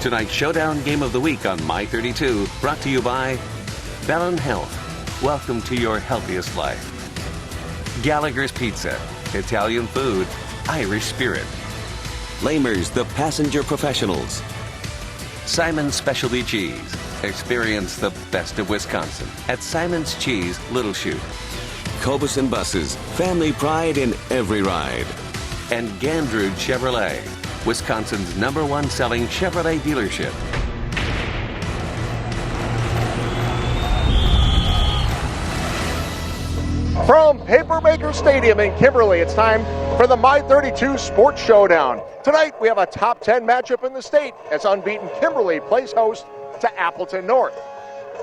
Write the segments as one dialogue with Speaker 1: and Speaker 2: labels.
Speaker 1: Tonight's Showdown Game of the Week on My 32, brought to you by Bellin Health. Welcome to your healthiest life. Gallagher's Pizza, Italian food, Irish spirit. Lamers, the passenger professionals. Simon's Specialty Cheese. Experience the best of Wisconsin at Simon's Cheese, Little Chute. Cobus and Buses, family pride in every ride. And Gandrud Chevrolet, Wisconsin's #1 selling Chevrolet dealership.
Speaker 2: From Papermaker Stadium in Kimberly, it's time for the My 32 Sports Showdown. Tonight, we have a top 10 matchup in the state as unbeaten Kimberly plays host to Appleton North.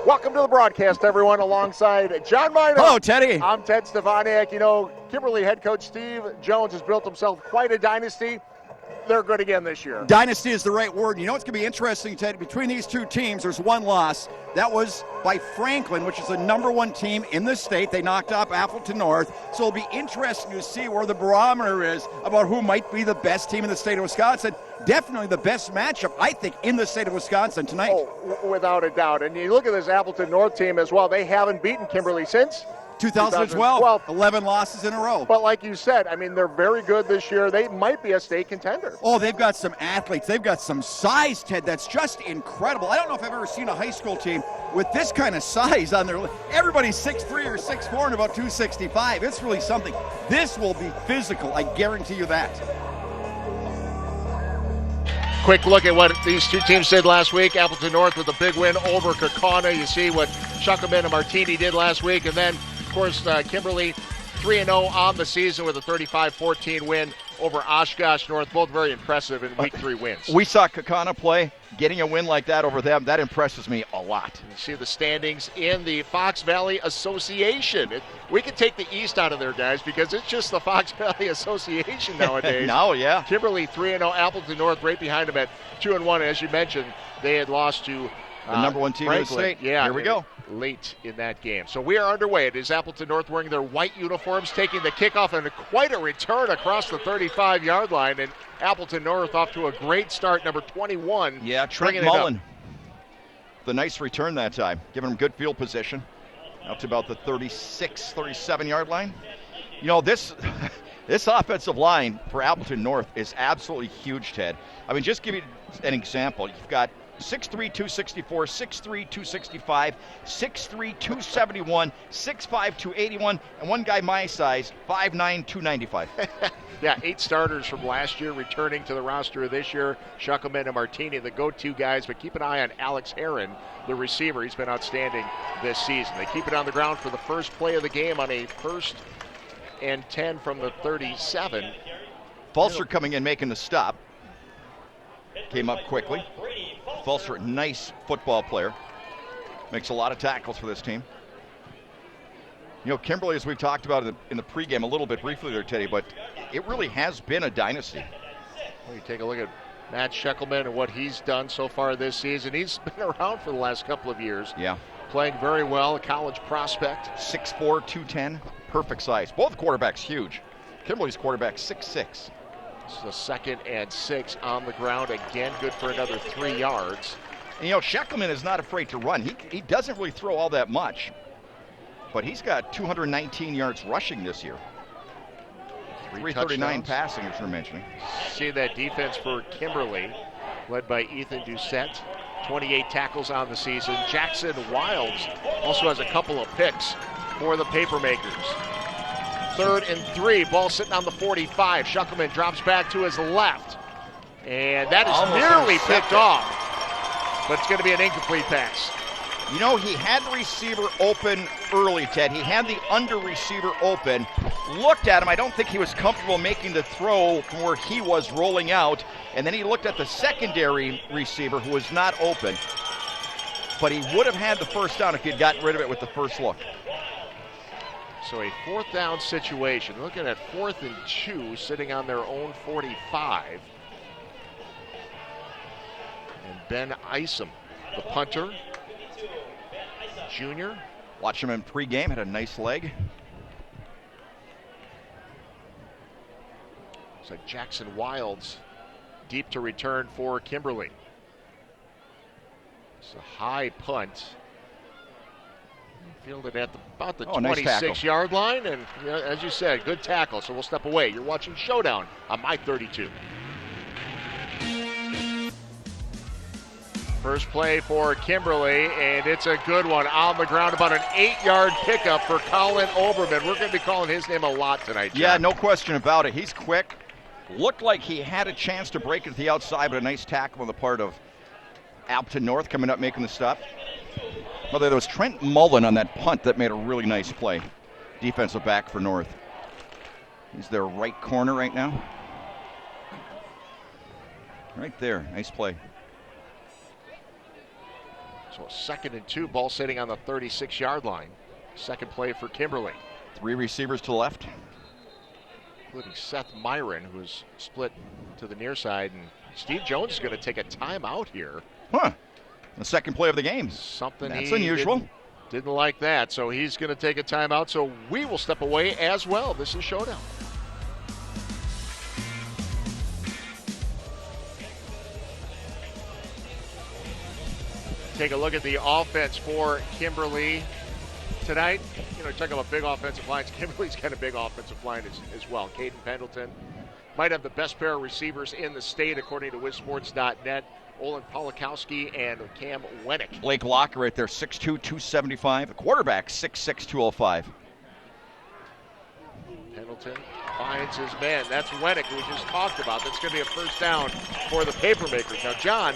Speaker 2: Welcome to the broadcast, everyone, alongside John Minor.
Speaker 3: Hello, Teddy.
Speaker 2: I'm Ted Stefaniak. You know, Kimberly head coach Steve Jones has built himself quite a dynasty. They're good again this year.
Speaker 3: Dynasty is the right word. You know what's going to be interesting, Ted? Between these two teams, there's one loss. That was by Franklin, which is the #1 team in the state. They knocked off Appleton North. So it'll be interesting to see where the barometer is about who might be the best team in the state of Wisconsin. Definitely the best matchup, I think, in the state of Wisconsin tonight.
Speaker 2: Oh, without a doubt. And you look at this Appleton North team as well. They haven't beaten Kimberly since
Speaker 3: 2012, 11 losses in a row.
Speaker 2: But like you said, I mean, they're very good this year. They might be a state contender.
Speaker 3: Oh, they've got some athletes. They've got some size, Ted. That's just incredible. I don't know if I've ever seen a high school team with this kind of size on their list. Everybody's 6'3" or 6'4" and about 265. It's really something. This will be physical. I guarantee you that.
Speaker 2: Quick look at what these two teams did last week. Appleton North with a big win over Kaukauna. You see what Shuckerman and Martini did last week. And then, of course, Kimberly 3-0 on the season with a 35-14 win over Oshkosh North. Both very impressive in week 3 wins.
Speaker 4: We saw Kaukauna play. Getting a win like that over them, that impresses me a lot.
Speaker 2: You see the standings in the Fox Valley Association. We could take the East out of there, guys, because it's just the Fox Valley Association nowadays.
Speaker 4: Now, yeah.
Speaker 2: Kimberly 3-0, Appleton North right behind them at 2-1. As you mentioned, they had lost to
Speaker 4: the #1 team in the state.
Speaker 2: Yeah,
Speaker 4: here we go.
Speaker 2: Late in that game. So we are underway. It is Appleton North wearing their white uniforms, taking the kickoff, and quite a return across the 35-yard line. And Appleton North off to a great start, number 21.
Speaker 4: Yeah, Trent Mullen. The nice return that time, giving him good field position. Out to about the 36, 37-yard line. You know, this offensive line for Appleton North is absolutely huge, Ted. I mean, just give you an example. You've got 6'3", 264, 6'3", 265, 6'3", 271, 6'5", 281, and one guy my size, 5'9", 295.
Speaker 2: Yeah, 8 starters from last year returning to the roster this year. Shuckelman and Martini, the go-to guys, but keep an eye on Alex Heron, the receiver. He's been outstanding this season. They keep it on the ground for the first play of the game on a 1st and 10 from the 37.
Speaker 4: Fulser coming in, making the stop. Came up quickly. Fulser, nice football player. Makes a lot of tackles for this team. You know, Kimberly, as we've talked about in the pregame a little bit briefly there, Teddy, but it really has been a dynasty.
Speaker 2: Well, you take a look at Matt Scheckelman and what he's done so far this season. He's been around for the last couple of years.
Speaker 4: Yeah.
Speaker 2: Playing very well, a college prospect.
Speaker 4: 6'4", 210, perfect size. Both quarterbacks huge. Kimberly's quarterback 6'6".
Speaker 2: This is a 2nd and 6 on the ground. Again, good for another 3 yards.
Speaker 4: And, you know, Scheckelman is not afraid to run. He doesn't really throw all that much, but he's got 219 yards rushing this year. 339 passing, as you're mentioning.
Speaker 2: See that defense for Kimberly, led by Ethan Doucette. 28 tackles on the season. Jackson Wilds also has a couple of picks for the Papermakers. 3rd and 3, ball sitting on the 45. Shuckelman drops back to his left. And that is
Speaker 4: almost
Speaker 2: nearly picked off. But it's going to be an incomplete pass.
Speaker 4: You know, he had the receiver open early, Ted. He had the under receiver open. Looked at him. I don't think he was comfortable making the throw from where he was rolling out. And then he looked at the secondary receiver who was not open. But he would have had the first down if he had gotten rid of it with the first look.
Speaker 2: So a 4th down situation. Looking at 4th and 2, sitting on their own 45. And Ben Isom, the punter, junior.
Speaker 4: Watch him in pregame, had a nice leg.
Speaker 2: So Jackson Wilds deep to return for Kimberly. It's a high punt. Fielded at about the
Speaker 4: nice
Speaker 2: 26-yard line, and as you said, good tackle, so we'll step away. You're watching Showdown on My 32. First play for Kimberly, and it's a good one on the ground, about an 8-yard pickup for Colin Oberman. We're going to be calling his name a lot tonight, John.
Speaker 4: Yeah, no question about it. He's quick. Looked like he had a chance to break it to the outside, but a nice tackle on the part of Appleton North coming up, making the stop. Well, there was Trent Mullen on that punt that made a really nice play. Defensive back for North. He's their right corner right now. Right there, nice play.
Speaker 2: So 2nd and 2, ball sitting on the 36-yard line. Second play for Kimberly.
Speaker 4: 3 receivers to the left.
Speaker 2: Including Seth Myron, who's split to the near side. And Steve Jones is going to take a timeout here.
Speaker 4: Huh. The second play of the game.
Speaker 2: Something
Speaker 4: that's
Speaker 2: he
Speaker 4: unusual.
Speaker 2: Didn't like that. So he's going to take a timeout. So we will step away as well. This is Showdown. Take a look at the offense for Kimberly tonight. Talking about big offensive lines. Kimberly's got a big offensive line as well. Caden Pendleton might have the best pair of receivers in the state, according to WizSports.net. Olin Polakowski and Cam Wennick.
Speaker 4: Blake Locker right there, 6'2", 275. The quarterback, 6'6", 205.
Speaker 2: Pendleton finds his man. That's Wennick, who we just talked about. That's going to be a first down for the Papermakers. Now, John.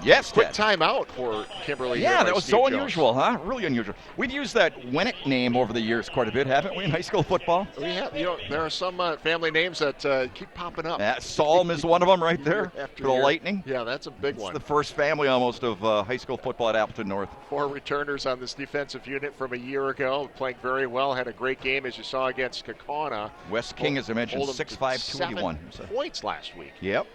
Speaker 4: Yes,
Speaker 2: quick timeout for Kimberly.
Speaker 4: Yeah, that was so
Speaker 2: Jones.
Speaker 4: unusual, huh? Really unusual. We've used that Wennick name over the years quite a bit, haven't we, in high school football?
Speaker 2: We have. There are some family names that keep popping up.
Speaker 4: Yeah, Psalm is one of them right there for the Lightning.
Speaker 2: Yeah, that's a big
Speaker 4: it's
Speaker 2: one.
Speaker 4: The first family almost of high school football at Appleton North.
Speaker 2: 4 returners on this defensive unit from a year ago, playing very well. Had a great game, as you saw, against Kaukauna.
Speaker 4: Wes King, as I mentioned, 6'5", 281.
Speaker 2: 7 points last week.
Speaker 4: Yep.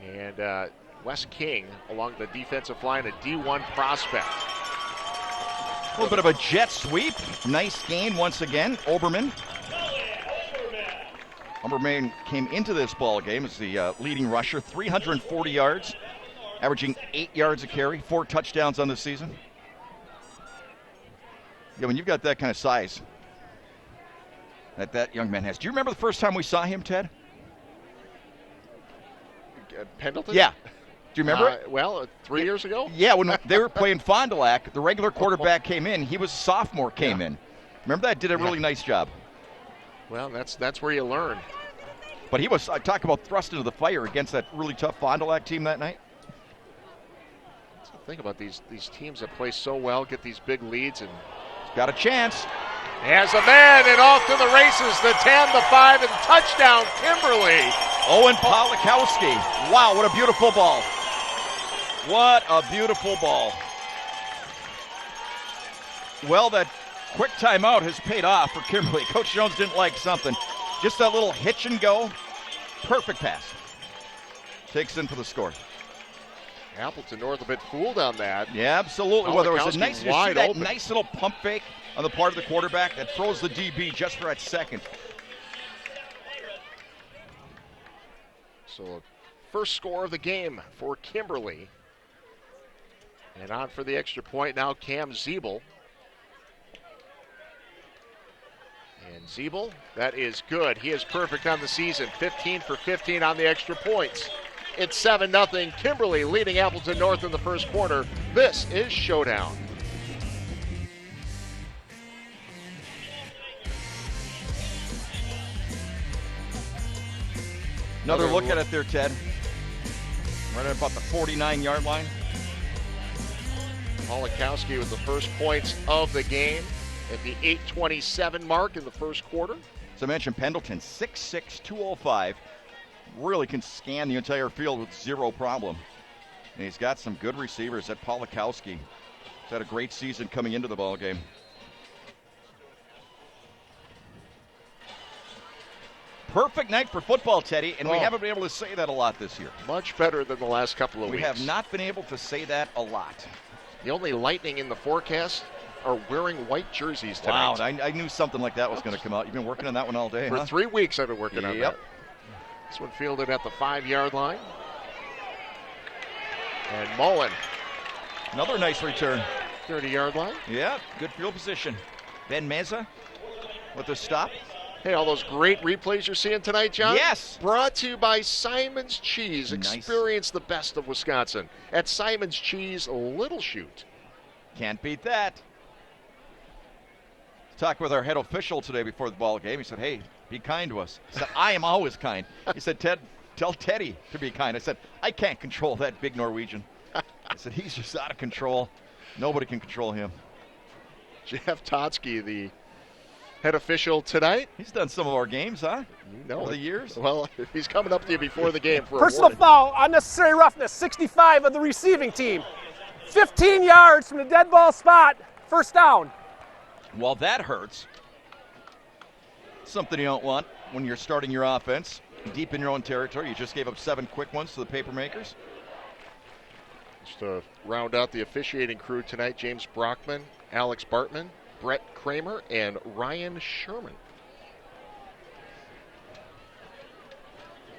Speaker 2: And Wes King along the defensive line, a D1 prospect.
Speaker 4: A little bit of a jet sweep. Nice gain once again. Oberman came into this ball game as the leading rusher, 340 yards, averaging 8 yards a carry, 4 touchdowns on the season. Yeah, when you've got that kind of size that young man has. Do you remember the first time we saw him, Ted?
Speaker 2: Pendleton?
Speaker 4: Yeah. Do you remember it?
Speaker 2: Well, 3 years ago?
Speaker 4: Yeah, when they were playing Fond du Lac, the regular quarterback came in. He was a sophomore, came in. Remember that? Did a really nice job.
Speaker 2: Well, that's where you learn.
Speaker 4: But he was, I talk about thrust into the fire against that really tough Fond du Lac team that night.
Speaker 2: That's the thing about these teams that play so well, get these big leads, and
Speaker 4: he's got a chance.
Speaker 2: Has a man, and off to the races, the 10, the 5, and touchdown, Kimberly.
Speaker 4: Owen Polakowski. Wow, what a beautiful ball. What a beautiful ball. Well, that quick timeout has paid off for Kimberly. Coach Jones didn't like something. Just that little hitch and go. Perfect pass. Takes in for the score.
Speaker 2: Appleton North a bit fooled on that.
Speaker 4: Yeah, absolutely. Well, there was a nice,
Speaker 2: open.
Speaker 4: Nice little pump fake on the part of the quarterback that throws the DB just for that second.
Speaker 2: So, first score of the game for Kimberly. And on for the extra point now, Cam Zeeble. And Zeeble, that is good. He is perfect on the season. 15 for 15 on the extra points. It's 7-0. Kimberly leading Appleton North in the first quarter. This is Showdown.
Speaker 4: Another look at it there, Ted. Right at about the 49-yard line.
Speaker 2: Polakowski with the first points of the game at the 8:27 mark in the first quarter.
Speaker 4: As I mentioned, Pendleton, 6'6", 205. Really can scan the entire field with zero problem. And he's got some good receivers at Polakowski. He's had a great season coming into the ball game. Perfect night for football, Teddy, and we haven't been able to say that a lot this year.
Speaker 2: Much better than the last couple of weeks.
Speaker 4: We have not been able to say that a lot.
Speaker 2: The only Lightning in the forecast are wearing white jerseys tonight.
Speaker 4: Wow, I knew something like that was going to come out. You've been working on that one all day,
Speaker 2: For
Speaker 4: huh?
Speaker 2: 3 weeks I've been working on that. This one fielded at the 5-yard line. And Mullen
Speaker 4: Another nice return.
Speaker 2: 30-yard line.
Speaker 4: Yeah, good field position. Ben Meza with the stop.
Speaker 2: Hey, all those great replays you're seeing tonight, John?
Speaker 4: Yes.
Speaker 2: Brought to you by Simon's Cheese.
Speaker 4: Nice.
Speaker 2: Experience the best of Wisconsin at Simon's Cheese, Little Chute.
Speaker 4: Can't beat that. Talked with our head official today before the ball game. He said, hey, be kind to us. I said, I am always kind. He said, Ted, tell Teddy to be kind. I said, I can't control that big Norwegian. I said, he's just out of control. Nobody can control him.
Speaker 2: Jeff Totsky, the head official tonight.
Speaker 4: He's done some of our games, huh? Over the
Speaker 2: it.
Speaker 4: years.
Speaker 2: Well, he's coming up to you before the game for
Speaker 5: Personal
Speaker 2: a warning.
Speaker 5: foul, unnecessary roughness, 65 of the receiving team. 15 yards from the dead ball spot, first down.
Speaker 4: Well, that hurts. Something you don't want when you're starting your offense deep in your own territory. You just gave up 7 quick ones to the Papermakers.
Speaker 2: Just to round out the officiating crew tonight, James Brockman, Alex Bartman, Brett Kramer, and Ryan Sherman.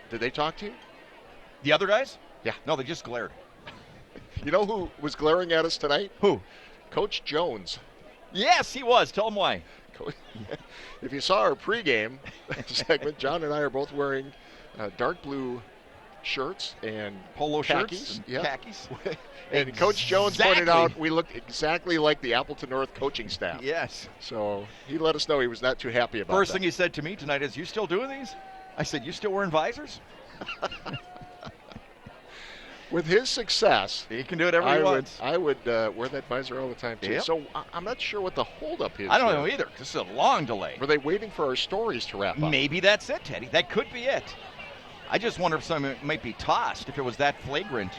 Speaker 2: Did they talk to you?
Speaker 4: The other guys?
Speaker 2: Yeah.
Speaker 4: No, they just glared.
Speaker 2: You know who was glaring at us tonight?
Speaker 4: Who?
Speaker 2: Coach Jones.
Speaker 4: Yes, he was. Tell him why.
Speaker 2: If you saw our pregame segment, John and I are both wearing dark blue shirts and
Speaker 4: Polo
Speaker 2: khakis.
Speaker 4: shirts and
Speaker 2: Yep.
Speaker 4: khakis.
Speaker 2: And Coach Jones pointed out we looked exactly like the Appleton North coaching staff.
Speaker 4: Yes.
Speaker 2: So he let us know he was not too happy about
Speaker 4: First
Speaker 2: that.
Speaker 4: thing he said to me tonight is, you still doing these? I said, you still wearing visors?
Speaker 2: With his success,
Speaker 4: He can do whatever he wants.
Speaker 2: I would wear that visor all the time, too.
Speaker 4: Yep.
Speaker 2: So I'm not sure what the holdup is.
Speaker 4: I don't
Speaker 2: here.
Speaker 4: know either. This is a long delay.
Speaker 2: Were they waiting for our stories to wrap up?
Speaker 4: Maybe that's it, Teddy. That could be it. I just wonder if something might be tossed if it was that flagrant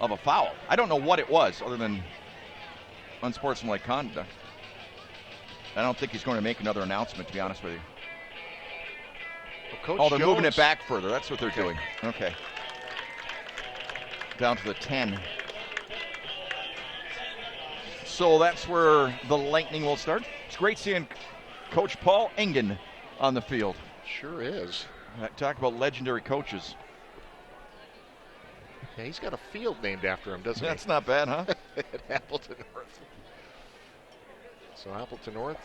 Speaker 4: of a foul. I don't know what it was other than unsportsmanlike conduct. I don't think he's going to make another announcement, to be honest with you.
Speaker 2: Well, Coach
Speaker 4: Oh, they're moving
Speaker 2: Jones-
Speaker 4: it back further. That's what they're doing. Okay. Down to the 10. So that's where the Lightning will start. It's great seeing Coach Paul Engen on the field.
Speaker 2: Sure is.
Speaker 4: Talk about legendary coaches.
Speaker 2: Yeah, he's got a field named after him, doesn't
Speaker 4: That's not bad, huh?
Speaker 2: he? At Appleton North. So Appleton North,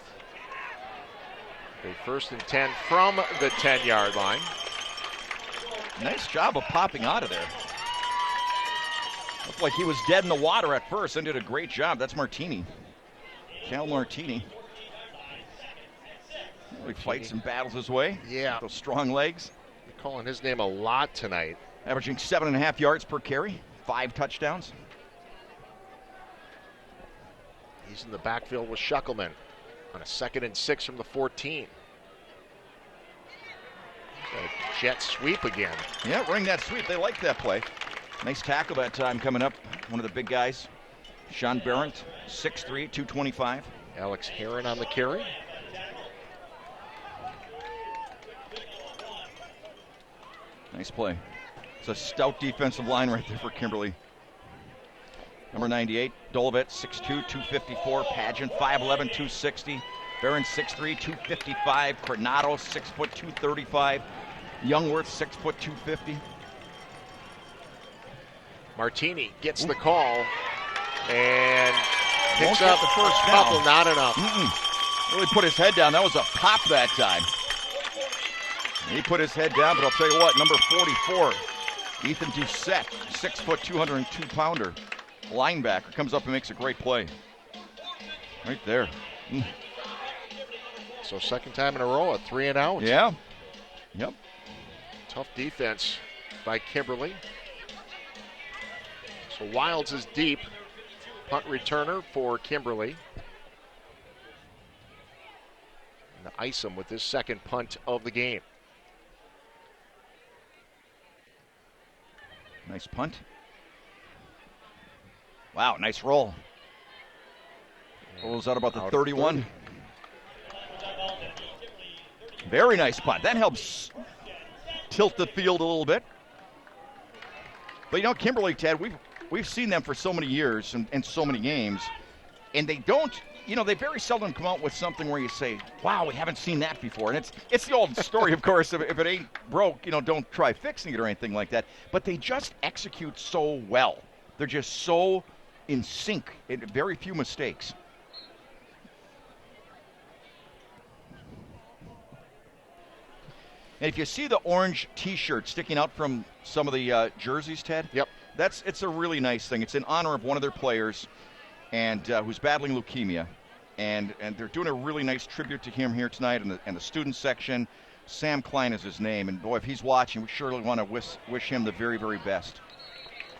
Speaker 2: a 1st and 10 from the 10-yard line.
Speaker 4: Nice job of popping out of there. Looked like he was dead in the water at first and did a great job. That's Martini. Cal Martini. He fights and battles his way.
Speaker 2: Yeah.
Speaker 4: Those strong legs.
Speaker 2: You're calling his name a lot tonight.
Speaker 4: Averaging 7.5 yards per carry, 5 touchdowns.
Speaker 2: He's in the backfield with Shuckleman on a 2nd and 6 from the 14. A jet sweep again.
Speaker 4: Yeah, running that sweep. They like that play. Nice tackle that time coming up. One of the big guys, Sean Barrett, 6'3", 225.
Speaker 2: Alex Heron on the carry.
Speaker 4: Nice play. It's a stout defensive line right there for Kimberly. Number 98, Dolovet, 6'2", 254. Pageant, 5'11", 260. Barron, 6'3", 255. Coronado, 6', 235. Youngworth, 6', 250.
Speaker 2: Martini gets the call and
Speaker 4: Won't
Speaker 2: picks
Speaker 4: get
Speaker 2: up
Speaker 4: the first
Speaker 2: couple,
Speaker 4: down.
Speaker 2: not enough.
Speaker 4: Really put his head down. That was a pop that time. He put his head down, but I'll tell you what, number 44, Ethan Doucette, 6', 202-pounder. Linebacker comes up and makes a great play. Right there.
Speaker 2: So 2nd time in a row, a 3 and out.
Speaker 4: Yeah. Yep.
Speaker 2: Tough defense by Kimberly. So Wilds is deep. Punt returner for Kimberly. And ice him with his 2nd punt of the game.
Speaker 4: Nice punt. Wow, nice roll. Rolls out about the
Speaker 2: Out of
Speaker 4: 31. Very nice punt. That helps tilt the field a little bit. But you know, Kimberly, Ted, we've seen them for so many years and so many games, and they don't, you know, they very seldom come out with something where you say, wow, we haven't seen that before. And it's the old story, of course, if it ain't broke, you know, don't try fixing it or anything like that. But they just execute so well. They're just so in sync, very few mistakes. And if you see the orange T-shirt sticking out from some of the jerseys, Ted,
Speaker 2: Yep.
Speaker 4: it's a really nice thing. It's in honor of one of their players, and who's battling leukemia, and they're doing a really nice tribute to him here tonight in the student section. Sam Klein is his name, and boy, if he's watching, we surely want to wish him the very, very best.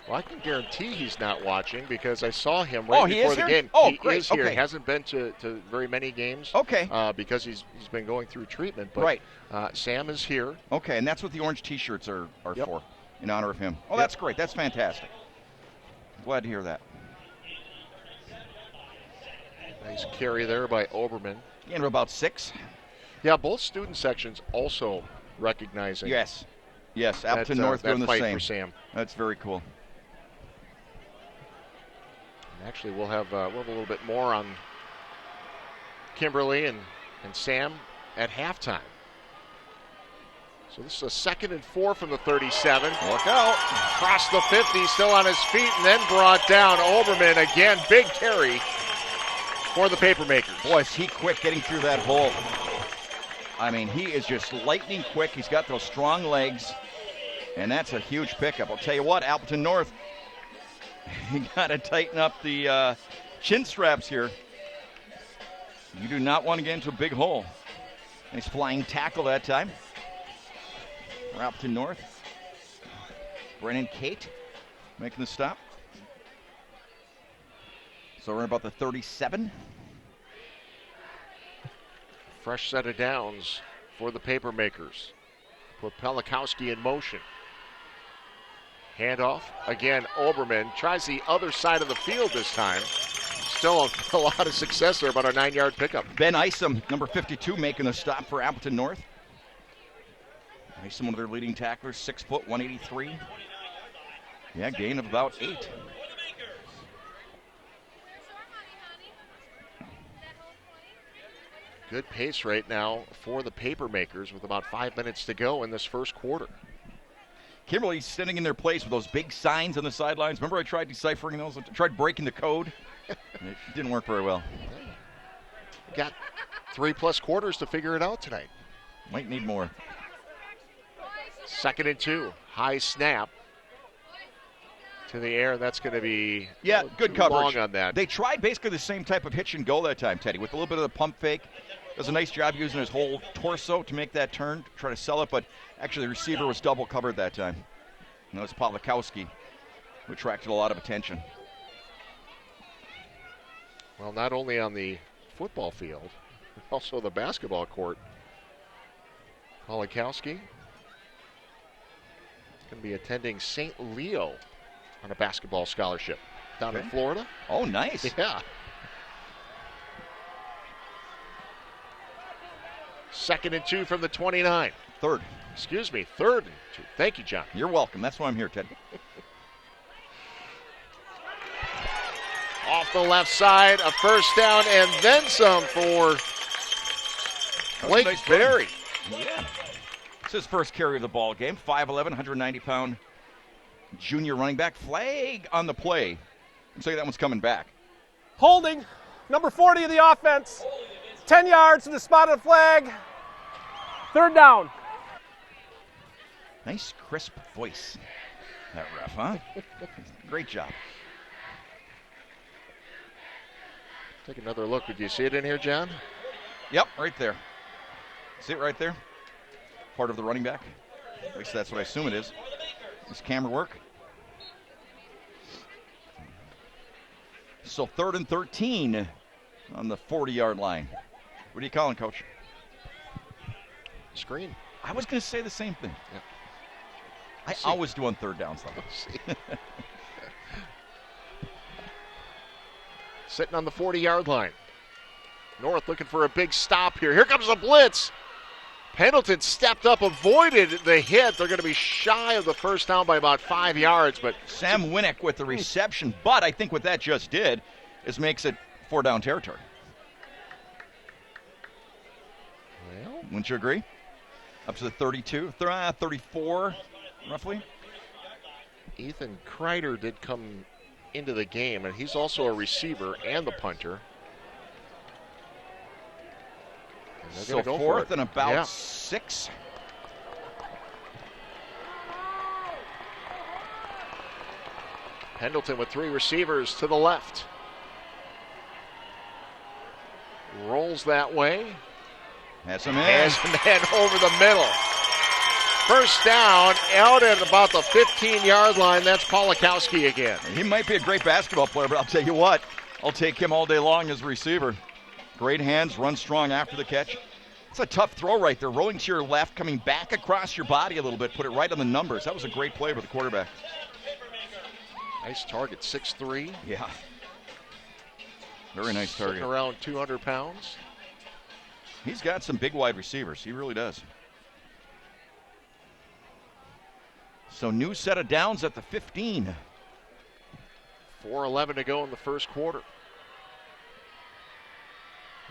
Speaker 2: Well, I can guarantee he's not watching because I saw him right before the game.
Speaker 4: Oh,
Speaker 2: he
Speaker 4: great.
Speaker 2: is here.
Speaker 4: Okay.
Speaker 2: He hasn't been to very many games.
Speaker 4: Okay.
Speaker 2: Because he's been going through treatment. But,
Speaker 4: right.
Speaker 2: Sam is here.
Speaker 4: Okay, and that's what the orange T-shirts are
Speaker 2: Yep.
Speaker 4: for, in honor of him. Oh,
Speaker 2: Yep.
Speaker 4: That's great. That's fantastic. Glad to hear that.
Speaker 2: Nice carry there by Oberman.
Speaker 4: Into about 6.
Speaker 2: Yeah, both student sections also recognizing.
Speaker 4: Yes, Appleton North
Speaker 2: that
Speaker 4: doing the
Speaker 2: fight
Speaker 4: same.
Speaker 2: for Sam.
Speaker 4: That's very cool.
Speaker 2: And actually, we'll have a little bit more on Kimberly and Sam at halftime. So this is a 2nd and 4 from the 37.
Speaker 4: Look out.
Speaker 2: Across the 50, still on his feet, and then brought down. Oberman again, big carry for the Papermakers.
Speaker 4: Boy, is he quick getting through that hole. I mean, he is just lightning quick. He's got those strong legs, and that's a huge pickup. I'll tell you what, Appleton North, you got to tighten up the chin straps here. You do not want to get into a big hole. Nice flying tackle that time for Appleton North. Brennan Kate making the stop. So we're in about the 37.
Speaker 2: Fresh set of downs for the Papermakers. Put Pelikowski in motion. Handoff. Again, Oberman tries the other side of the field this time. Still a lot of success there, about a 9-yard pickup.
Speaker 4: Ben Isom, number 52, making the stop for Appleton North. Isom, one of their leading tacklers, 6 foot, 183. Yeah, gain of about 8.
Speaker 2: Good pace right now for the Papermakers with about 5 minutes to go in this first quarter.
Speaker 4: Kimberly's sitting in their place with those big signs on the sidelines. Remember I tried deciphering those? I tried breaking the code. It didn't work very well.
Speaker 2: Got 3+ quarters to figure it out tonight.
Speaker 4: Might need more.
Speaker 2: 2nd and 2. High snap to the air. That's going to be
Speaker 4: good
Speaker 2: too
Speaker 4: coverage
Speaker 2: long on that.
Speaker 4: They tried basically the same type of hitch and go that time, Teddy, with a little bit of the pump fake. Does a nice job using his whole torso to make that turn, to try to sell it, but actually the receiver was double covered that time. And that was Pelikowski, who attracted a lot of attention.
Speaker 2: Well, not only on the football field, also the basketball court. Pelikowski going to be attending St. Leo on a basketball scholarship down in Florida.
Speaker 4: Oh, nice.
Speaker 2: Yeah. 2nd and 2 from the 29.
Speaker 4: Third.
Speaker 2: Excuse me, 3rd and 2. Thank you, John.
Speaker 4: You're welcome. That's why I'm here, Ted.
Speaker 2: Off the left side, a first down and then some for Blake
Speaker 4: nice
Speaker 2: Berry.
Speaker 4: Yeah. It's his first carry of the ball game. 5'11", 190-pound junior running back. Flag on the play. I'll tell you that one's coming back.
Speaker 5: Holding, number 40 of the offense. 10 yards to the spotted flag. 3rd down.
Speaker 4: Nice, crisp voice, that ref, huh? Great job.
Speaker 2: Take another look. Did you see it in here, John?
Speaker 4: Yep, right there. See it right there? Part of the running back. At least that's what I assume it is. This camera work. So 3rd and 13 on the 40-yard line. What are you calling, Coach?
Speaker 2: Screen.
Speaker 4: I was going to say the same thing.
Speaker 2: Yeah.
Speaker 4: I always do on 3rd downs, though.
Speaker 2: Sitting on the 40-yard line. North looking for a big stop here. Here comes a blitz. Pendleton stepped up, avoided the hit. They're going to be shy of the first down by about 5 yards. But
Speaker 4: Sam Winnick with the reception. But I think what that just did is makes it 4-down territory.
Speaker 2: Well,
Speaker 4: Wouldn't you agree? Up to the 32, 34, roughly.
Speaker 2: Ethan Kreider did come into the game, and he's also a receiver and the punter. And
Speaker 4: So
Speaker 2: go
Speaker 4: 4th and about
Speaker 2: yeah.
Speaker 4: 6.
Speaker 2: Pendleton with 3 receivers to the left. Rolls that way.
Speaker 4: Has a man.
Speaker 2: Has a man over the middle. First down, out at about the 15-yard line. That's Polakowski again.
Speaker 4: He might be a great basketball player, but I'll tell you what, I'll take him all day long as a receiver. Great hands, runs strong after the catch. It's a tough throw right there, rolling to your left, coming back across your body a little bit, put it right on the numbers. That was a great play by the quarterback.
Speaker 2: Nice target, 6'3".
Speaker 4: Yeah. Very nice target.
Speaker 2: Sitting around 200 pounds.
Speaker 4: He's got some big wide receivers. He really does. So new set of downs at the 15.
Speaker 2: 4:11 to go in the first quarter.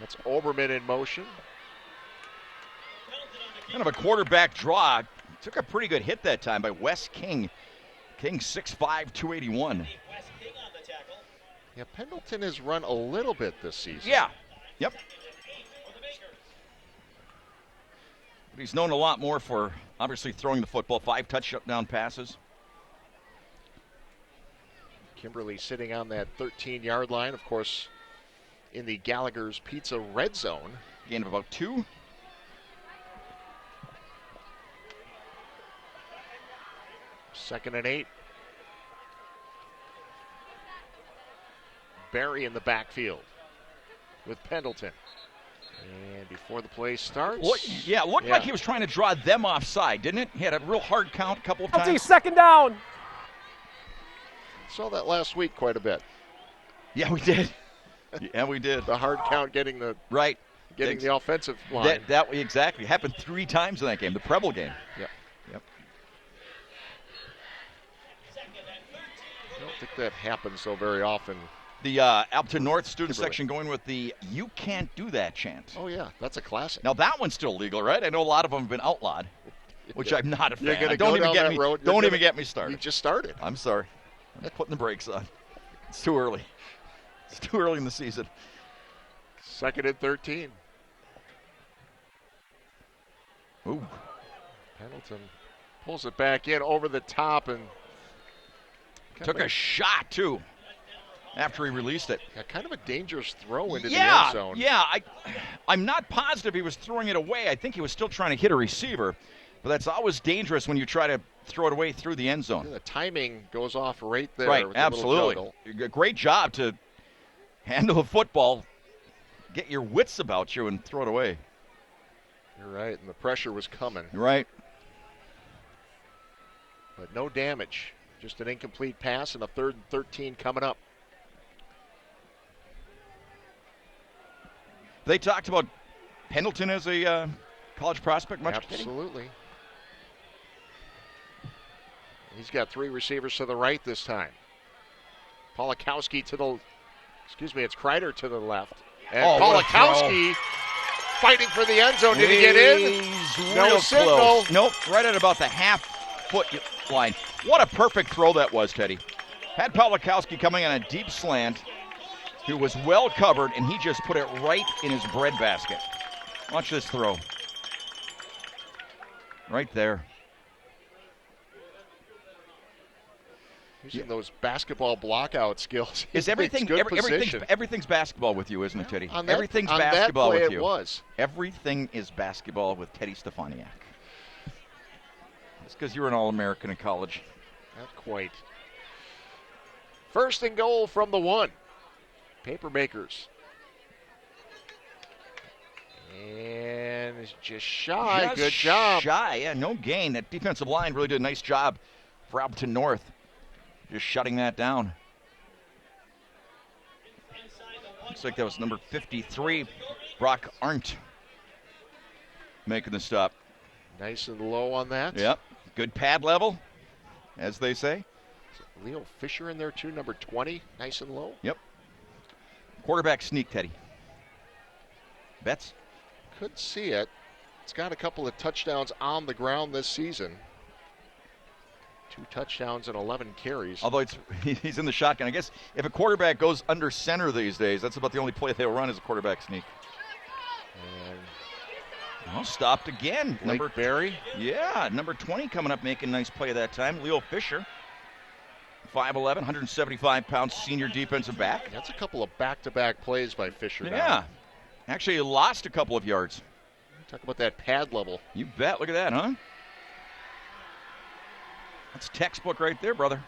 Speaker 2: That's Oberman in motion.
Speaker 4: Kind of a quarterback draw. Took a pretty good hit that time by Wes King. King 6'5", 281.
Speaker 2: Yeah, Pendleton has run a little bit this season.
Speaker 4: Yeah. Yep. But he's known a lot more for obviously throwing the football. 5 touchdown passes.
Speaker 2: Kimberly sitting on that 13-yard line, of course, in the Gallagher's Pizza red zone.
Speaker 4: Gain of about 2.
Speaker 2: Second and 8. Barry in the backfield with Pendleton. And before the play starts.
Speaker 4: Looked like he was trying to draw them offside, didn't it? He had a real hard count a couple of times.
Speaker 5: Second down.
Speaker 2: Saw that last week quite a bit.
Speaker 4: Yeah, we did. Yeah, we did.
Speaker 2: The hard count getting the the offensive line.
Speaker 4: That exactly happened 3 times in that game, the Preble game.
Speaker 2: Yep. I don't think that happens so very often.
Speaker 4: The Appleton North student section going with the "You Can't Do That" chant.
Speaker 2: Oh yeah, that's a classic.
Speaker 4: Now that one's still legal, right? I know a lot of them have been outlawed, which I'm not a fan.
Speaker 2: You're going to
Speaker 4: Don't
Speaker 2: go
Speaker 4: even
Speaker 2: down
Speaker 4: get
Speaker 2: that
Speaker 4: me.
Speaker 2: road.
Speaker 4: Don't even get me started.
Speaker 2: You just started.
Speaker 4: I'm sorry. I'm putting the brakes on. It's too early. It's too early in the season.
Speaker 2: Second and 13.
Speaker 4: Ooh.
Speaker 2: Pendleton pulls it back in over the top and
Speaker 4: took a shot too after he released it.
Speaker 2: Yeah, kind of a dangerous throw into the end zone.
Speaker 4: Yeah, I'm not positive he was throwing it away. I think he was still trying to hit a receiver, but that's always dangerous when you try to throw it away through the end zone.
Speaker 2: Yeah, the timing goes off right there.
Speaker 4: Right,
Speaker 2: with
Speaker 4: absolutely. Great job to handle the football, get your wits about you, and throw it away.
Speaker 2: You're right, and the pressure was coming.
Speaker 4: Right.
Speaker 2: But no damage. Just an incomplete pass and a 3rd and 13 coming up.
Speaker 4: They talked about Pendleton as a college prospect much.
Speaker 2: Absolutely. He's got 3 receivers to the right this time. Polakowski to the, it's Kreider to the left. And Polakowski fighting for the end zone. Did he get in? No signal.
Speaker 4: Close. Nope, right at about the half-foot line. What a perfect throw that was, Teddy. Had Polakowski coming on a deep slant, who was well covered, and he just put it right in his breadbasket. Watch this throw. Right there.
Speaker 2: Using those basketball blockout skills.
Speaker 4: Everything's basketball with you, isn't it, Teddy? Everything's
Speaker 2: on
Speaker 4: basketball
Speaker 2: that play
Speaker 4: with you.
Speaker 2: It was.
Speaker 4: Everything is basketball with Teddy Stefaniak. It's because you were an All-American in college.
Speaker 2: Not quite. First and goal from the 1. Papermakers. And it's just shy. Good job.
Speaker 4: Shy, yeah, no gain. That defensive line really did a nice job for Appleton North. Just shutting that down. Looks like that was number 53, Brock Arndt, making the stop.
Speaker 2: Nice and low on that.
Speaker 4: Yep. Good pad level, as they say.
Speaker 2: Leo Fisher in there too, number 20, nice and low.
Speaker 4: Yep. Quarterback sneak, Teddy. Bets?
Speaker 2: Could see it. It's got a couple of touchdowns on the ground this season. 2 touchdowns and 11 carries.
Speaker 4: Although he's in the shotgun. I guess if a quarterback goes under center these days, that's about the only play they'll run is a quarterback sneak. And stopped again.
Speaker 2: Blake Berry.
Speaker 4: Yeah, number 20 coming up making a nice play that time. Leo Fisher, 5'11", 175-pound senior defensive back.
Speaker 2: That's a couple of back-to-back plays by Fisher.
Speaker 4: Yeah.
Speaker 2: Now.
Speaker 4: Actually, he lost a couple of yards.
Speaker 2: Talk about that pad level.
Speaker 4: You bet. Look at that, huh? That's textbook right there, brother.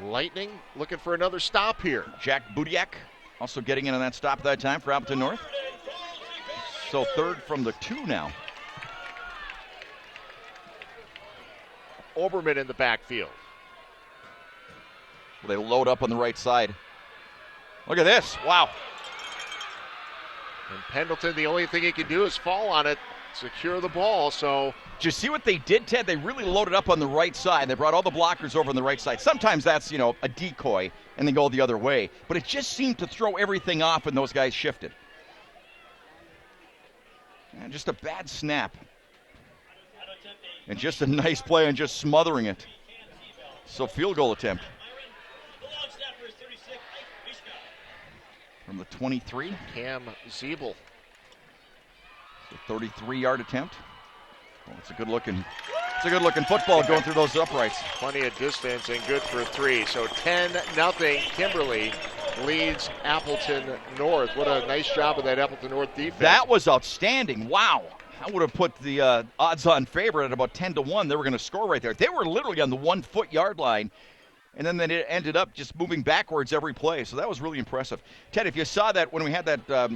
Speaker 2: Lightning looking for another stop here.
Speaker 4: Jack Budiak also getting in on that stop that time for Appleton North. So third from the 2 now.
Speaker 2: Oberman in the backfield.
Speaker 4: They load up on the right side. Look at this. Wow.
Speaker 2: And Pendleton, the only thing he can do is fall on it, secure the ball. So
Speaker 4: did you see what they did, Ted? They really loaded up on the right side. They brought all the blockers over on the right side. Sometimes that's, a decoy, and they go the other way. But it just seemed to throw everything off, and those guys shifted. And just a bad snap. And just a nice play and just smothering it. So field goal attempt. From the 23.
Speaker 2: Cam Zeeble.
Speaker 4: 33-yard attempt. Well, it's a good-looking football going through those uprights.
Speaker 2: Plenty of distance and good for 3. So 10-0. Kimberly leads Appleton North. What a nice job of that Appleton North defense.
Speaker 4: That was outstanding. Wow. I would have put the odds-on favorite at about 10-1. They were going to score right there. They were literally on the 1-foot-yard line. And then they ended up just moving backwards every play. So that was really impressive. Ted, if you saw that when we had that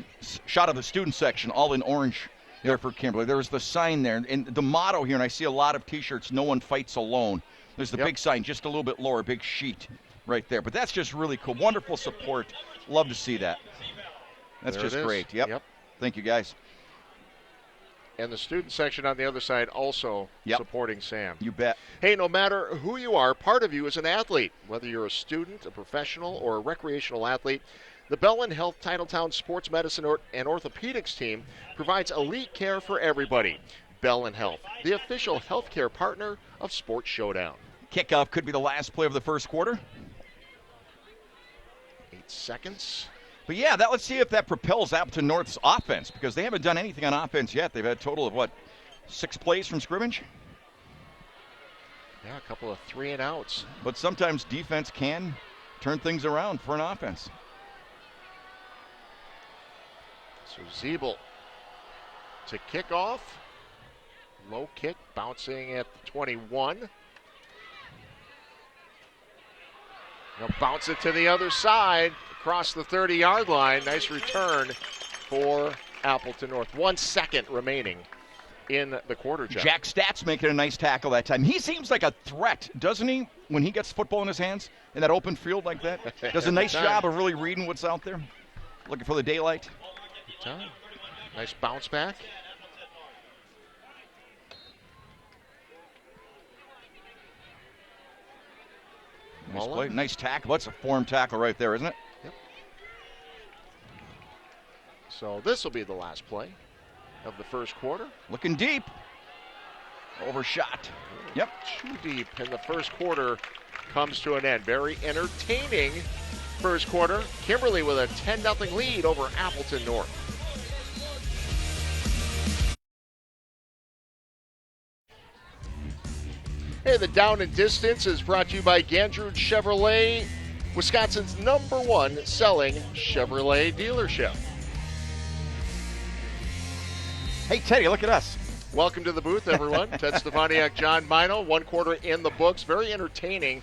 Speaker 4: shot of the student section, all in orange there for Kimberly, there was the sign there. And the motto here, and I see a lot of T-shirts, "No one fights alone." There's the big sign just a little bit lower, big sheet right there. But that's just really cool. Wonderful support. Love to see that. That's
Speaker 2: there
Speaker 4: just great. Yep. Thank you, guys.
Speaker 2: And the student section on the other side also supporting Sam.
Speaker 4: You bet.
Speaker 2: Hey, no matter who you are, part of you is an athlete. Whether you're a student, a professional, or a recreational athlete, the Bellin Health Titletown Sports Medicine and Orthopedics team provides elite care for everybody. Bellin Health, the official healthcare partner of Sports Showdown.
Speaker 4: Kickoff could be the last play of the first quarter.
Speaker 2: 8 seconds.
Speaker 4: But yeah, let's see if that propels Appleton North's offense, because they haven't done anything on offense yet. They've had a total of, 6 plays from scrimmage?
Speaker 2: Yeah, a couple of 3-and-outs.
Speaker 4: But sometimes defense can turn things around for an offense.
Speaker 2: So Zeeble to kick off. Low kick, bouncing at the 21. They'll bounce it to the other side. Across the 30-yard line. Nice return for Appleton North. 1 second remaining in the quarter.
Speaker 4: Jack Stats making a nice tackle that time. He seems like a threat, doesn't he, when he gets football in his hands in that open field like that? Does a nice job of really reading what's out there, looking for the daylight.
Speaker 2: Good time. Nice bounce back.
Speaker 4: Nice play. Nice tackle. That's a form tackle right there, isn't it?
Speaker 2: So this will be the last play of the first quarter.
Speaker 4: Looking deep. Overshot. Yep.
Speaker 2: Too deep, and the first quarter comes to an end. Very entertaining first quarter. Kimberly with a 10-0 lead over Appleton North. Hey, the Down and Distance is brought to you by Gandrud Chevrolet, Wisconsin's #1 selling Chevrolet dealership.
Speaker 4: Hey, Teddy, look at us.
Speaker 2: Welcome to the booth, everyone. Ted Stefaniak, John Mino. 1 quarter in the books. Very entertaining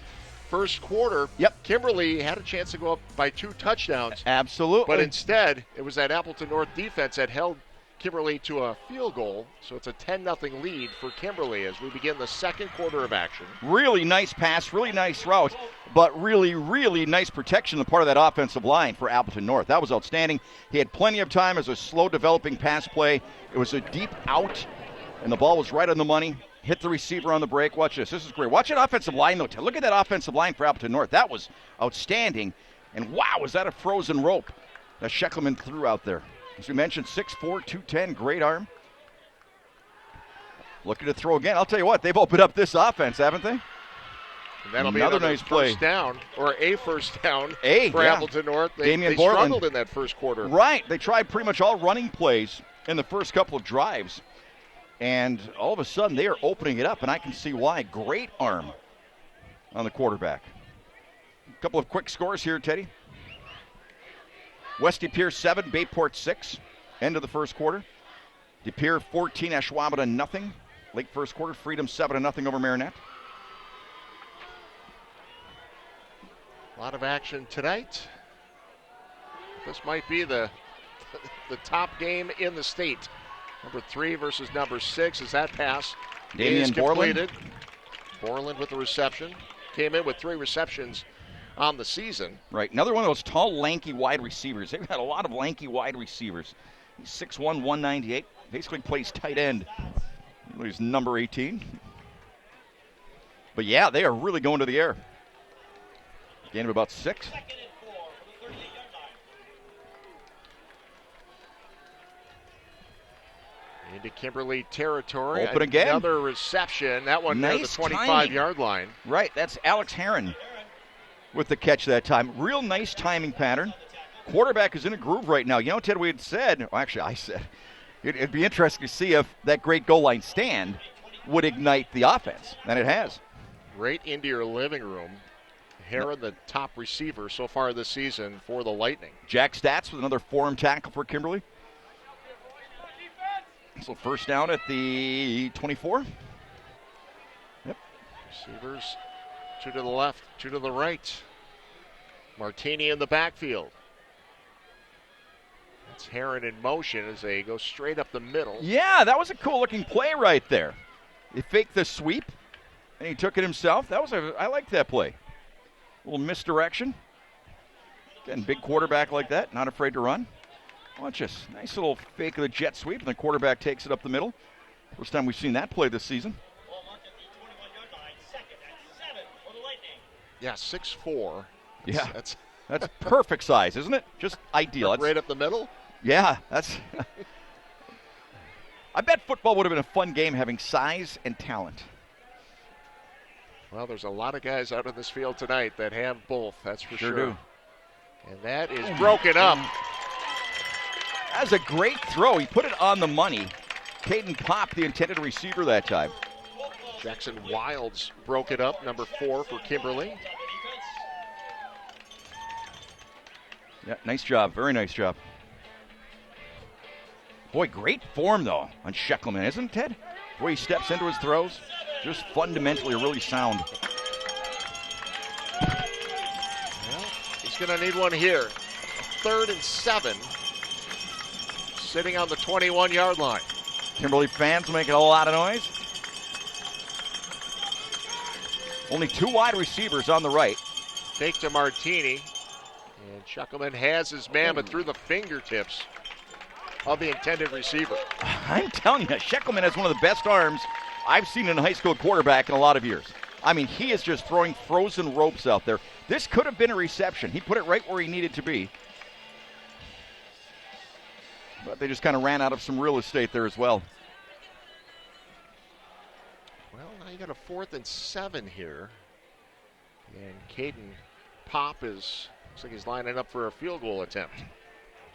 Speaker 2: first quarter.
Speaker 4: Yep.
Speaker 2: Kimberly had a chance to go up by 2 touchdowns.
Speaker 4: Absolutely.
Speaker 2: But instead, it was that Appleton North defense that held Kimberly to a field goal. So it's a 10-0 lead for Kimberly as we begin the second quarter of action.
Speaker 4: Really nice pass, really nice route, but really, really nice protection on the part of that offensive line for Appleton North. That was outstanding. He had plenty of time as a slow-developing pass play. It was a deep out, and the ball was right on the money. Hit the receiver on the break. Watch this. This is great. Watch that offensive line, though. Look at that offensive line for Appleton North. That was outstanding. And, wow, was that a frozen rope that Scheckelman threw out there. As we mentioned, 6'4", 210, great arm. Looking to throw again. I'll tell you what, they've opened up this offense, haven't they?
Speaker 2: And that'll be
Speaker 4: Another
Speaker 2: another
Speaker 4: nice play.
Speaker 2: first down, or a first down for
Speaker 4: yeah.
Speaker 2: Appleton North. They
Speaker 4: Borland
Speaker 2: struggled in that first quarter.
Speaker 4: Right. They tried pretty much all running plays in the first couple of drives. And all of a sudden, they are opening it up, and I can see why. Great arm on the quarterback. A couple of quick scores here, Teddy. West De Pere 7, Bayport 6. End of the first quarter. De Pere 14, Ashwaubenon nothing. Late first quarter, Freedom 7-0 over Marinette.
Speaker 2: A lot of action tonight. This might be the top game in the state. Number 3 versus number 6 as that pass is completed. Borland with the reception. Came in with 3 receptions on the season.
Speaker 4: Right, another one of those tall, lanky wide receivers. They've got a lot of lanky wide receivers. He's 6'1", 198. Basically plays tight end. He's number 18. But yeah, they are really going to the air. Gain of about 6.
Speaker 2: Into Kimberly territory.
Speaker 4: Open again.
Speaker 2: Another reception. That one near the 25-yard line.
Speaker 4: Right, that's Alex Herron with the catch that time. Real nice timing pattern. Quarterback is in a groove right now. You know, Ted, we had said, well, actually I said, it'd be interesting to see if that great goal line stand would ignite the offense, and it has.
Speaker 2: Right into your living room. Herron, the top receiver so far this season for the Lightning.
Speaker 4: Jack Stats with another form tackle for Kimberly. So first down at the 24. Yep.
Speaker 2: Receivers, 2 to the left, 2 to the right. Martini in the backfield. That's Herron in motion as they go straight up the middle.
Speaker 4: Yeah, that was a cool looking play right there. He faked the sweep, and he took it himself. I like that play. A little misdirection. Again, big quarterback like that, not afraid to run. Watch this. Nice little fake of the jet sweep, and the quarterback takes it up the middle. First time we've seen that play this season.
Speaker 2: Yeah, 6'4".
Speaker 4: Yeah, that's perfect size, isn't it? Just ideal.
Speaker 2: Right up the middle?
Speaker 4: Yeah, that's... I bet football would have been a fun game having size and talent.
Speaker 2: Well, there's a lot of guys out in this field tonight that have both, that's for sure.
Speaker 4: Do.
Speaker 2: And that is broken up.
Speaker 4: That's a great throw. He put it on the money. Caden Pop, the intended receiver that time.
Speaker 2: Jackson Wilds broke it up, number 4 for Kimberly.
Speaker 4: Yeah, nice job. Very nice job. Boy, great form, though, on Scheckelman, isn't it, Ted? The way he steps into his throws, just fundamentally really sound.
Speaker 2: Well, he's going to need one here. 3rd and 7. Sitting on the 21-yard line.
Speaker 4: Kimberly fans making a lot of noise. Only 2 wide receivers on the right.
Speaker 2: Fake to Martini. And Shuckleman has his man, but through the fingertips of the intended receiver.
Speaker 4: I'm telling you, Scheckelman has one of the best arms I've seen in a high school quarterback in a lot of years. I mean, he is just throwing frozen ropes out there. This could have been a reception. He put it right where he needed to be. But they just kind of ran out of some real estate there as well.
Speaker 2: Well, now you got a 4th and 7 here. And Caden Pop looks like he's lining up for a field goal attempt.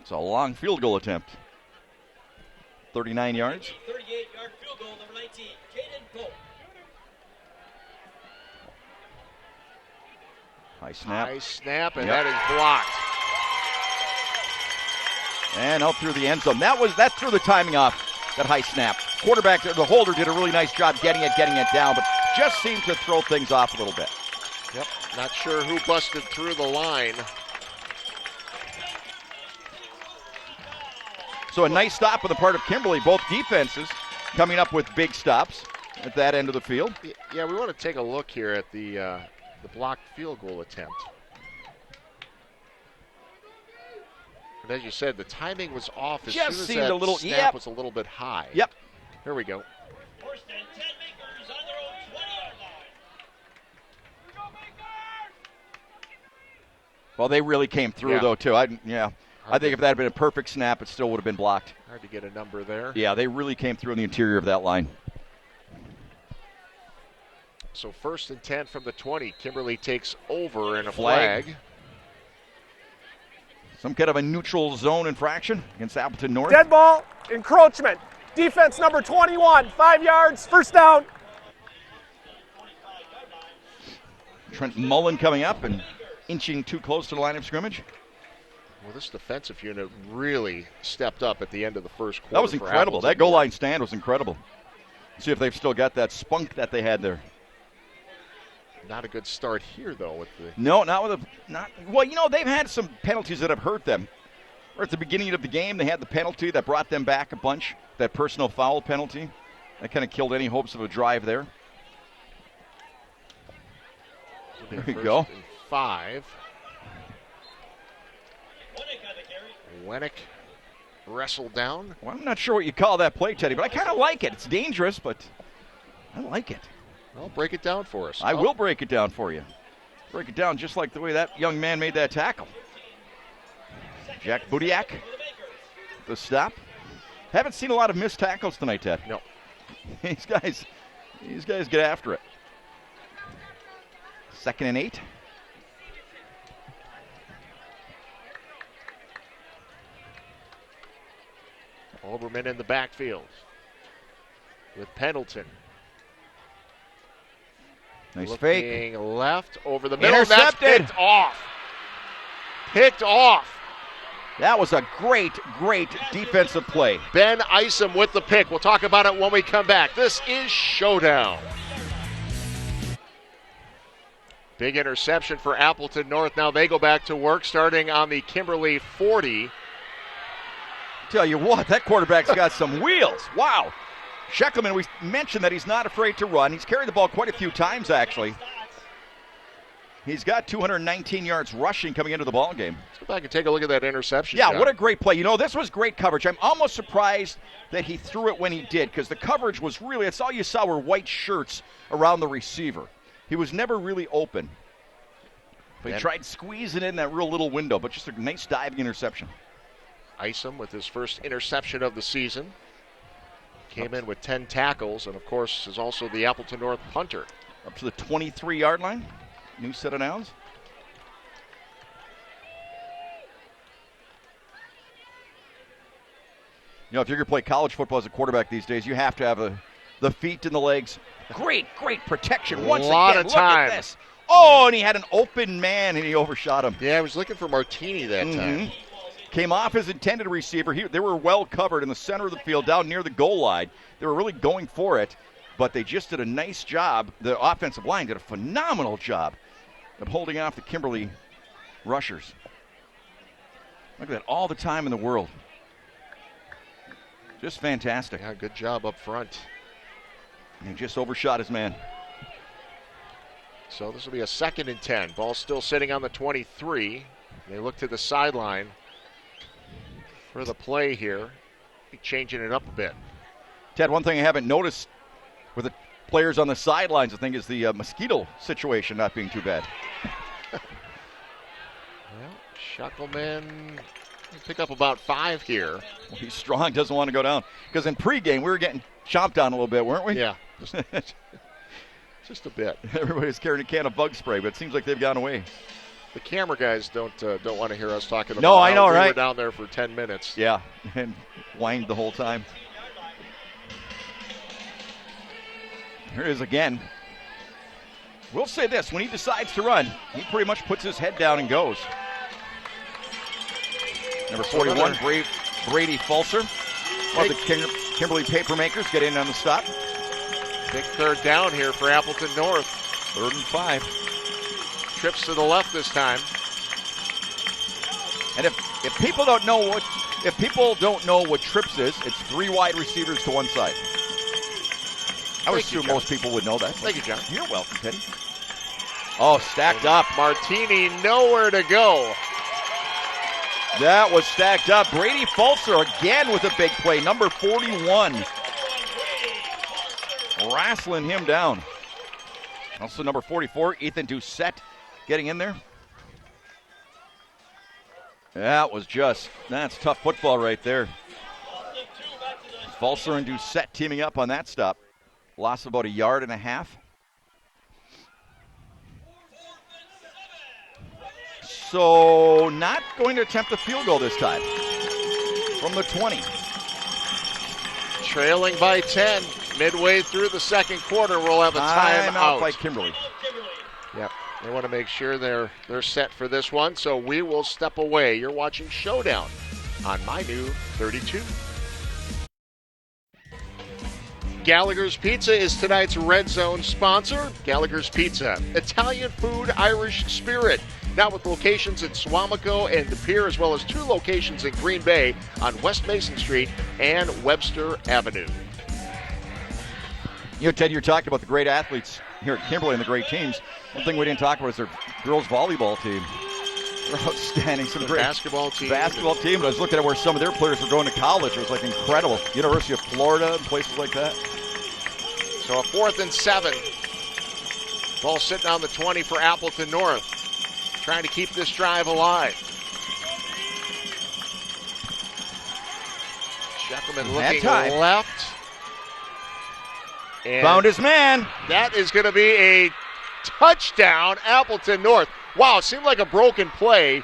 Speaker 4: It's a long field goal attempt. 39 yards.
Speaker 6: 38-yard field goal, number 19, Caden Pope.
Speaker 4: High snap.
Speaker 2: High snap, and that is blocked.
Speaker 4: And out through the end zone. That threw the timing off, that high snap. Quarterback, the holder did a really nice job getting it down, but just seemed to throw things off a little bit.
Speaker 2: Yep, not sure who busted through the line.
Speaker 4: So a nice stop on the part of Kimberly. Both defenses coming up with big stops at that end of the field.
Speaker 2: Yeah, we want to take a look here at the blocked field goal attempt. And as you said, the timing was off as soon as that snap was a little bit high.
Speaker 4: Yep.
Speaker 2: Here we go.
Speaker 6: First and 10 makers on their own 20-yard line.
Speaker 4: Well, they really came through, though, too. I think if that had been a perfect snap, it still would have been blocked.
Speaker 2: Hard to get a number there.
Speaker 4: Yeah, they really came through in the interior of that line.
Speaker 2: So 1st and 10 from the 20. Kimberly takes over and a flag.
Speaker 4: Some kind of a neutral zone infraction against Appleton North.
Speaker 5: Dead ball, encroachment. Defense number 21, 5 yards, first down.
Speaker 4: Trent Mullen coming up and inching too close to the line of scrimmage.
Speaker 2: Well, this defensive unit really stepped up at the end of the first quarter.
Speaker 4: That was incredible. That goal line stand was incredible. See if they've still got that spunk that they had there.
Speaker 2: Not a good start here, though. With the
Speaker 4: No, not with a. Well, you know, they've had some penalties that have hurt them. Or at the beginning of the game, they had the penalty that brought them back a bunch. That personal foul penalty. That kind of killed any hopes of a drive there. There you go.
Speaker 2: 1st and 5. Wennick wrestled down.
Speaker 4: Well, I'm not sure what you call that play, Teddy, but I kind of like it. It's dangerous, but I like it.
Speaker 2: Well, break it down for us.
Speaker 4: I will break it down for you. Break it down just like the way that young man made that tackle. Jack Budiak, the stop. Haven't seen a lot of missed tackles tonight, Ted.
Speaker 2: No.
Speaker 4: These guys get after it. 2nd and 8.
Speaker 2: Oberman in the backfield with Pendleton.
Speaker 4: Nice
Speaker 2: Looking
Speaker 4: fake.
Speaker 2: left over the middle.
Speaker 4: Intercepted.
Speaker 2: That's picked off. Picked off.
Speaker 4: That was a great defensive play.
Speaker 2: Ben Isom with the pick. We'll talk about it when we come back. This is Showdown. Big interception for Appleton North. Now they go back to work starting on the Kimberly 40.
Speaker 4: Tell you what, that quarterback's got some wheels. Wow. Sheckelman, we mentioned that he's not afraid to run. He's carried the ball quite a few times, actually. He's got 219 yards rushing coming into the ball game.
Speaker 2: Let's go back and take a look at that interception.
Speaker 4: Yeah,
Speaker 2: John.
Speaker 4: what a great play. You know, this was great coverage. I'm almost surprised that he threw it when he did, because the coverage was really, that's all you saw were white shirts around the receiver. He was never really open. But he tried squeezing in that real little window, but just a nice diving interception.
Speaker 2: Isom with his first interception of the season. Came in with 10 tackles, and of course is also the Appleton North punter.
Speaker 4: Up to the 23-yard line. New set of downs. You know, if you're going to play college football as a quarterback these days, you have to have the feet and the legs. Great protection. Once again,
Speaker 2: lot of
Speaker 4: look
Speaker 2: time.
Speaker 4: at this. Oh, and he had an open man, and he overshot him.
Speaker 2: Yeah, I was looking for Martini that time.
Speaker 4: Came off his intended receiver. They were well covered in the center of the field, down near the goal line. They were really going for it, but they just did a nice job. The offensive line did a phenomenal job of holding off the Kimberly rushers. Look at that, all the time in the world. Just fantastic.
Speaker 2: Yeah, good job up front.
Speaker 4: And he just overshot his man.
Speaker 2: So this will be a 2nd and 10. Ball still sitting on the 23. They look to the sideline for the play here. Changing it up a bit.
Speaker 4: Ted, one thing I haven't noticed with the players on the sidelines, I think, is the mosquito situation not being too bad.
Speaker 2: Well, Shackelman pick up about 5 here.
Speaker 4: Well, he's strong, doesn't want to go down. Because in pregame, we were getting chomped on a little bit, weren't we?
Speaker 2: Yeah, just a bit.
Speaker 4: Everybody's carrying a can of bug spray, but it seems like they've gone away.
Speaker 2: The camera guys don't want to hear us talking about.
Speaker 4: No, I know,
Speaker 2: we
Speaker 4: right?
Speaker 2: were down there for 10 minutes.
Speaker 4: Yeah, and whined the whole time. Here it is again. We'll say this, when he decides to run, he pretty much puts his head down and goes. Number 41, Brady Fulser. One of the Kimberly Papermakers get in on the stop.
Speaker 2: Big 3rd down here for Appleton North.
Speaker 4: 3rd and 5.
Speaker 2: Trips to the left this time.
Speaker 4: And if people don't know what trips is, it's 3 wide receivers to one side. I would assume most people would know that.
Speaker 2: Thank you, John.
Speaker 4: You're welcome, Teddy. Oh, stacked up.
Speaker 2: Martini nowhere to go.
Speaker 4: That was stacked up. Brady Fulser again with a big play. Number 41. Wrestling him down. Also number 44, Ethan Doucette getting in there. That's tough football right there. Fulser and Doucette teaming up on that stop. Loss of about 1.5 yards. So not going to attempt a field goal this time. From the 20.
Speaker 2: Trailing by 10. Midway through the second quarter, we'll have a timeout
Speaker 4: by Kimberly.
Speaker 2: Yep. They want to make sure they're set for this one, so we will step away. You're watching Showdown on My New 32. Gallagher's Pizza is tonight's Red Zone sponsor. Gallagher's Pizza, Italian food, Irish spirit. Now with locations in Suamico and De Pere, as well as 2 locations in Green Bay on West Mason Street and Webster Avenue.
Speaker 4: You know, Ted, you're talking about the great athletes here at Kimberly and the great teams. One thing we didn't talk about is their girls volleyball team. They're outstanding. Some great
Speaker 2: basketball team.
Speaker 4: But I was looking at where some of their players were going to college. It was like incredible. University of Florida and places like that.
Speaker 2: So a 4th and 7. Ball sitting on the 20 for Appleton North. Trying to keep this drive alive. Sheckelman looking left. And
Speaker 4: found his man.
Speaker 2: That is going to be a touchdown, Appleton North. Wow, it seemed like a broken play,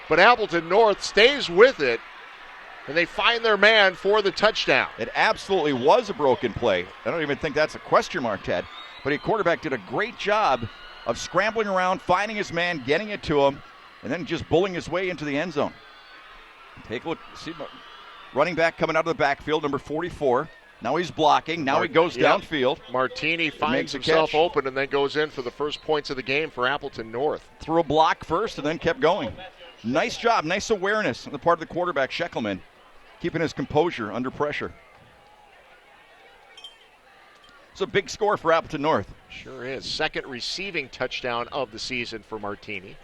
Speaker 2: but Appleton North stays with it, and they find their man for the touchdown.
Speaker 4: It absolutely was a broken play. I don't even think that's a question mark, Ted. But a quarterback did a great job of scrambling around, finding his man, getting it to him, and then just bullying his way into the end zone. Take a look. See, running back coming out of the backfield, number 44. Now he's blocking. Now he goes downfield.
Speaker 2: Martini finds himself open and then goes in for the first points of the game for Appleton North.
Speaker 4: Threw a block first and then kept going. Nice job. Nice awareness on the part of the quarterback, Sheckelman, keeping his composure under pressure. It's a big score for Appleton North.
Speaker 2: Sure is. Second receiving touchdown of the season for Martini.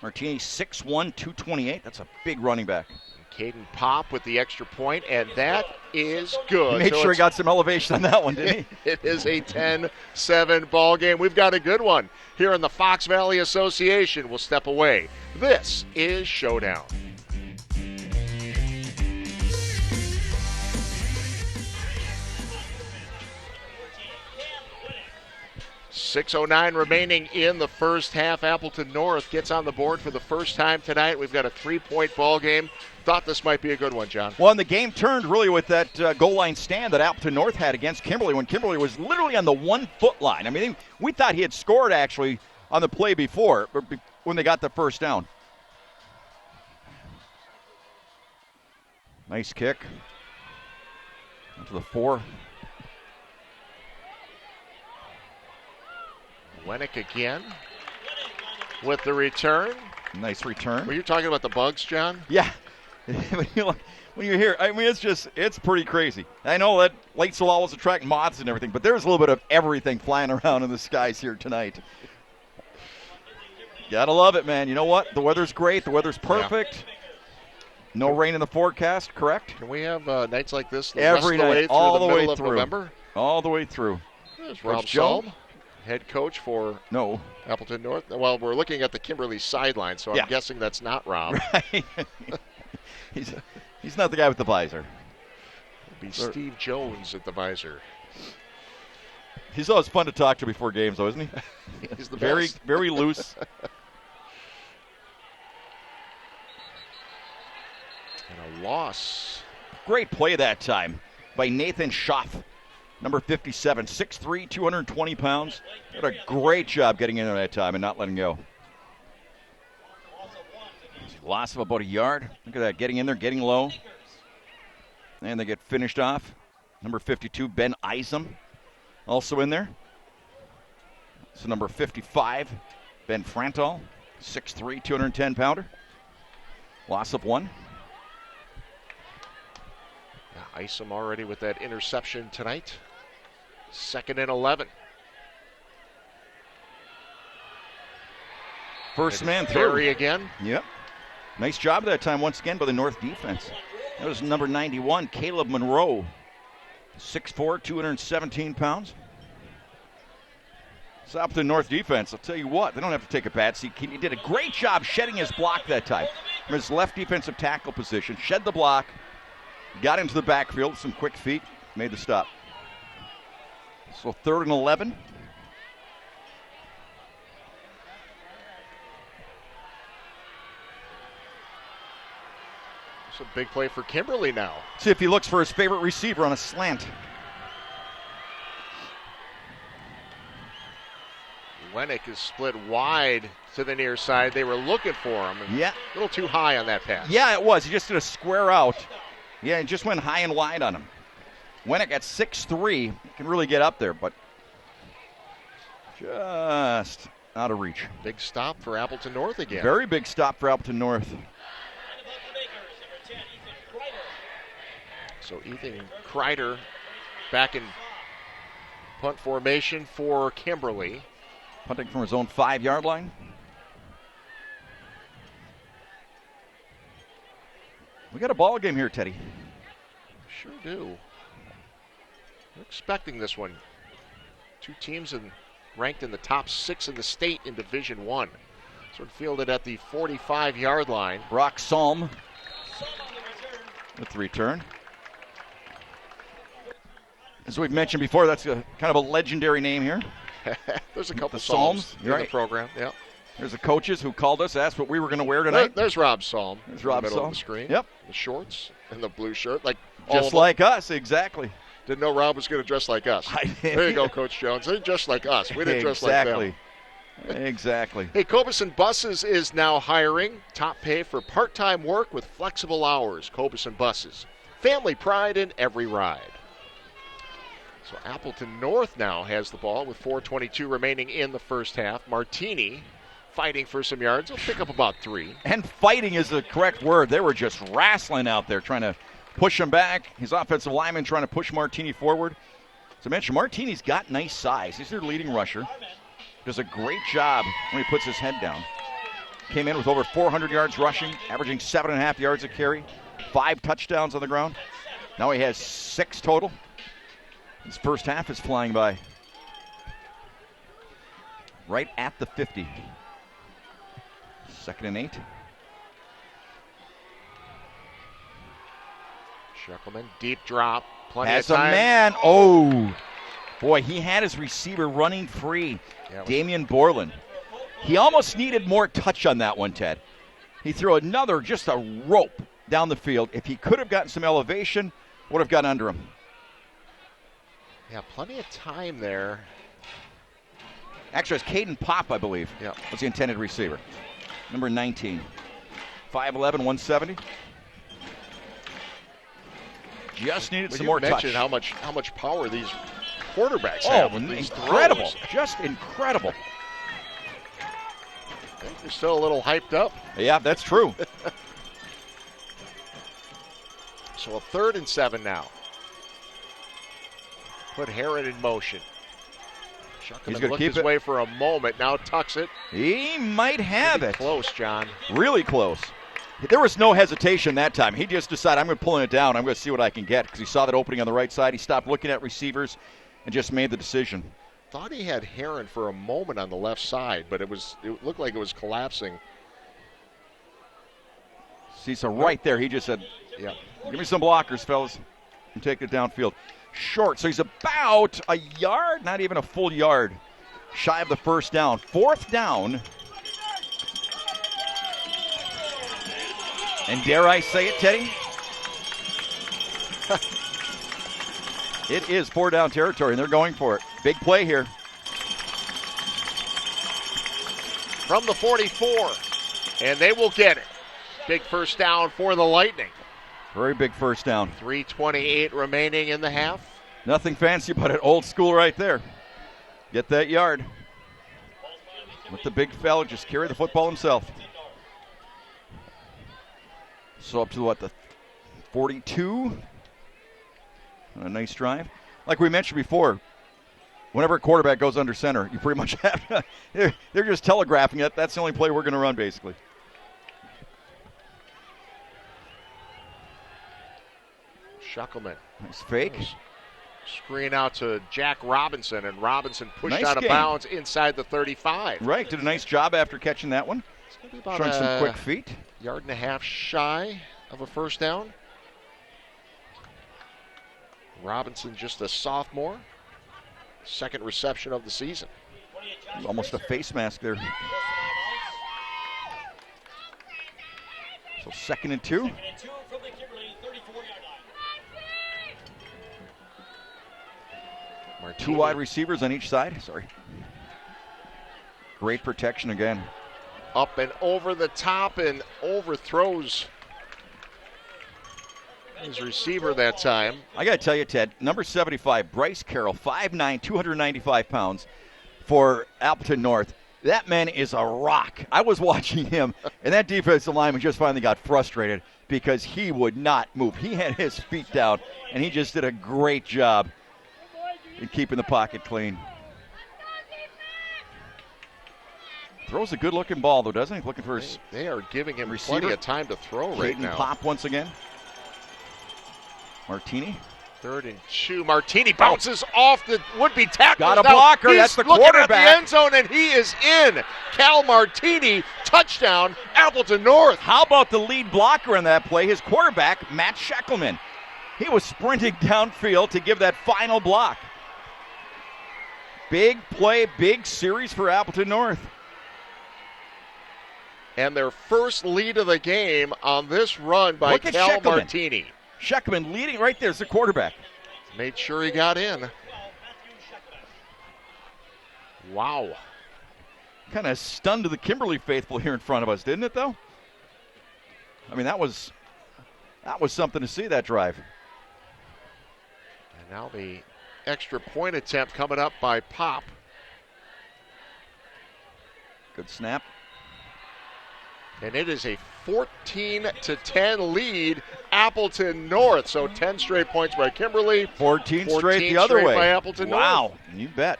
Speaker 4: Martini 6'1", 228. That's a big running back.
Speaker 2: Caden Pop with the extra point, and that is good.
Speaker 4: He made sure he got some elevation on that one, didn't he?
Speaker 2: It is a 10-7 ball game. We've got a good one here in the Fox Valley Association. We'll step away. This is Showdown. .609 remaining in the first half. Appleton North gets on the board for the first time tonight. We've got a 3-point ball game. Thought this might be a good one, John.
Speaker 4: Well, and the game turned really with that goal line stand that Appleton North had against Kimberly when Kimberly was literally on the 1-foot line. I mean, we thought he had scored actually on the play before when they got the first down. Nice kick. To the 4.
Speaker 2: Wennick again with the return.
Speaker 4: Nice return.
Speaker 2: Were you talking about the bugs, John?
Speaker 4: Yeah. When you hear, I mean, it's pretty crazy. I know that lights will always attract moths and everything, but there's a little bit of everything flying around in the skies here tonight. Gotta love it, man. You know what? The weather's great. The weather's perfect. Yeah. No rain in the forecast, correct?
Speaker 2: Can we have nights like this
Speaker 4: every night, all the way through
Speaker 2: November?
Speaker 4: All the way through.
Speaker 2: There's Rob Salm, head coach for Appleton North. Well, we're looking at the Kimberly sideline, so I'm guessing that's not Rob.
Speaker 4: Right. He's not the guy with the visor.
Speaker 2: It'd be Steve Jones at the visor.
Speaker 4: He's always fun to talk to before games, though, isn't he?
Speaker 2: He's the
Speaker 4: very,
Speaker 2: best.
Speaker 4: very loose.
Speaker 2: And a loss.
Speaker 4: Great play that time by Nathan Schaff, number 57, 6'3", 220 pounds. Did a great job getting in there that time and not letting go. Loss of about a yard. Look at that, getting in there, getting low. And they get finished off. Number 52, Ben Isom, also in there. So number 55, Ben Frantall, 6'3", 210-pounder. Loss of 1.
Speaker 2: Isom already with that interception tonight. 2nd and 11.
Speaker 4: First man through.
Speaker 2: Perry again.
Speaker 4: Yep. Nice job that time once again by the North defense. That was number 91, Caleb Monroe. 6'4", 217 pounds. Stop the North defense. I'll tell you what, they don't have to take a bad seat. He did a great job shedding his block that time. From his left defensive tackle position, shed the block, got into the backfield with some quick feet, made the stop. So 3rd and 11.
Speaker 2: a big play for Kimberly now.
Speaker 4: See if he looks for his favorite receiver on a slant.
Speaker 2: Wennick is split wide to the near side. They were looking for him.
Speaker 4: Yeah.
Speaker 2: A little too high on that pass.
Speaker 4: Yeah, it was. He just did a square out. Yeah, he just went high and wide on him. Wennick at 6'3", can really get up there, but just out of reach.
Speaker 2: Big stop for Appleton North again.
Speaker 4: Very big stop for Appleton North.
Speaker 2: So Ethan Kreider back in punt formation for Kimberly.
Speaker 4: Punting from his own 5-yard line. We got a ball game here, Teddy.
Speaker 2: Sure do. We're expecting this one. Two teams ranked in the top 6 in the state in Division I. So fielded at the 45-yard line.
Speaker 4: Brock Salm with the return. As we've mentioned before, that's a kind of a legendary name here.
Speaker 2: There's a couple
Speaker 4: the
Speaker 2: Psalms in
Speaker 4: right.
Speaker 2: the program. Yep.
Speaker 4: There's the coaches who called us, asked what we were going to wear tonight.
Speaker 2: There's Rob Psalm.
Speaker 4: There's Rob
Speaker 2: in the middle
Speaker 4: Psalm.
Speaker 2: of the screen.
Speaker 4: Yep.
Speaker 2: The shorts and the blue shirt. Like
Speaker 4: just like us, exactly.
Speaker 2: Didn't know Rob was going to dress like us. There you go, Coach Jones. They're just like us. We didn't dress like them.
Speaker 4: Exactly.
Speaker 2: Hey, Cobeson Buses is now hiring. Top pay for part-time work with flexible hours. Cobeson Buses. Family pride in every ride. So Appleton North now has the ball with 4:22 remaining in the first half. Martini fighting for some yards. He'll pick up about 3.
Speaker 4: And fighting is the correct word. They were just wrestling out there, trying to push him back. His offensive lineman trying to push Martini forward. As I mentioned, Martini's got nice size. He's their leading rusher. Does a great job when he puts his head down. Came in with over 400 yards rushing, averaging 7.5 yards a carry, 5 touchdowns on the ground. Now he has 6 total. His first half is flying by. Right at the 50. 2nd and 8.
Speaker 2: Shuckleman, deep drop. Plenty
Speaker 4: Has
Speaker 2: of time.
Speaker 4: a man. Oh, boy, he had his receiver running free.
Speaker 2: Yeah,
Speaker 4: Damian Borland. He almost needed more touch on that one, Ted. He threw another, just a rope down the field. If he could have gotten some elevation, would have got under him.
Speaker 2: Yeah, plenty of time there.
Speaker 4: Actually, it's Caden Pop, I believe, was the intended receiver. Number 19. 5'11", 170. Just needed some more touch.
Speaker 2: You mentioned how much power these quarterbacks have.
Speaker 4: Incredible. Just incredible.
Speaker 2: I think they're still a little hyped up.
Speaker 4: Yeah, that's true.
Speaker 2: So a 3rd and 7 now. Put Herron in motion.
Speaker 4: He's
Speaker 2: Shuckleman
Speaker 4: going to
Speaker 2: looked
Speaker 4: keep
Speaker 2: his
Speaker 4: it.
Speaker 2: way for a moment. Now tucks it.
Speaker 4: He might have
Speaker 2: Pretty
Speaker 4: it.
Speaker 2: Close, John.
Speaker 4: Really close. There was no hesitation that time. He just decided, I'm going to pull it down. I'm going to see what I can get because he saw that opening on the right side. He stopped looking at receivers and just made the decision.
Speaker 2: Thought he had Herron for a moment on the left side, but it looked like it was collapsing.
Speaker 4: See, so right there, he just said,
Speaker 2: Yeah.
Speaker 4: give me some blockers, fellas. I'm taking it downfield. Short, so he's about a yard, not even a full yard, shy of the first down. 4th down. And dare I say it, Teddy? It is 4-down territory, and they're going for it. Big play here.
Speaker 2: From the 44, and they will get it. Big first down for the Lightning.
Speaker 4: Very big first down.
Speaker 2: 3:28 remaining in the half.
Speaker 4: Nothing fancy, but an old school right there. Get that yard. Let the big fella just carry the football himself. So up to the 42. A nice drive. Like we mentioned before, whenever a quarterback goes under center, you pretty much have they're just telegraphing it. That's the only play we're going to run, basically.
Speaker 2: Shuckleman.
Speaker 4: Nice fake.
Speaker 2: Screen out to Jack Robinson, and Robinson pushed
Speaker 4: Nice
Speaker 2: out of
Speaker 4: game.
Speaker 2: bounds inside the 35.
Speaker 4: Right, did a nice job after catching that one.
Speaker 2: It's going to be about
Speaker 4: Showing some
Speaker 2: a
Speaker 4: quick feet.
Speaker 2: yard and a half shy of a first down. Robinson just a sophomore. 2nd reception of the season.
Speaker 4: Almost a face mask there. So 2nd and 2. Two wide receivers on each side. Sorry. Great protection again.
Speaker 2: Up and over the top and overthrows his receiver that time.
Speaker 4: I got to tell you, Ted, number 75, Bryce Carroll, 5'9", 295 pounds for Appleton North. That man is a rock. I was watching him, and that defensive lineman just finally got frustrated because he would not move. He had his feet down, and he just did a great job in keeping the pocket clean. Throws a good-looking ball, though, doesn't he? Looking for his
Speaker 2: They are giving him
Speaker 4: receiver.
Speaker 2: plenty of time to throw right now.
Speaker 4: Pop once again. Martini.
Speaker 2: 3rd and 2. Martini bounces off the would-be tackler.
Speaker 4: Got a blocker.
Speaker 2: He's
Speaker 4: That's the
Speaker 2: looking
Speaker 4: quarterback.
Speaker 2: at the end zone, and he is in. Cal Martini, touchdown, Appleton North.
Speaker 4: How about the lead blocker in that play? His quarterback, Matt Scheckelman. He was sprinting downfield to give that final block. Big play, big series for Appleton North.
Speaker 2: And their first lead of the game on this run by
Speaker 4: Look at
Speaker 2: Cal
Speaker 4: Scheckelman.
Speaker 2: Martini.
Speaker 4: Scheckelman leading right there as the quarterback.
Speaker 2: Made sure he got in. Wow.
Speaker 4: Kind of stunned the Kimberly faithful here in front of us, didn't it, though? I mean, that was something to see, that drive.
Speaker 2: And now the extra point attempt coming up by Pop.
Speaker 4: Good snap.
Speaker 2: And it is a 14-10 lead, Appleton North. So 10 straight points by Kimberly.
Speaker 4: 14 straight the other
Speaker 2: straight
Speaker 4: way.
Speaker 2: by Appleton North.
Speaker 4: Wow, you bet.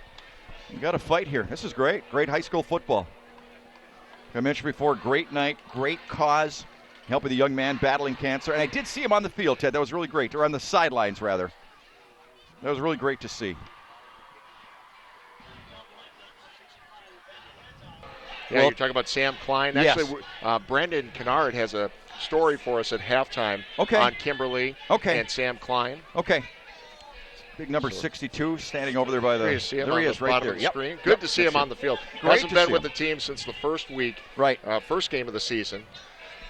Speaker 4: You got a fight here. This is great. Great high school football. Like I mentioned before, great night, great cause, helping the young man battling cancer. And I did see him on the field, Ted. That was really great. Or on the sidelines, rather. That was really great to see.
Speaker 2: Yeah,
Speaker 4: Well,
Speaker 2: you're talking about Sam Klein.
Speaker 4: Yes.
Speaker 2: Actually, Brendan Kennard has a story for us at halftime
Speaker 4: Okay.
Speaker 2: on Kimberly
Speaker 4: Okay.
Speaker 2: and Sam Klein.
Speaker 4: Okay. Big number 62 standing over there by the.
Speaker 2: There you see him
Speaker 4: there
Speaker 2: on
Speaker 4: he
Speaker 2: the
Speaker 4: is right
Speaker 2: bottom
Speaker 4: there.
Speaker 2: of the
Speaker 4: Yep.
Speaker 2: screen.
Speaker 4: Yep.
Speaker 2: Good to see him
Speaker 4: That's
Speaker 2: on the field.
Speaker 4: Great
Speaker 2: Hasn't
Speaker 4: to
Speaker 2: been
Speaker 4: see
Speaker 2: with
Speaker 4: him.
Speaker 2: the team since the first week,
Speaker 4: Right.
Speaker 2: first game of the season.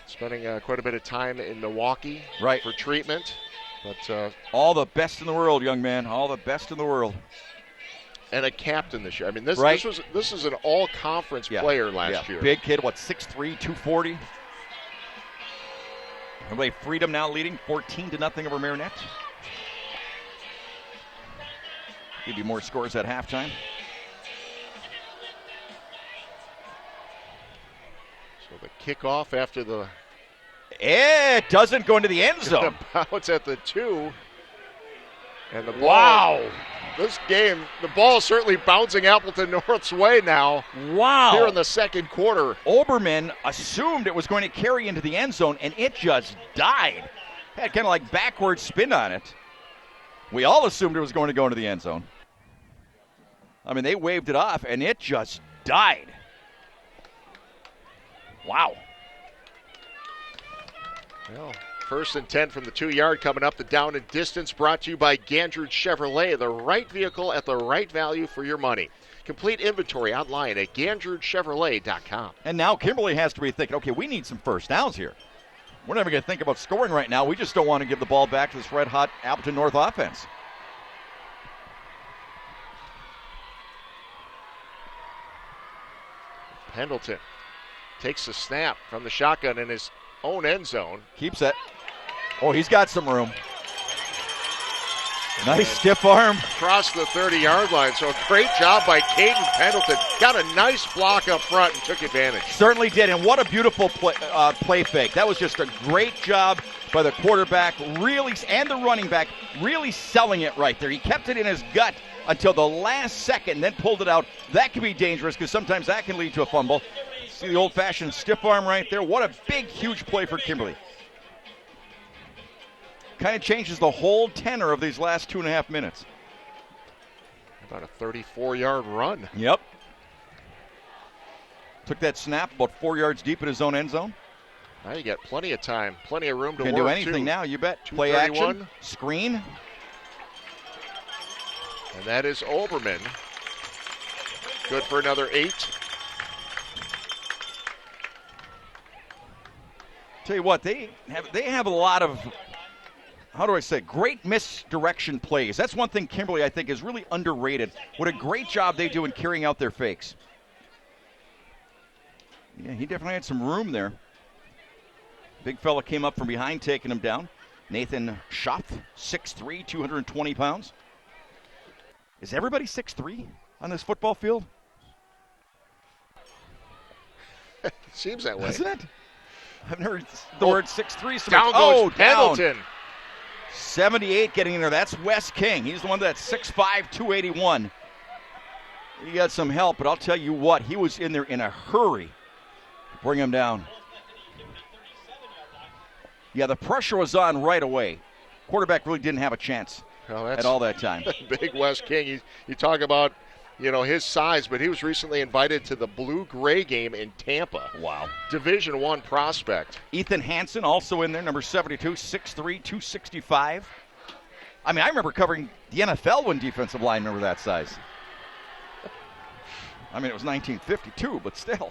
Speaker 2: Spending quite a bit of time in Milwaukee
Speaker 4: Right.
Speaker 2: for treatment. But
Speaker 4: All the best in the world, young man. All the best in the world.
Speaker 2: and a captain this year. I mean, this
Speaker 4: Right.
Speaker 2: this is an all-conference player last year.
Speaker 4: Big kid, 6'3", 240. Everybody Freedom now leading 14-0 over Marinette. Give you more scores at halftime.
Speaker 2: So the kickoff after the
Speaker 4: It doesn't go into the end zone.
Speaker 2: bounce at the 2. And the ball.
Speaker 4: Wow.
Speaker 2: This game, the ball is certainly bouncing Appleton North's way now.
Speaker 4: Wow.
Speaker 2: Here in the second quarter.
Speaker 4: Oberman assumed it was going to carry into the end zone, and it just died. Had kind of like backward spin on it. We all assumed it was going to go into the end zone. I mean, they waved it off, and it just died. Wow.
Speaker 2: Well, 1st and 10 from the 2-yard coming up. The down and distance brought to you by Gandred Chevrolet. The right vehicle at the right value for your money. Complete inventory online at GandredChevrolet.com.
Speaker 4: And now Kimberly has to be thinking, okay, we need some first downs here. We're never going to think about scoring right now. We just don't want to give the ball back to this red-hot Appleton North offense.
Speaker 2: Pendleton takes the snap from the shotgun in his own end zone.
Speaker 4: Keeps it. Oh, he's got some room. Nice stiff arm.
Speaker 2: Across the 30-yard line. So great job by Caden Pendleton. Got a nice block up front and took advantage.
Speaker 4: Certainly did, and what a beautiful play fake. That was just a great job by the quarterback, really, and the running back, really selling it right there. He kept it in his gut until the last second, then pulled it out. That can be dangerous because sometimes that can lead to a fumble. See the old-fashioned stiff arm right there. What a big, huge play for Kimberly. Kind of changes the whole tenor of these last 2.5 minutes.
Speaker 2: About a 34-yard run.
Speaker 4: Yep. Took that snap about 4 yards deep in his own end zone.
Speaker 2: Now you got plenty of time, plenty of room to
Speaker 4: Can
Speaker 2: work.
Speaker 4: do anything
Speaker 2: too.
Speaker 4: now, you bet. Play action, screen.
Speaker 2: And that is Oberman. Good for another 8.
Speaker 4: Tell you what, they have a lot of how do I say, great misdirection plays. That's one thing Kimberly, I think, is really underrated. What a great job they do in carrying out their fakes. Yeah, he definitely had some room there. Big fella came up from behind, taking him down. Nathan Schopf, 6'3", 220 pounds. Is everybody 6'3" on this football field?
Speaker 2: Seems that way.
Speaker 4: Isn't it? I haven't heard the word 6'3". So
Speaker 2: down goes Pendleton.
Speaker 4: 78 getting in there. That's Wes King. He's the one that's 6'5", 281. He got some help, but I'll tell you what, he was in there in a hurry to bring him down. Yeah, the pressure was on right away. Quarterback really didn't have a chance at all that time.
Speaker 2: Big Wes King. You talk about, his size, but he was recently invited to the Blue-Gray game in Tampa.
Speaker 4: Wow.
Speaker 2: Division I prospect.
Speaker 4: Ethan Hansen also in there, number 72, 6'3", 265. I mean, I remember covering the NFL when defensive linemen were that size. I mean, it was 1952, but still.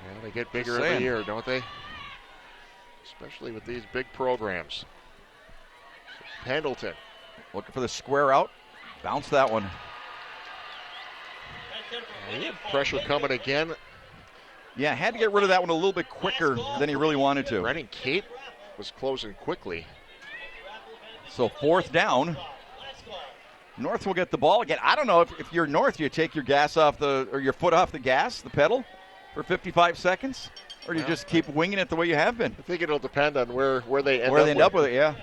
Speaker 2: Yeah, they get bigger every year, don't they? Especially with these big programs. Pendleton.
Speaker 4: Looking for the square out. Bounce that one.
Speaker 2: Pressure coming again.
Speaker 4: Yeah, had to get rid of that one a little bit quicker than he really wanted to.
Speaker 2: Brennan Kate was closing quickly.
Speaker 4: So 4th down. North will get the ball again. I don't know if you're North, you take your gas off or your foot off the gas, the pedal, for 55 seconds, or do you just keep winging it the way you have been?
Speaker 2: I think it'll depend on where they
Speaker 4: end up with it. Yeah.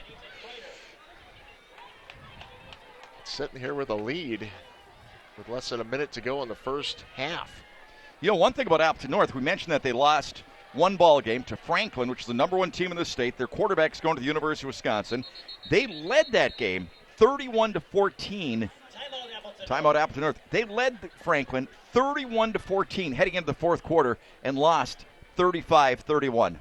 Speaker 2: Sitting here with a lead, with less than a minute to go in the first half.
Speaker 4: One thing about Appleton North, we mentioned that they lost one ball game to Franklin, which is the number 1 team in the state. Their quarterback's going to the University of Wisconsin. They led that game 31-14. Timeout Appleton North. They led Franklin 31-14 heading into the 4th quarter and lost 35-31.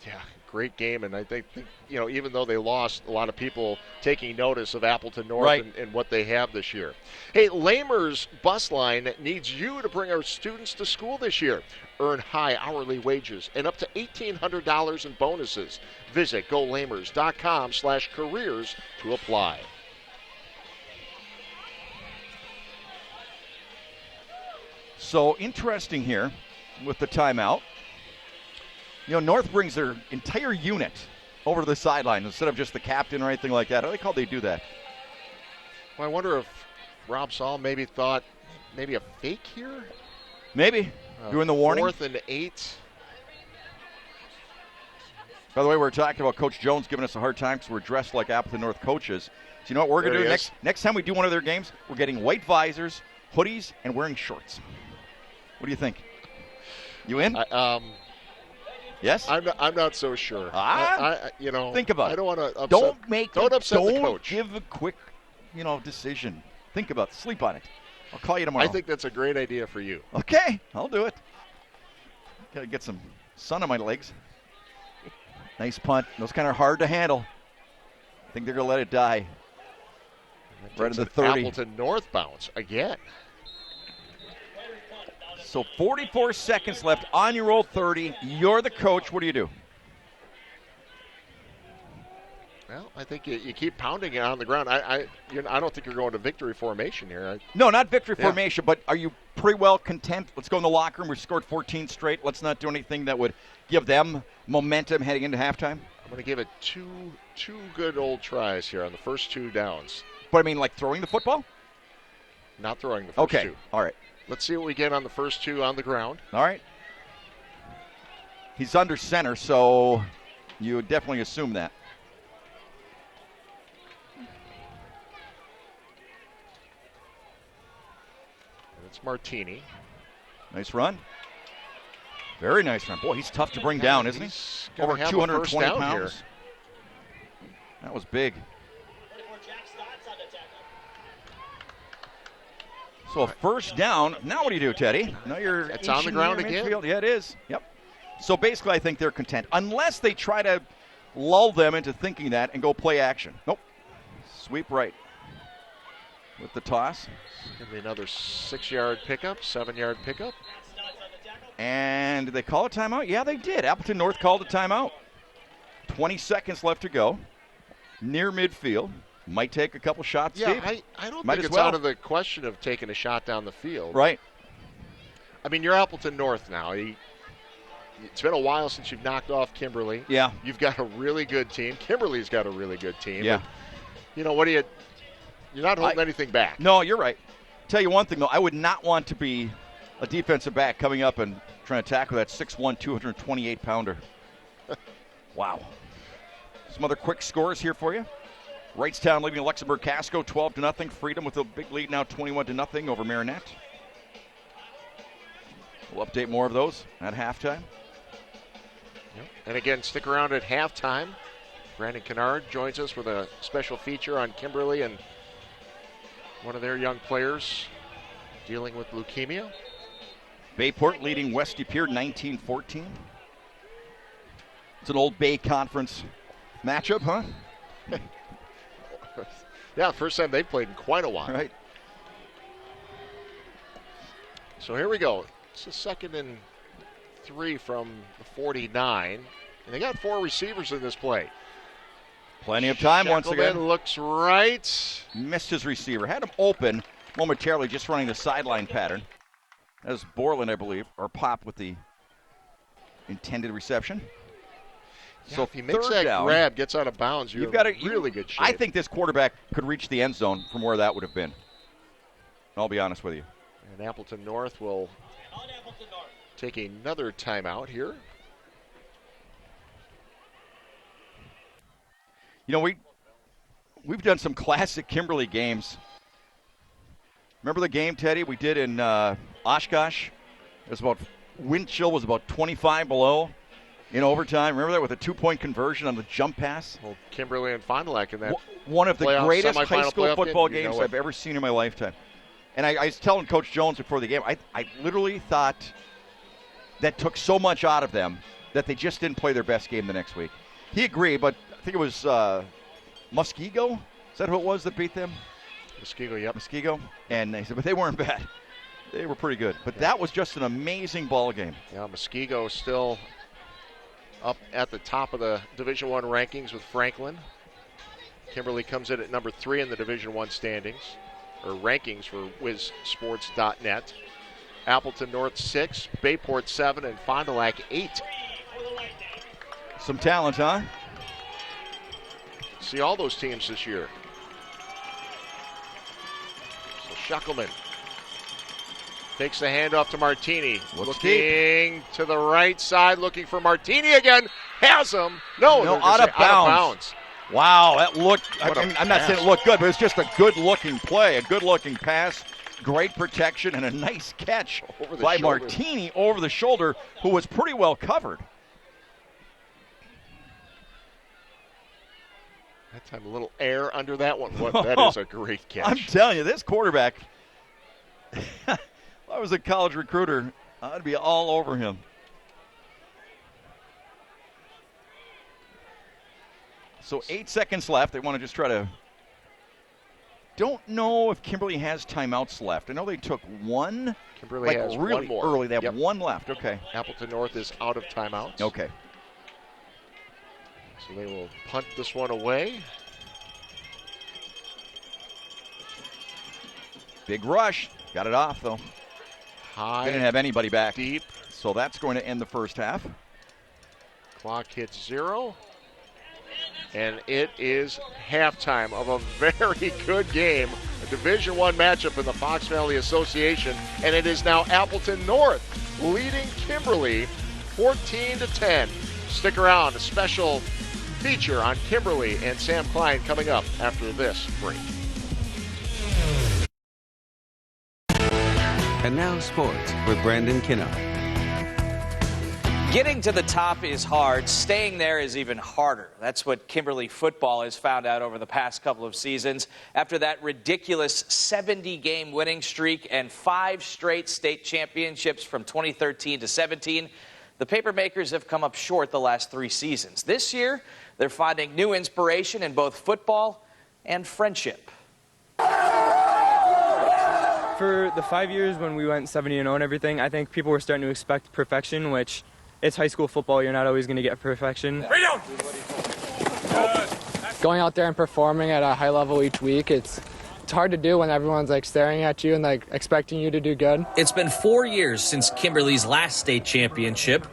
Speaker 2: Yeah, great game, and I think even though they lost, a lot of people taking notice of Appleton North and what they have this year. Hey, Lamers Bus Line needs you to bring our students to school this year. Earn high hourly wages and up to $1,800 in bonuses. Visit golamers.com/careers to apply.
Speaker 4: So interesting here with the timeout. North brings their entire unit over to the sideline instead of just the captain or anything like that. How do they do that?
Speaker 2: Well, I wonder if Rob Saul maybe thought a fake here?
Speaker 4: Maybe. Doing the warning.
Speaker 2: 4th and 8.
Speaker 4: By the way, we're talking about Coach Jones giving us a hard time because we're dressed like Appleton North coaches. So you know what we're going to do next time we do one of their games? We're getting white visors, hoodies, and wearing shorts. What do you think? You in? Yes?
Speaker 2: I'm not so sure.
Speaker 4: Think about it.
Speaker 2: I don't want to upset.
Speaker 4: Don't
Speaker 2: upset the coach.
Speaker 4: Don't give a quick, decision. Think about it. Sleep on it. I'll call you tomorrow.
Speaker 2: I think that's a great idea for you.
Speaker 4: Okay, I'll do it. Got to get some sun on my legs. Nice punt. Those kind of hard to handle. I think they're going to let it die. Right in the 30.
Speaker 2: Appleton North bounce again.
Speaker 4: So 44 seconds left on your old 30. You're the coach. What do you do?
Speaker 2: Well, I think you keep pounding it on the ground. I don't think you're going to victory formation here.
Speaker 4: No, not victory formation, but are you pretty well content? Let's go in the locker room. We scored 14 straight. Let's not do anything that would give them momentum heading into halftime.
Speaker 2: I'm going to give it two good old tries here on the first 2 downs.
Speaker 4: But I mean, like throwing the football?
Speaker 2: Not throwing the first 2.
Speaker 4: Okay, all right.
Speaker 2: Let's see what we get on the first 2 on the ground.
Speaker 4: All right. He's under center, so you would definitely assume that.
Speaker 2: It's Martini.
Speaker 4: Nice run. Very nice run. Boy, he's tough to bring down, isn't he? Over 220 pounds. Here. That was big. So a first down. Now what do you do, Teddy? Now you're
Speaker 2: it's on the ground again.
Speaker 4: Midfield. Yeah, it is. Yep. So basically, I think they're content. Unless they try to lull them into thinking that and go play action. Nope. Sweep right. With the toss.
Speaker 2: Going to be another 6-yard pickup, 7-yard pickup.
Speaker 4: And did they call a timeout? Yeah, they did. Appleton North called a timeout. 20 seconds left to go. Near midfield. Might take a couple shots deep.
Speaker 2: I don't
Speaker 4: Might
Speaker 2: think
Speaker 4: as
Speaker 2: it's
Speaker 4: well.
Speaker 2: out of the question of taking a shot down the field.
Speaker 4: Right.
Speaker 2: I mean, you're Appleton North now. It's been a while since you've knocked off Kimberly.
Speaker 4: Yeah.
Speaker 2: You've got a really good team. Kimberly's got a really good team.
Speaker 4: Yeah.
Speaker 2: But, you know, you're not holding anything back.
Speaker 4: No, you're right. Tell you one thing, though. I would not want to be a defensive back coming up and trying to tackle that 6'1", 228-pounder. Wow. Some other quick scores here for you. Wrightstown leading Luxembourg Casco 12-0. Freedom with a big lead now 21-0 over Marinette. We'll update more of those at halftime.
Speaker 2: Yep. And again, stick around at halftime. Brandon Kennard joins us with a special feature on Kimberly and one of their young players dealing with leukemia.
Speaker 4: Bayport leading West De Pere 19-14. It's an old Bay Conference matchup, huh?
Speaker 2: Yeah, first time they've played in quite a while.
Speaker 4: Right.
Speaker 2: So here we go. It's a 2nd and 3 from the 49. And they got 4 receivers in this play.
Speaker 4: Plenty of time once again.
Speaker 2: Looks right.
Speaker 4: Missed his receiver. Had him open momentarily, just running the sideline pattern. That was Borland, I believe, or Pop with the intended reception.
Speaker 2: Yeah,
Speaker 4: So
Speaker 2: if he makes
Speaker 4: third
Speaker 2: that
Speaker 4: down,
Speaker 2: grab, gets out of bounds, you've got a really good shape.
Speaker 4: I think this quarterback could reach the end zone from where that would have been. I'll be honest with you.
Speaker 2: And Appleton North will take another timeout here.
Speaker 4: You know, we've done some classic Kimberly games. Remember the game, Teddy, we did in Oshkosh? It was wind chill was about 25 below in overtime. Remember that with a 2-point conversion on the jump pass?
Speaker 2: Well, Kimberly and Fond du Lac in that
Speaker 4: one of the greatest high
Speaker 2: semifinal
Speaker 4: school
Speaker 2: playoff
Speaker 4: football
Speaker 2: game,
Speaker 4: games I've ever seen in my lifetime. And I was telling Coach Jones before the game, I literally thought that took so much out of them that they just didn't play their best game the next week. He agreed, but I think it was Muskego. Is that who it was that beat them?
Speaker 2: Muskego, yep.
Speaker 4: Muskego. And they said, but they weren't bad. They were pretty good. But that was just an amazing ball game.
Speaker 2: Yeah, Muskego still up at the top of the Division I rankings with Franklin. Kimberly comes in at number 3 in the Division I standings, or rankings for WizSports.net. Appleton North 6, Bayport 7, and Fond du Lac 8.
Speaker 4: Some talent, huh?
Speaker 2: See all those teams this year. So Shuckleman takes the handoff to Martini. Looking to the right side, looking for Martini again. Has him. No,
Speaker 4: out of bounds. Wow, that looked, I'm not saying it looked good, but it's just a good-looking play, a good-looking pass. Great protection and a nice catch by Martini over the shoulder, who was pretty well covered.
Speaker 2: That time a little air under that one. That is a great catch.
Speaker 4: I'm telling you, this quarterback, if I was a college recruiter, I'd be all over him. So 8 seconds left. They want to just try to. Don't know if Kimberly has timeouts left. I know they took one.
Speaker 2: Kimberly has
Speaker 4: really
Speaker 2: one more.
Speaker 4: Early. They have one left. Okay.
Speaker 2: Appleton North is out of timeouts.
Speaker 4: Okay.
Speaker 2: So they will punt this one away.
Speaker 4: Big rush. Got it off, though.
Speaker 2: High.
Speaker 4: They didn't have anybody back.
Speaker 2: Deep.
Speaker 4: So that's going to end the first half.
Speaker 2: Clock hits 0. And it is halftime of a very good game, a Division I matchup in the Fox Valley Association, and it is now Appleton North leading Kimberly 14-10. Stick around, a special feature on Kimberly and Sam Klein coming up after this break.
Speaker 1: And now sports with Brandon Kennard.
Speaker 7: Getting to the top is hard. Staying there is even harder. That's what Kimberly football has found out over the past couple of seasons. After that ridiculous 70-game winning streak and 5 straight state championships from 2013 to 17, the Papermakers have come up short the last 3 seasons. This year, they're finding new inspiration in both football and friendship.
Speaker 8: For the 5 years when we went 70-0 and everything, I think people were starting to expect perfection, which it's high school football. You're not always going to get perfection.
Speaker 9: Going out there and performing at a high level each week, it's hard to do when everyone's like staring at you and like expecting you to do good.
Speaker 10: It's been 4 years since Kimberly's last state championship.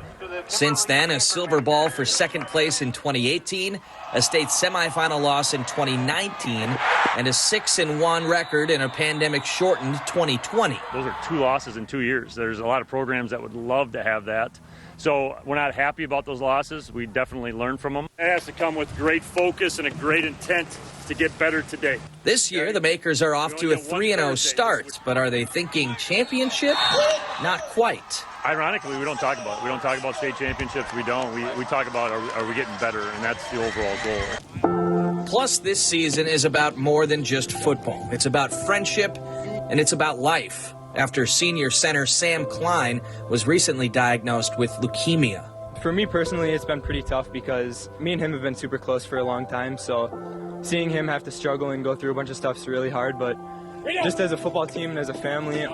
Speaker 10: Since then, a silver ball for second place in 2018, a state semifinal loss in 2019, and a 6-1 record in a pandemic-shortened 2020.
Speaker 11: Those are 2 losses in 2 years. There's a lot of programs that would love to have that. So we're not happy about those losses. We definitely learn from them. It has to come with great focus and a great intent to get better today.
Speaker 10: This year, the Makers are off to a 3-0 start, but are they thinking championship? Not quite.
Speaker 11: Ironically, we don't talk about it. We don't talk about state championships. We don't. We talk about are we getting better, and that's the overall goal.
Speaker 10: Plus, this season is about more than just football. It's about friendship, and it's about life. After senior center Sam Klein was recently diagnosed with leukemia.
Speaker 8: For me personally, it's been pretty tough because me and him have been super close for a long time, so seeing him have to struggle and go through a bunch of stuff is really hard, but just as a football team and as a family,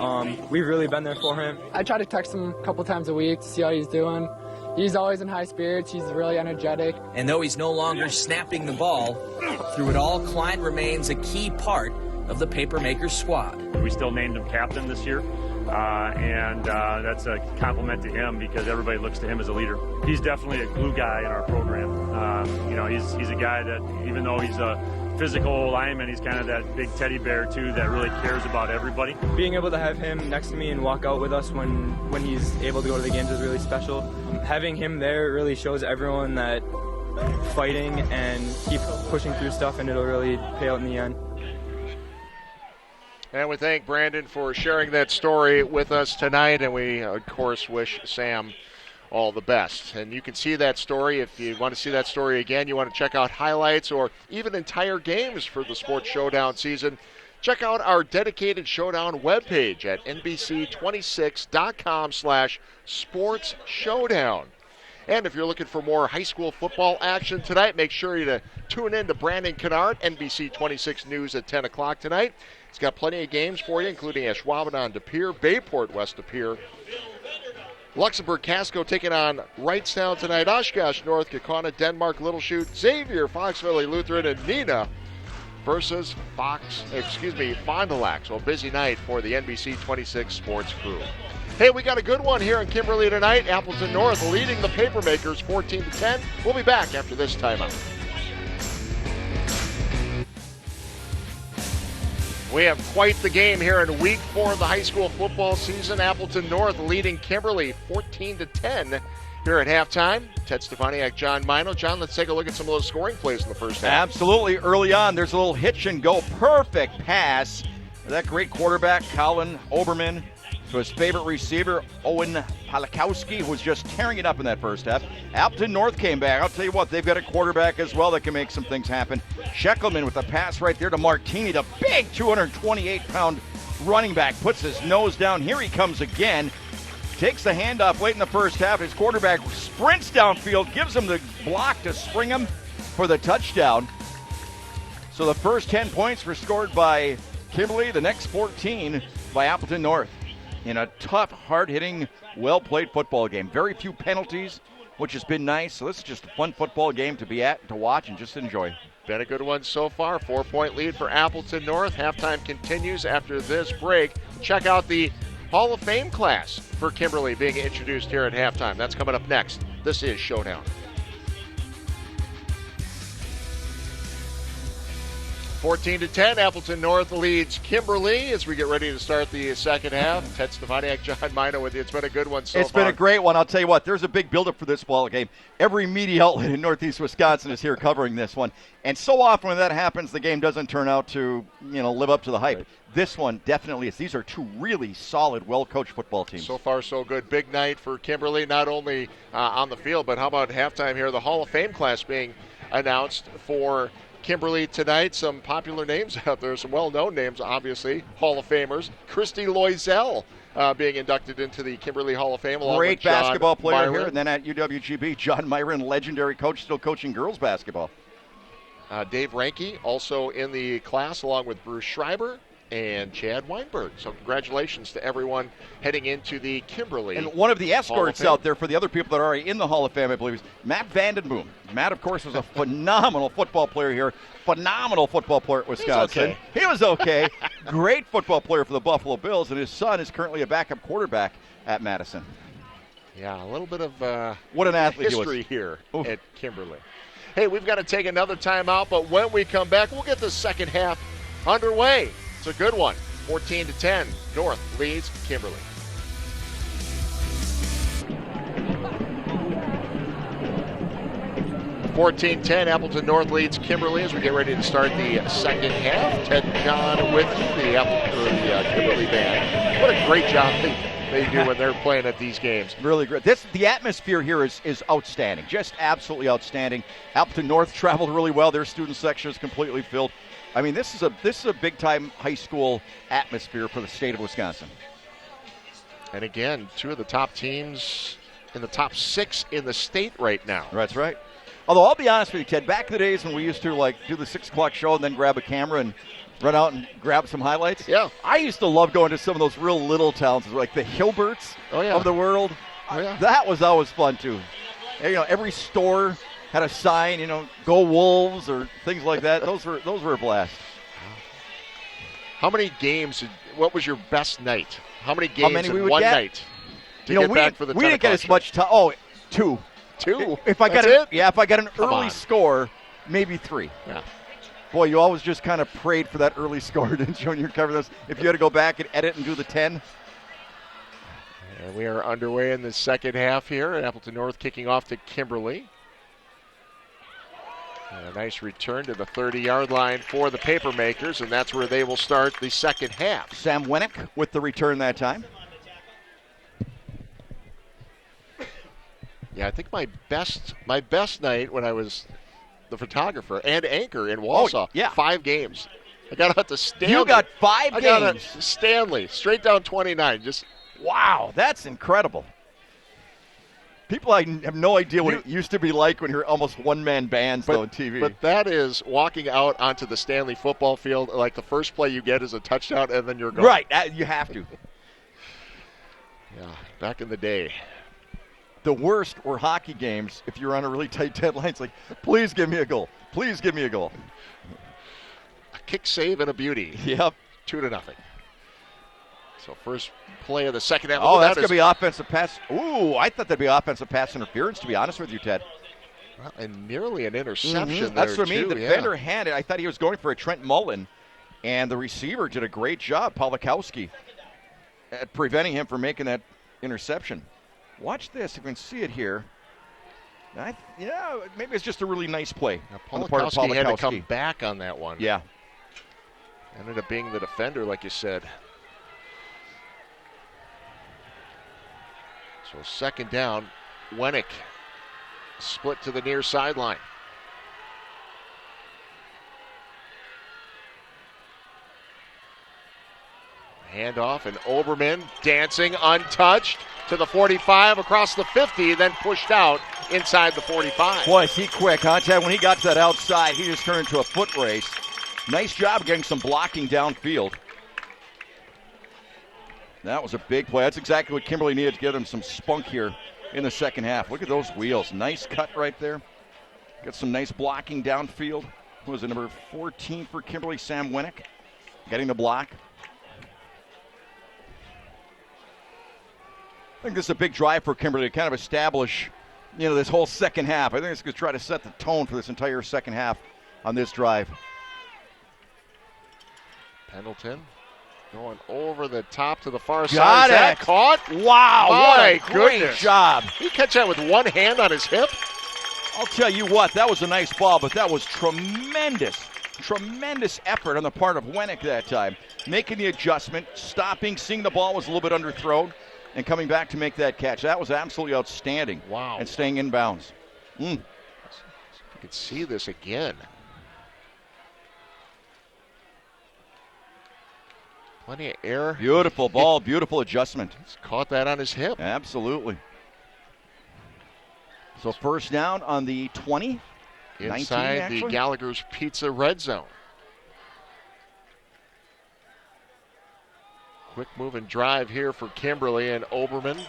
Speaker 8: we've really been there for him.
Speaker 9: I try to text him a couple times a week to see how he's doing. He's always in high spirits. He's really energetic.
Speaker 10: And though he's no longer snapping the ball, through it all, Klein remains a key part of the Papermakers squad.
Speaker 11: We still named him captain this year, and that's a compliment to him because everybody looks to him as a leader. He's definitely a glue guy in our program. He's a guy that, even though he's a physical lineman, he's kind of that big teddy bear too that really cares about everybody.
Speaker 8: Being able to have him next to me and walk out with us when he's able to go to the games is really special. Having him there really shows everyone that fighting and keep pushing through stuff, and it'll really pay out in the end.
Speaker 2: And we thank Brandon for sharing that story with us tonight, and we, of course, wish Sam all the best. And you can see that story. If you want to see that story again, you want to check out highlights or even entire games for the Sports Showdown season, check out our dedicated Showdown webpage at nbc26.com/Sports Showdown. And if you're looking for more high school football action tonight, make sure you to tune in to Brandon Kennard, NBC 26 News at 10 o'clock tonight. He's got plenty of games for you, including Ashwaubenon De Pere, Bayport West De Pere, Luxembourg Casco taking on Wrightstown tonight, Oshkosh North, Kaukauna, Denmark, Little Chute, Xavier, Fox Valley Lutheran, and Neenah versus Fond du Lac. So a busy night for the NBC 26 sports crew. Hey, we got a good one here in Kimberly tonight. Appleton North leading the Papermakers 14-10. We'll be back after this timeout. We have quite the game here in week 4 of the high school football season. Appleton North leading Kimberly 14-10 here at halftime. Ted Stefaniak, John Mino. John, let's take a look at some of those scoring plays in the first half.
Speaker 4: Absolutely. Early on, there's a little hitch and go. Perfect pass. That great quarterback, Colin Oberman, to his favorite receiver, Owen Palikowski, who was just tearing it up in that first half. Appleton North came back. I'll tell you what, they've got a quarterback as well that can make some things happen. Sheckelman with a pass right there to Martini, the big 228-pound running back, puts his nose down. Here he comes again. Takes the handoff late in the first half. His quarterback sprints downfield, gives him the block to spring him for the touchdown. So the first 10 points were scored by Kimberly, the next 14 by Appleton North. In a tough, hard-hitting, well-played football game. Very few penalties, which has been nice. So this is just a fun football game to be at, to watch, and just enjoy.
Speaker 2: Been a good one so far. 4-point lead for Appleton North. Halftime continues after this break. Check out the Hall of Fame class for Kimberly being introduced here at halftime. That's coming up next. This is Showdown. 14-10, Appleton North leads Kimberly as we get ready to start the second half. Ted Stefaniak, John Mino with you. It's been a good one so far.
Speaker 4: It's been a great one. I'll tell you what, there's a big buildup for this ball game. Every media outlet in Northeast Wisconsin is here covering this one. And so often when that happens, the game doesn't turn out to, live up to the hype. Right. This one definitely is. These are two really solid, well-coached football teams.
Speaker 2: So far, so good. Big night for Kimberly, not only on the field, but how about halftime here? The Hall of Fame class being announced for Kimberly tonight. Some popular names out there, some well-known names, obviously, Hall of Famers. Christy Loisel being inducted into the Kimberly Hall of Fame. Along
Speaker 4: Great
Speaker 2: with John
Speaker 4: basketball player
Speaker 2: Myron.
Speaker 4: here. And then at UWGB, John Myron, legendary coach, still coaching girls basketball.
Speaker 2: Dave Ranke also in the class, along with Bruce Schreiber. and Chad Weinberg. So congratulations to everyone heading into the Kimberly.
Speaker 4: And one of the escorts out there for the other people that are already in the Hall of Fame, I believe, is Matt Vandenboom. Matt, of course, was a phenomenal football player here. Phenomenal football player at Wisconsin. He was okay. Great football player for the Buffalo Bills, and his son is currently a backup quarterback at Madison.
Speaker 2: Yeah, a little bit of
Speaker 4: what an athlete
Speaker 2: history here at Kimberly. Hey, we've got to take another timeout, but when we come back, we'll get the second half underway. It's a good one. 14-10, North leads Kimberly. Appleton North leads Kimberly as we get ready to start the second half. Ted and John with you, the Kimberly band. What a great job they do when they're playing at these games.
Speaker 4: Really great. The atmosphere here is outstanding, just absolutely outstanding. Appleton North traveled really well. Their student section is completely filled. I mean, this is a big-time high school atmosphere for the state of Wisconsin.
Speaker 2: And again, two of the top teams in the top 6 in the state right now.
Speaker 4: That's right. Although I'll be honest with you, Ted, back in the days when we used to do the 6 o'clock show and then grab a camera and run out and grab some highlights.
Speaker 2: Yeah.
Speaker 4: I used to love going to some of those real little towns, like the Hilberts of the world.
Speaker 2: Oh, yeah.
Speaker 4: That was always fun, too. And, every store had a sign, go Wolves or things like that. Those were a blast.
Speaker 2: How many games, what was your best night? How many games in one night to get back for the 10
Speaker 4: we didn't get as much time. 2.
Speaker 2: 2?
Speaker 4: If I got if I got an early score, maybe 3.
Speaker 2: Yeah.
Speaker 4: Boy, you always just kind of prayed for that early score, didn't you, when you covered this? If you had to go back and edit and do the 10.
Speaker 2: And we are underway in the second half here. Appleton North kicking off to Kimberly. And a nice return to the 30-yard line for the Papermakers, and that's where they will start the second half.
Speaker 4: Sam Winnick with the return that time.
Speaker 2: Yeah, I think my best night when I was the photographer and anchor in Wausau. 5 games. I got out to Stanley.
Speaker 4: You got 5 games.
Speaker 2: I got out to Stanley, straight down 29.
Speaker 4: Wow, that's incredible. People have no idea what it used to be like when you're almost one-man bands on TV.
Speaker 2: But that is walking out onto the Stanley football field, like the first play you get is a touchdown, and then you're gone.
Speaker 4: Right, you have to.
Speaker 2: Yeah, back in the day.
Speaker 4: The worst were hockey games if you're on a really tight deadline. It's like, please give me a goal. Please give me a goal.
Speaker 2: A kick save and a beauty.
Speaker 4: Yep.
Speaker 2: 2-0. So first play of the second half.
Speaker 4: Oh, that's going to be offensive pass. Ooh, I thought that'd be offensive pass interference, to be honest with you, Ted.
Speaker 2: Well, and nearly an interception
Speaker 4: That's what I mean.
Speaker 2: too,
Speaker 4: The defender had it. I thought he was going for a Trent Mullen, and the receiver did a great job, Polakowski, at preventing him from making that interception. Watch this. You can see it here. Maybe it's just a really nice play on the part of Polakowski.
Speaker 2: Had to come back on that one.
Speaker 4: Yeah.
Speaker 2: Ended up being the defender, like you said. So second down, Wennick split to the near sideline. Handoff, and Oberman dancing untouched to the 45, across the 50, then pushed out inside the 45.
Speaker 4: Boy, is he quick, huh, Ted? When he got to that outside, he just turned into a foot race. Nice job getting some blocking downfield. That was a big play. That's exactly what Kimberly needed to give them some spunk here in the second half. Look at those wheels. Nice cut right there. Got some nice blocking downfield. Who was it, number 14 for Kimberly, Sam Winnick, getting the block. I think this is a big drive for Kimberly to kind of establish, this whole second half. I think it's going to try to set the tone for this entire second half on this drive.
Speaker 2: Pendleton going over the top to the far side.
Speaker 4: Got
Speaker 2: Is that
Speaker 4: it.
Speaker 2: caught?
Speaker 4: Wow,
Speaker 2: My
Speaker 4: what a great
Speaker 2: goodness.
Speaker 4: job.
Speaker 2: He catch that with one hand on his hip?
Speaker 4: I'll tell you what, that was a nice ball, but that was tremendous effort on the part of Wennick that time. Making the adjustment, stopping, seeing the ball was a little bit underthrown, and coming back to make that catch. That was absolutely outstanding.
Speaker 2: Wow.
Speaker 4: And staying in bounds.
Speaker 2: You can see this again. Plenty of air.
Speaker 4: Beautiful ball, beautiful adjustment.
Speaker 2: He's caught that on his hip.
Speaker 4: Absolutely. So first down on the 20.
Speaker 2: Inside
Speaker 4: 19,
Speaker 2: the Gallagher's Pizza red zone. Quick moving drive here for Kimberly, and Oberman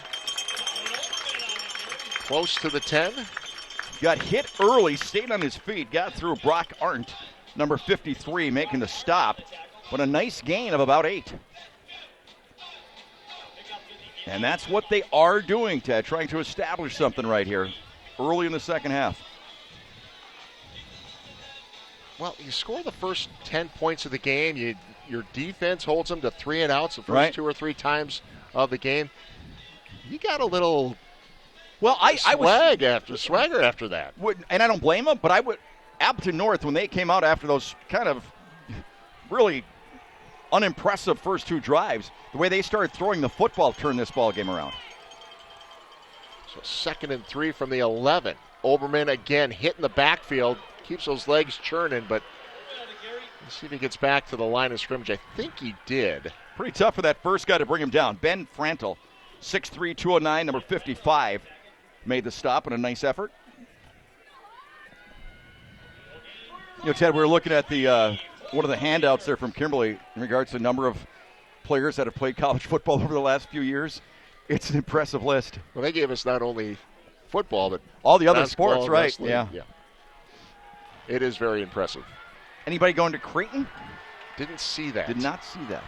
Speaker 2: close to the 10.
Speaker 4: Got hit early, stayed on his feet, got through Brock Arndt, number 53, making the stop. But a nice gain of about 8. And that's what they are doing, Ted, trying to establish something right here early in the second half.
Speaker 2: Well, you score the first 10 points of the game. Your defense holds them to 3 and outs the first 2 or 3 times of the game. You got a little swagger after that.
Speaker 4: And I don't blame them, but I would. Appleton North, when they came out after those kind of really unimpressive first 2 drives, the way they started throwing the football turned this ball game around.
Speaker 2: So 2nd and 3 from the 11. Oberman again hitting the backfield, keeps those legs churning, but let's see if he gets back to the line of scrimmage. I think he did.
Speaker 4: Pretty tough for that first guy to bring him down. Ben Frantel, 6'3", 209, number 55, made the stop in a nice effort. You know, Ted, we were looking at the one of the handouts there from Kimberly in regards to the number of players that have played college football over the last few years. It's an impressive list.
Speaker 2: Well, they gave us not only football, but
Speaker 4: all the other sports, right?
Speaker 2: Wrestling. Yeah. It is very impressive.
Speaker 4: Anybody going to Creighton?
Speaker 2: Didn't see that.
Speaker 4: Did not see that.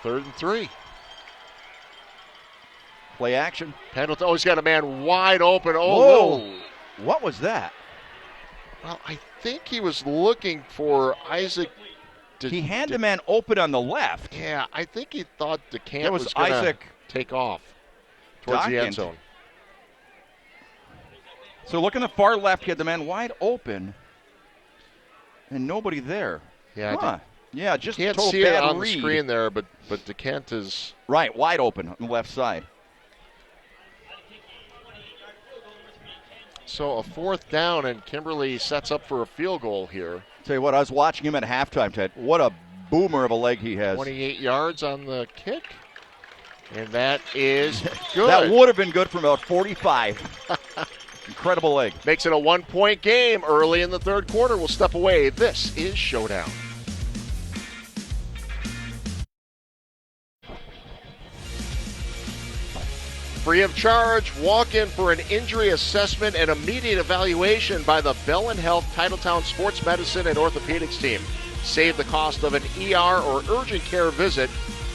Speaker 2: 3rd and 3.
Speaker 4: Play action.
Speaker 2: Pendleton always got a man wide open.
Speaker 4: Whoa. What was that?
Speaker 2: Well, I think he was looking for Isaac.
Speaker 4: He had the man open on the left.
Speaker 2: Yeah, I think he thought DeCant was going to take off towards the end zone.
Speaker 4: So look in the far left, he had the man wide open, and nobody there.
Speaker 2: Yeah,
Speaker 4: yeah, just
Speaker 2: can't
Speaker 4: total
Speaker 2: see it
Speaker 4: bad
Speaker 2: on
Speaker 4: read.
Speaker 2: the screen there, but DeCant is
Speaker 4: right, wide open on the left side.
Speaker 2: So a 4th down, and Kimberly sets up for a field goal here.
Speaker 4: Tell you what, I was watching him at halftime, Ted. What a boomer of a leg he has.
Speaker 2: 28 yards on the kick, and that is good.
Speaker 4: That would have been good from about 45. Incredible leg.
Speaker 2: Makes it a 1-point game early in the 3rd quarter. We'll step away. This is Showdown. Free of charge, walk in for an injury assessment and immediate evaluation by the Bell & Health Titletown Sports Medicine and Orthopedics team. Save the cost of an ER or urgent care visit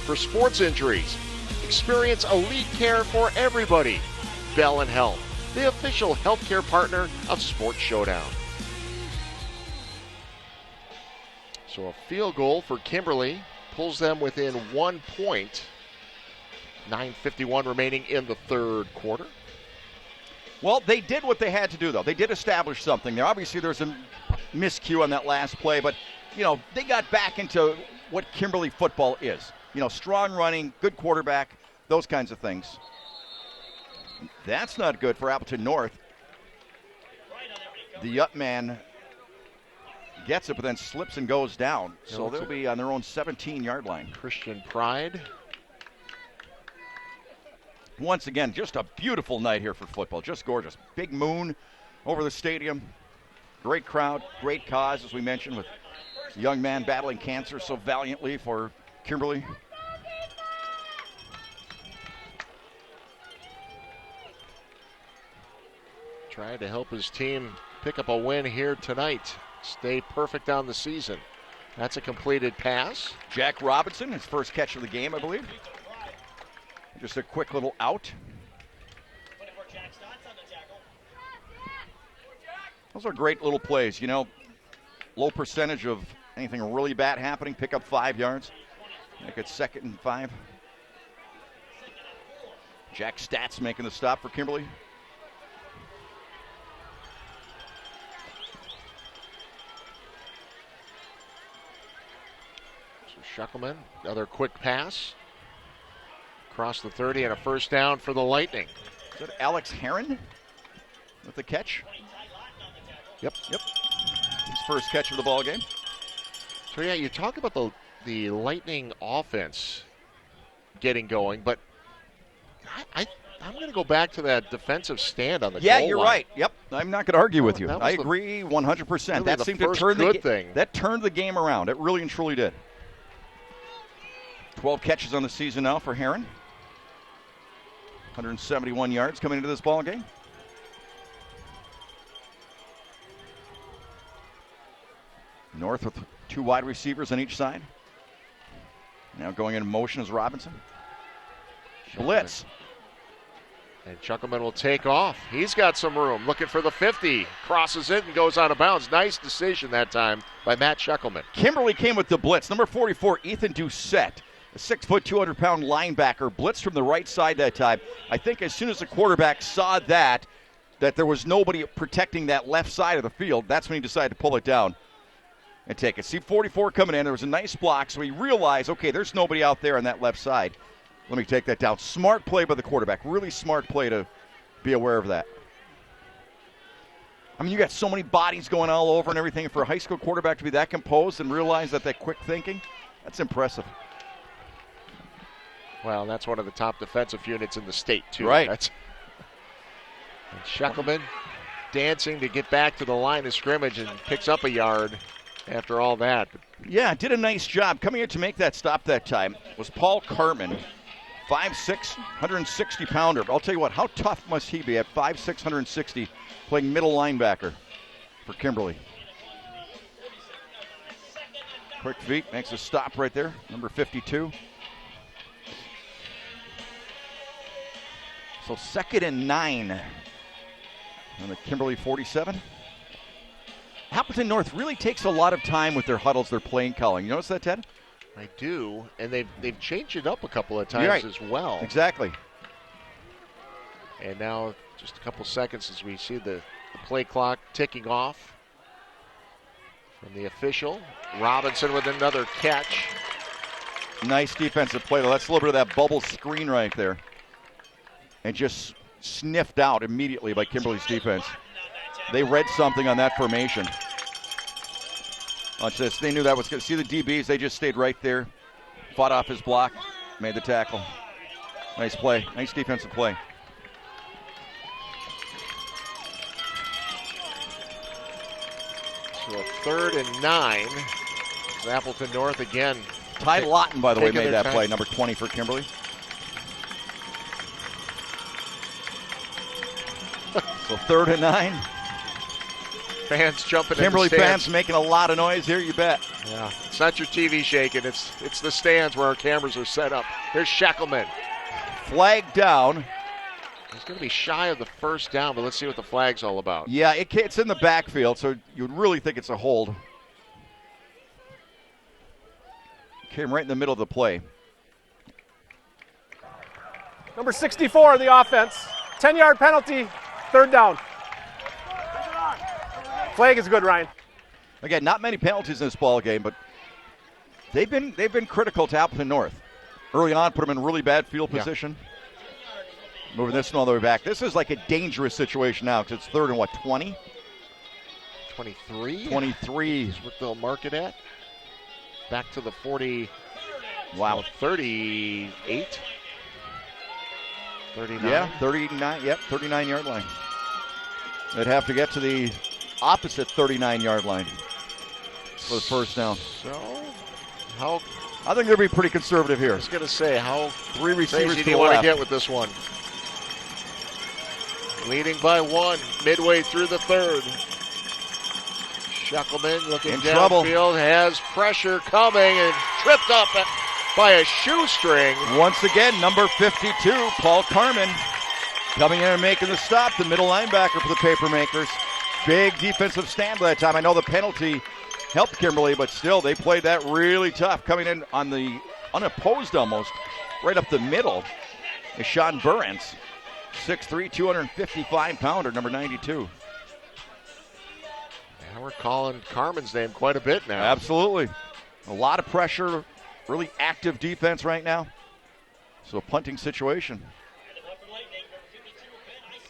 Speaker 2: for sports injuries. Experience elite care for everybody. Bell & Health, the official healthcare partner of Sports Showdown. So a field goal for Kimberly pulls them within 1 point. 9:51 remaining in the 3rd quarter.
Speaker 4: Well, they did what they had to do, though. They did establish something there. Obviously, there's a miscue on that last play, but, you know, they got back into what Kimberly football is. You know, strong running, good quarterback, those kinds of things. That's not good for Appleton North. The up man gets it, but then slips and goes down. So they'll be on their own 17-yard line.
Speaker 2: Christian Pride.
Speaker 4: Once again, just a beautiful night here for football. Just gorgeous. Big moon over the stadium. Great crowd, great cause, as we mentioned, with a young man battling cancer so valiantly for Kimberly.
Speaker 2: Trying to help his team pick up a win here tonight. Stay perfect on the season. That's a completed pass.
Speaker 4: Jack Robinson, his first catch of the game, I believe. Just a quick little out. Those are great little plays, you know. Low percentage of anything really bad happening. Pick up 5 yards. Make it 2nd and 5. Jack Stats making the stop for Kimberly.
Speaker 2: So Shuckleman, another quick pass. Across the 30 and a 1st down for the Lightning.
Speaker 4: Is that Alex Herron with the catch?
Speaker 2: Yep.
Speaker 4: His first catch of the ball game.
Speaker 2: So yeah, you talk about the Lightning offense getting going, but I'm going to go back to that defensive stand on the goal line.
Speaker 4: Yeah, you're right. Yep, I'm not going to argue with you. I agree 100%.
Speaker 2: Really
Speaker 4: that seemed to turn that turned the game around. It really and truly did. 12 catches on the season now for Heron. 171 yards coming into this ball game. North with 2 wide receivers on each side. Now going in motion is Robinson. Blitz.
Speaker 2: And Chuckleman will take off. He's got some room. Looking for the 50. Crosses it and goes out of bounds. Nice decision that time by Matt Chuckleman.
Speaker 4: Kimberly came with the blitz. Number 44, Ethan Doucette. A 6', 200-pound linebacker. Blitzed from the right side that time. I think as soon as the quarterback saw that there was nobody protecting that left side of the field, that's when he decided to pull it down and take it. See 44 coming in. There was a nice block, so he realized, okay, there's nobody out there on that left side. Let me take that down. Smart play by the quarterback. Really smart play to be aware of that. I mean, you got so many bodies going all over and everything. For a high school quarterback to be that composed and realize that quick thinking, that's impressive.
Speaker 2: Well, that's one of the top defensive units in the state, too.
Speaker 4: Right.
Speaker 2: And Shuckleman dancing to get back to the line of scrimmage and picks up a yard after all that.
Speaker 4: Yeah, did a nice job. Coming in to make that stop that time was Paul Cartman. 5'6", 160-pounder. I'll tell you what, how tough must he be at 5'6", 160, playing middle linebacker for Kimberly. Quick feet, makes a stop right there, number 52. So 2nd and 9 on the Kimberly 47. Appleton North really takes a lot of time with their huddles, their playing calling. You notice that, Ted?
Speaker 2: I do, and they've changed it up a couple of times as well.
Speaker 4: Exactly.
Speaker 2: And now just a couple seconds as we see the play clock ticking off from the official. Robinson with another catch.
Speaker 4: Nice defensive play. That's a little bit of that bubble screen right there. And just sniffed out immediately by Kimberly's defense. They read something on that formation. Watch this. They knew that was good. See the DBs? They just stayed right there. Fought off his block. Made the tackle. Nice play. Nice defensive play.
Speaker 2: So a 3rd and 9. Appleton North again.
Speaker 4: Ty Lawton, by the way, made that play. Number 20 for Kimberly. So 3rd and 9.
Speaker 2: Fans jumping
Speaker 4: Kimberly
Speaker 2: in the stands.
Speaker 4: fans making a lot of noise here, you bet.
Speaker 2: Yeah, it's not your TV shaking. It's the stands where our cameras are set up. Here's Shackleman.
Speaker 4: Flag down.
Speaker 2: He's going to be shy of the first down, but let's see what the flag's all about.
Speaker 4: Yeah, it's in the backfield, so you'd really think it's a hold. Came right in the middle of the play.
Speaker 5: Number 64 in the offense. 10-yard penalty, 3rd down. Flag is good, Ryan.
Speaker 4: Again, not many penalties in this ball game, but they've been critical to Appleton North. Early on, put them in really bad field position. Moving this one all the way back. This is like a dangerous situation now because it's 3rd and 20?
Speaker 2: 23?
Speaker 4: 23
Speaker 2: is what they'll mark it at. Back to the 40.
Speaker 4: Wow.
Speaker 2: 38? 39?
Speaker 4: Yeah, 39. Yep, 39-yard line. They'd have to get to the opposite 39-yard line for the first down.
Speaker 2: So, how?
Speaker 4: I think they'll be pretty conservative here.
Speaker 2: I was going to say, how
Speaker 4: 3 receivers
Speaker 2: crazy
Speaker 4: to
Speaker 2: do you
Speaker 4: the
Speaker 2: want to
Speaker 4: left.
Speaker 2: get with this one? Leading by 1, midway through the 3rd. Shuckleman looking
Speaker 4: in trouble.
Speaker 2: Downfield, has pressure coming and tripped up by a shoestring.
Speaker 4: Once again, number 52, Paul Carman, coming in and making the stop, the middle linebacker for the Papermakers. Big defensive stand by that time. I know the penalty helped Kimberly, but still, they played that really tough. Coming in on the unopposed almost, right up the middle, is Sean Burrens, 6'3", 255-pounder, number 92.
Speaker 2: Now we're calling Carmen's name quite a bit now.
Speaker 4: Absolutely. A lot of pressure, really active defense right now. So a punting situation.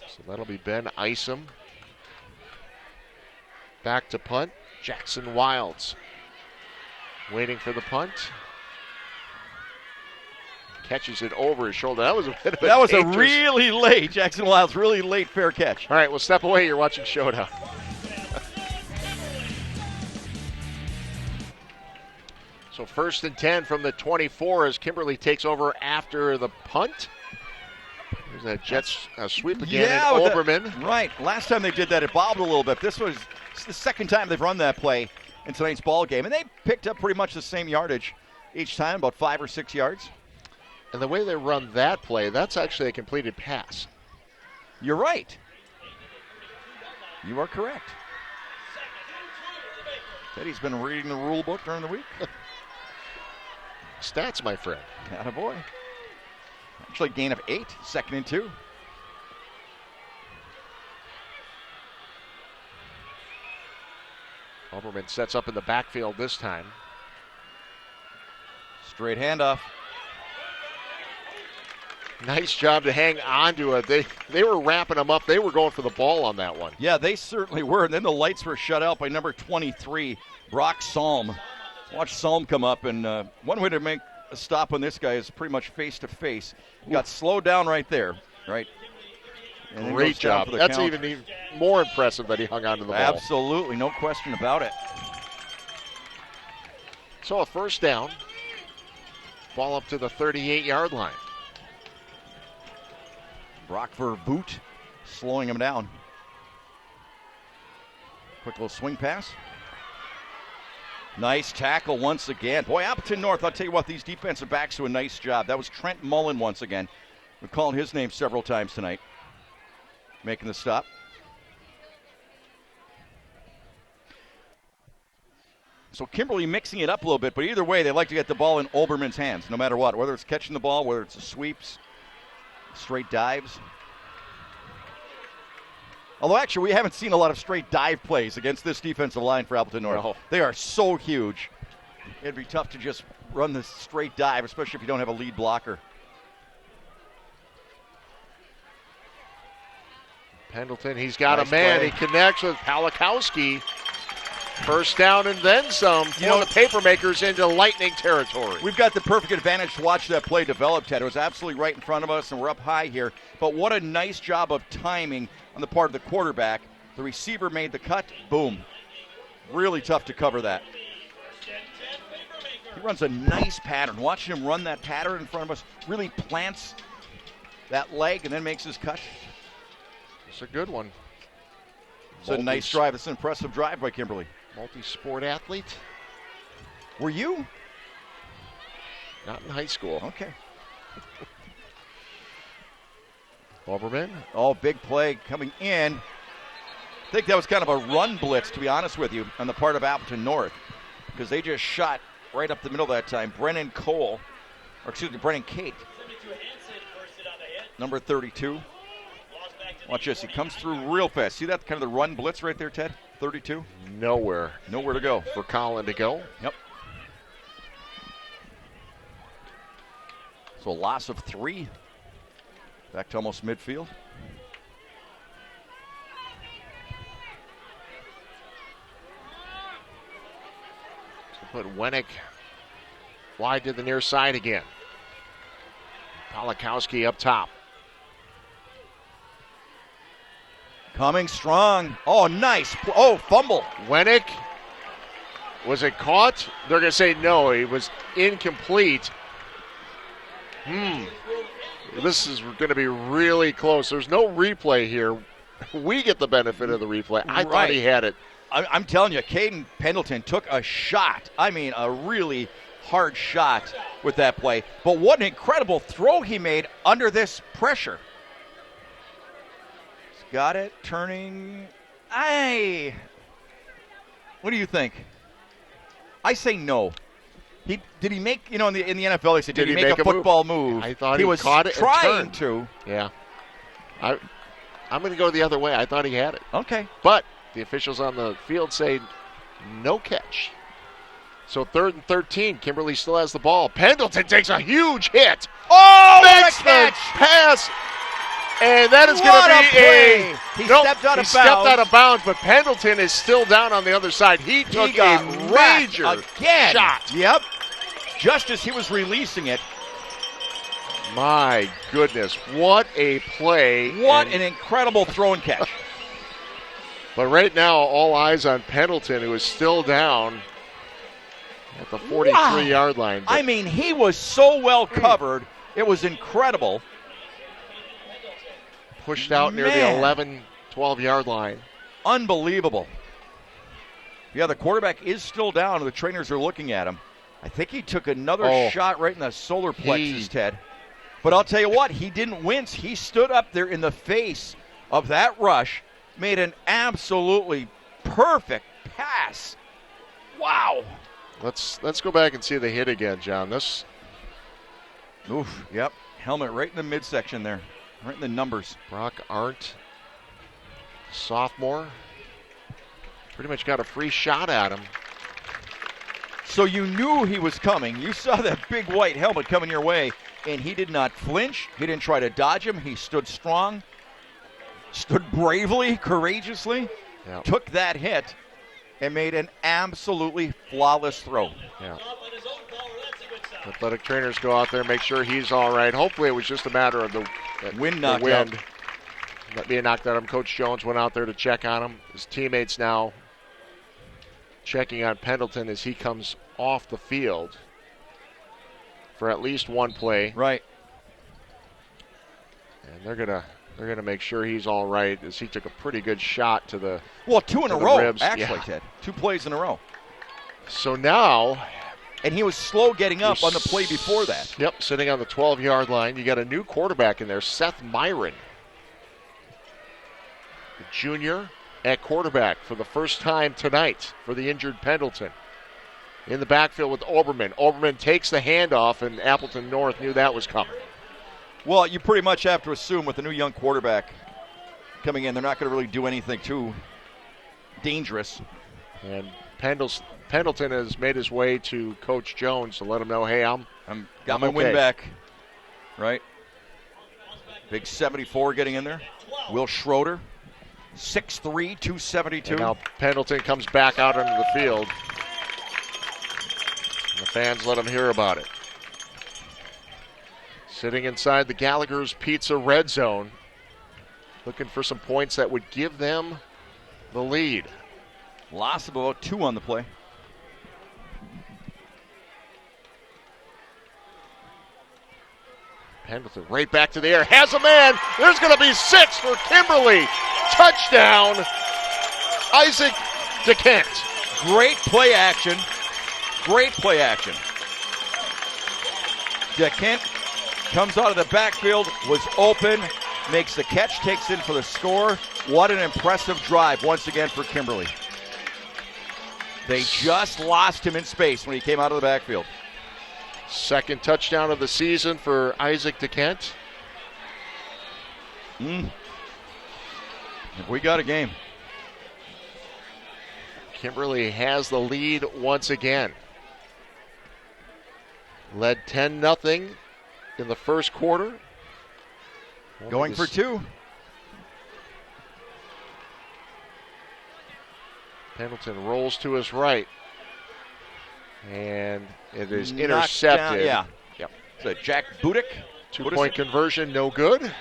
Speaker 2: So that'll be Ben Isom. Back to punt. Jackson Wilds waiting for the punt. Catches it over his shoulder. That was a bit of a
Speaker 4: That was
Speaker 2: dangerous...
Speaker 4: a really late, Jackson Wilds, really late fair catch.
Speaker 2: All right, we'll step away. You're watching Showdown. So 1st and 10 from the 24 as Kimberly takes over after the punt. There's that Jets sweep again, and Oberman.
Speaker 4: Right. Last time they did that, it bobbled a little bit. This was the second time they've run that play in tonight's ball game, and they picked up pretty much the same yardage each time, about 5 or 6 yards.
Speaker 2: And the way they run that play, that's actually a completed pass.
Speaker 4: You're right. You are correct. Teddy's been reading the rule book during the week.
Speaker 2: Stats, my friend.
Speaker 4: Attaboy. Actually, gain of 8, 2nd and 2.
Speaker 2: Oberman sets up in the backfield this time.
Speaker 4: Straight handoff.
Speaker 2: Nice job to hang on to it. They were wrapping them up. They were going for the ball on that one.
Speaker 4: Yeah, they certainly were. And then the lights were shut out by number 23, Brock Salm. Watch Salm come up, and one way to make a stop on this guy is pretty much face-to-face. He got slowed down right there, right? And
Speaker 2: great job. That's even more impressive that he hung on to the ball.
Speaker 4: Absolutely, no question about it.
Speaker 2: So a 1st down. Ball up to the 38-yard line.
Speaker 4: Brock Verboot slowing him down. Quick little swing pass. Nice tackle once again. Boy, Appleton North, I'll tell you what, these defensive backs do a nice job. That was Trent Mullen once again. We've called his name several times tonight. Making the stop. So Kimberly mixing it up a little bit, but either way, they like to get the ball in Oberman's hands, no matter what. Whether it's catching the ball, whether it's the sweeps, straight dives. Although, actually, we haven't seen a lot of straight dive plays against this defensive line for Appleton North.
Speaker 2: No.
Speaker 4: They are so huge. It'd be tough to just run this straight dive, especially if you don't have a lead blocker.
Speaker 2: Pendleton, he's got
Speaker 4: nice
Speaker 2: a man.
Speaker 4: play.
Speaker 2: He connects with Palakowski. 1st down and then some for the Papermakers into lightning territory.
Speaker 4: We've got the perfect advantage to watch that play develop, Ted. It was absolutely right in front of us, and we're up high here. But what a nice job of timing on the part of the quarterback. The receiver made the cut. Boom. Really tough to cover that. He runs a nice pattern. Watching him run that pattern in front of us, really plants that leg and then makes his cut.
Speaker 2: It's a good one.
Speaker 4: It's a nice drive. It's an impressive drive by Kimberly.
Speaker 2: Multi-sport athlete.
Speaker 4: Were you?
Speaker 2: Not in high school.
Speaker 4: Okay.
Speaker 2: Oberman.
Speaker 4: Oh, big play coming in. I think that was kind of a run blitz, to be honest with you, on the part of Appleton North, because they just shot right up the middle that time. Brennan Cate. Number 32. Watch this. He comes through real fast. See that kind of the run blitz right there, Ted? 32.
Speaker 2: Nowhere
Speaker 4: to go.
Speaker 2: For Colin to go.
Speaker 4: Yep. So a loss of 3. Back to almost midfield.
Speaker 2: So put Wennick wide to the near side again. Palakowski up top.
Speaker 4: Coming strong. Oh, nice. Oh, fumble.
Speaker 2: Wennick. Was it caught? They're going to say no. He was incomplete. This is going to be really close. There's no replay here. We get the benefit of the replay. I thought he had it.
Speaker 4: I'm telling you, Caden Pendleton took a shot. I mean, a really hard shot with that play. But what an incredible throw he made under this pressure. Got it, turning. What do you think? I say no. Did he make, in the NFL, they say, did he make a football move?
Speaker 2: I thought he
Speaker 4: was
Speaker 2: caught it
Speaker 4: trying
Speaker 2: and
Speaker 4: to.
Speaker 2: Yeah. I'm going to go the other way. I thought he had it.
Speaker 4: Okay.
Speaker 2: But the officials on the field say no catch. So 3rd and 13. Kimberly still has the ball. Pendleton takes a huge hit.
Speaker 4: Oh,
Speaker 2: makes
Speaker 4: what a catch!
Speaker 2: the pass. And that is going to be
Speaker 4: He stepped out of bounds.
Speaker 2: Stepped out of bounds, but Pendleton is still down on the other side. He took a major shot.
Speaker 4: Yep. Just as he was releasing it.
Speaker 2: My goodness, what a play.
Speaker 4: What an incredible throw and catch.
Speaker 2: But right now, all eyes on Pendleton, who is still down. at the 43-yard line.
Speaker 4: I mean, he was so well covered. It was incredible.
Speaker 2: Pushed out near the 11, 12-yard line.
Speaker 4: Unbelievable. Yeah, the quarterback is still down, and the trainers are looking at him. I think he took another shot right in the solar plexus, Ted. But I'll tell you what, he didn't wince. He stood up there in the face of that rush, made an absolutely perfect pass. Wow.
Speaker 2: Let's go back and see the hit again, John.
Speaker 4: Oof, yep. Helmet right in the midsection there. Right in the numbers.
Speaker 2: Brock Arndt, sophomore. Pretty much got a free shot at him.
Speaker 4: So you knew he was coming. You saw that big white helmet coming your way, and he did not flinch. He didn't try to dodge him. He stood strong, stood bravely, courageously, took that hit, and made an absolutely flawless throw.
Speaker 2: Yeah. Athletic trainers go out there, make sure he's all right. Hopefully it was just a matter of the
Speaker 4: wind knocked out.
Speaker 2: That being knocked out him. Coach Jones went out there to check on him. His teammates now checking on Pendleton as he comes off the field for at least one play.
Speaker 4: Right.
Speaker 2: And they're gonna make sure he's all right as he took a pretty good shot to the
Speaker 4: two in a row,
Speaker 2: ribs.
Speaker 4: actually, Ted. 2 plays in a row.
Speaker 2: So now,
Speaker 4: and he was slow getting up on the play before that.
Speaker 2: Yep, sitting on the 12-yard line. You got a new quarterback in there, Seth Myron, the junior at quarterback for the first time tonight for the injured Pendleton. In the backfield with Oberman. Oberman takes the handoff, and Appleton North knew that was coming.
Speaker 4: Well, you pretty much have to assume with the new young quarterback coming in, they're not going to really do anything too dangerous.
Speaker 2: And Pendleton has made his way to Coach Jones to let him know, hey, I'm
Speaker 4: got my win back. Right. Big 74 getting in there. Will Schroeder, 6'3", 272.
Speaker 2: And now Pendleton comes back out onto the field. And the fans let him hear about it. Sitting inside the Gallagher's Pizza red zone, looking for some points that would give them the lead.
Speaker 4: Loss of about 2 on the play.
Speaker 2: Pendleton right back to the air. Has a man. There's going to be 6 for Kimberly. Touchdown, Isaac DeKent.
Speaker 4: Great play action. Great play action. DeKent comes out of the backfield, was open, makes the catch, takes in for the score. What an impressive drive once again for Kimberly. They just lost him in space when he came out of the backfield.
Speaker 2: Second touchdown of the season for Isaac DeKent.
Speaker 4: We got a game.
Speaker 2: Kimberly has the lead once again. Led 10-0 in the first quarter.
Speaker 4: Going for 2.
Speaker 2: Pendleton rolls to his right. And it is intercepted.
Speaker 4: Yeah. Yep. So Jack Budick.
Speaker 2: 2-point conversion, no good.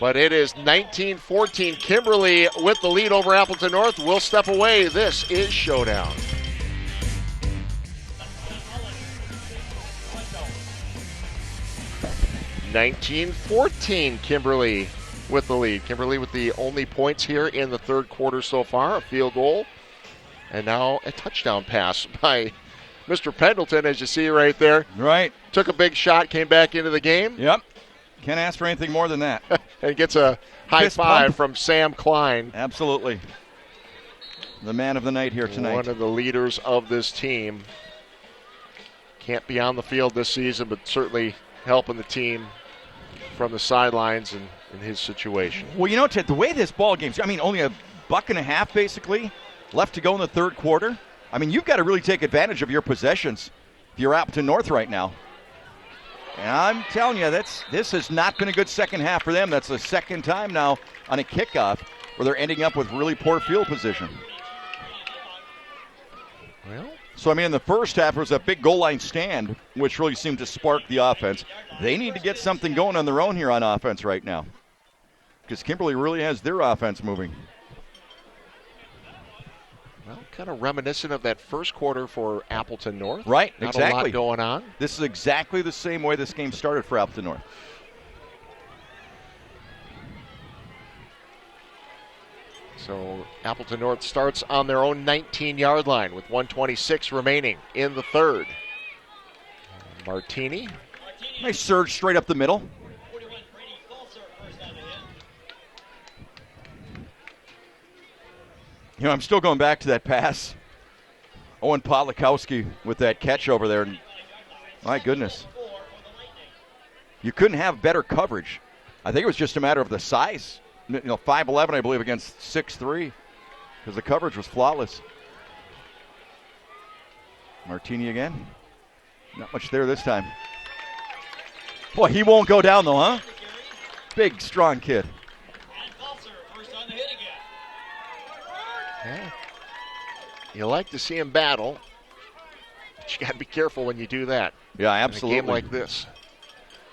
Speaker 2: But it is 19-14. Kimberly with the lead over Appleton North. Will step away. This is Showdown. (19-14) Kimberly with the lead. Kimberly with the only points here in the third quarter so far. A field goal. And now a touchdown pass by Mr. Pendleton, as you see right there.
Speaker 4: Right.
Speaker 2: Took a big shot, came back into the game.
Speaker 4: Yep. Can't ask for anything more than that.
Speaker 2: And gets a high
Speaker 4: Fist
Speaker 2: five
Speaker 4: pump.
Speaker 2: from Sam Klein.
Speaker 4: Absolutely. The man of the night here tonight.
Speaker 2: One of the leaders of this team. Can't be on the field this season, but certainly helping the team from the sidelines and in his situation.
Speaker 4: Well, you know, Ted, the way this ball game's, I mean, only a buck and a half basically left to go in the third quarter. I mean, you've got to really take advantage of your possessions if you're Appleton North right now. And I'm telling you, this has not been a good second half for them. That's the second time now on a kickoff where they're ending up with really poor field position.
Speaker 2: Well,
Speaker 4: so, I mean, in the first half, it was a big goal line stand, which really seemed to spark the offense. They need to get something going on their own here on offense right now, because Kimberly really has their offense moving.
Speaker 2: Well, kind of reminiscent of that first quarter for Appleton North.
Speaker 4: Right,
Speaker 2: Not
Speaker 4: exactly.
Speaker 2: a lot going on.
Speaker 4: This is exactly the same way this game started for Appleton North.
Speaker 2: So Appleton North starts on their own 19-yard line with 1:26 remaining in the third. Martini.
Speaker 4: Nice surge straight up the middle. You know, I'm still going back to that pass. Owen Podlikowski with that catch over there. And my goodness. You couldn't have better coverage. I think it was just a matter of the size. 5'11", I believe, against 6'3", because the coverage was flawless. Martini again. Not much there this time. Boy, he won't go down, though, huh? Big, strong kid.
Speaker 2: Yeah. You like to see him battle, but you got to be careful when you do that.
Speaker 4: Yeah, absolutely.
Speaker 2: In a game like this.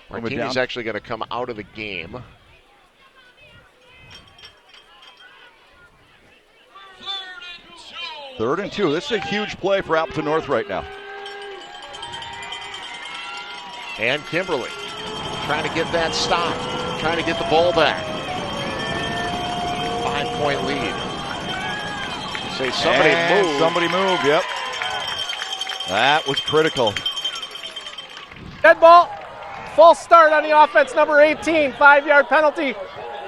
Speaker 2: Martini's actually going to come out of the game.
Speaker 4: Third and two. This is a huge play for Appleton North right now.
Speaker 2: And Kimberly trying to get that stop, trying to get the ball back. 5-point lead. Say somebody moved.
Speaker 4: Somebody moved, yep. That was critical.
Speaker 5: Dead ball. False start on the offense, number 18. 5-yard penalty.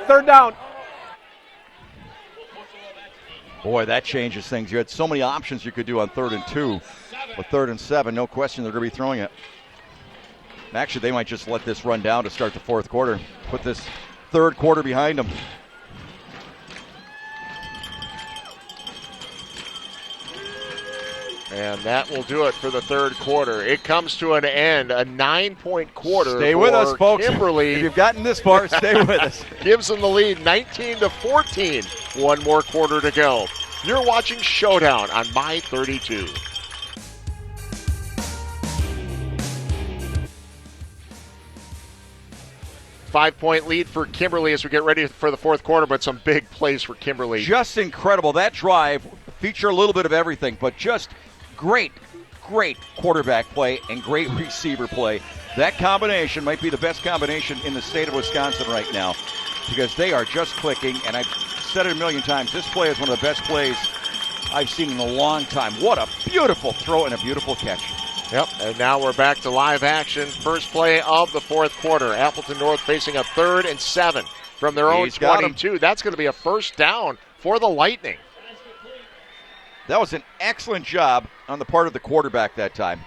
Speaker 5: Third down.
Speaker 4: Boy, that changes things. You had so many options you could do on 3rd and 2. But 3rd and 7, no question they're going to be throwing it. Actually, they might just let this run down to start the 4th quarter. Put this 3rd quarter behind them.
Speaker 2: And that will do it for the 3rd quarter. It comes to an end, a 9-point quarter.
Speaker 4: Stay with us, folks.
Speaker 2: Kimberly.
Speaker 4: If you've gotten this far, stay with us.
Speaker 2: Gives them the lead, 19-14. One more quarter to go. You're watching Showdown on My 32. Five-point lead for Kimberly as we get ready for the 4th quarter, but some big plays for Kimberly.
Speaker 4: Just incredible. That drive featured a little bit of everything, but just great quarterback play and great receiver play. That combination might be the best combination in the state of Wisconsin right now because they are just clicking, and I've said it a million times, this play is one of the best plays I've seen in a long time. What a beautiful throw and a beautiful catch.
Speaker 2: Yep, and now we're back to live action. First play of the 4th quarter. Appleton North facing a 3rd and 7 from their own 22. That's going to be a first down for the Lightning.
Speaker 4: That was an excellent job on the part of the quarterback that time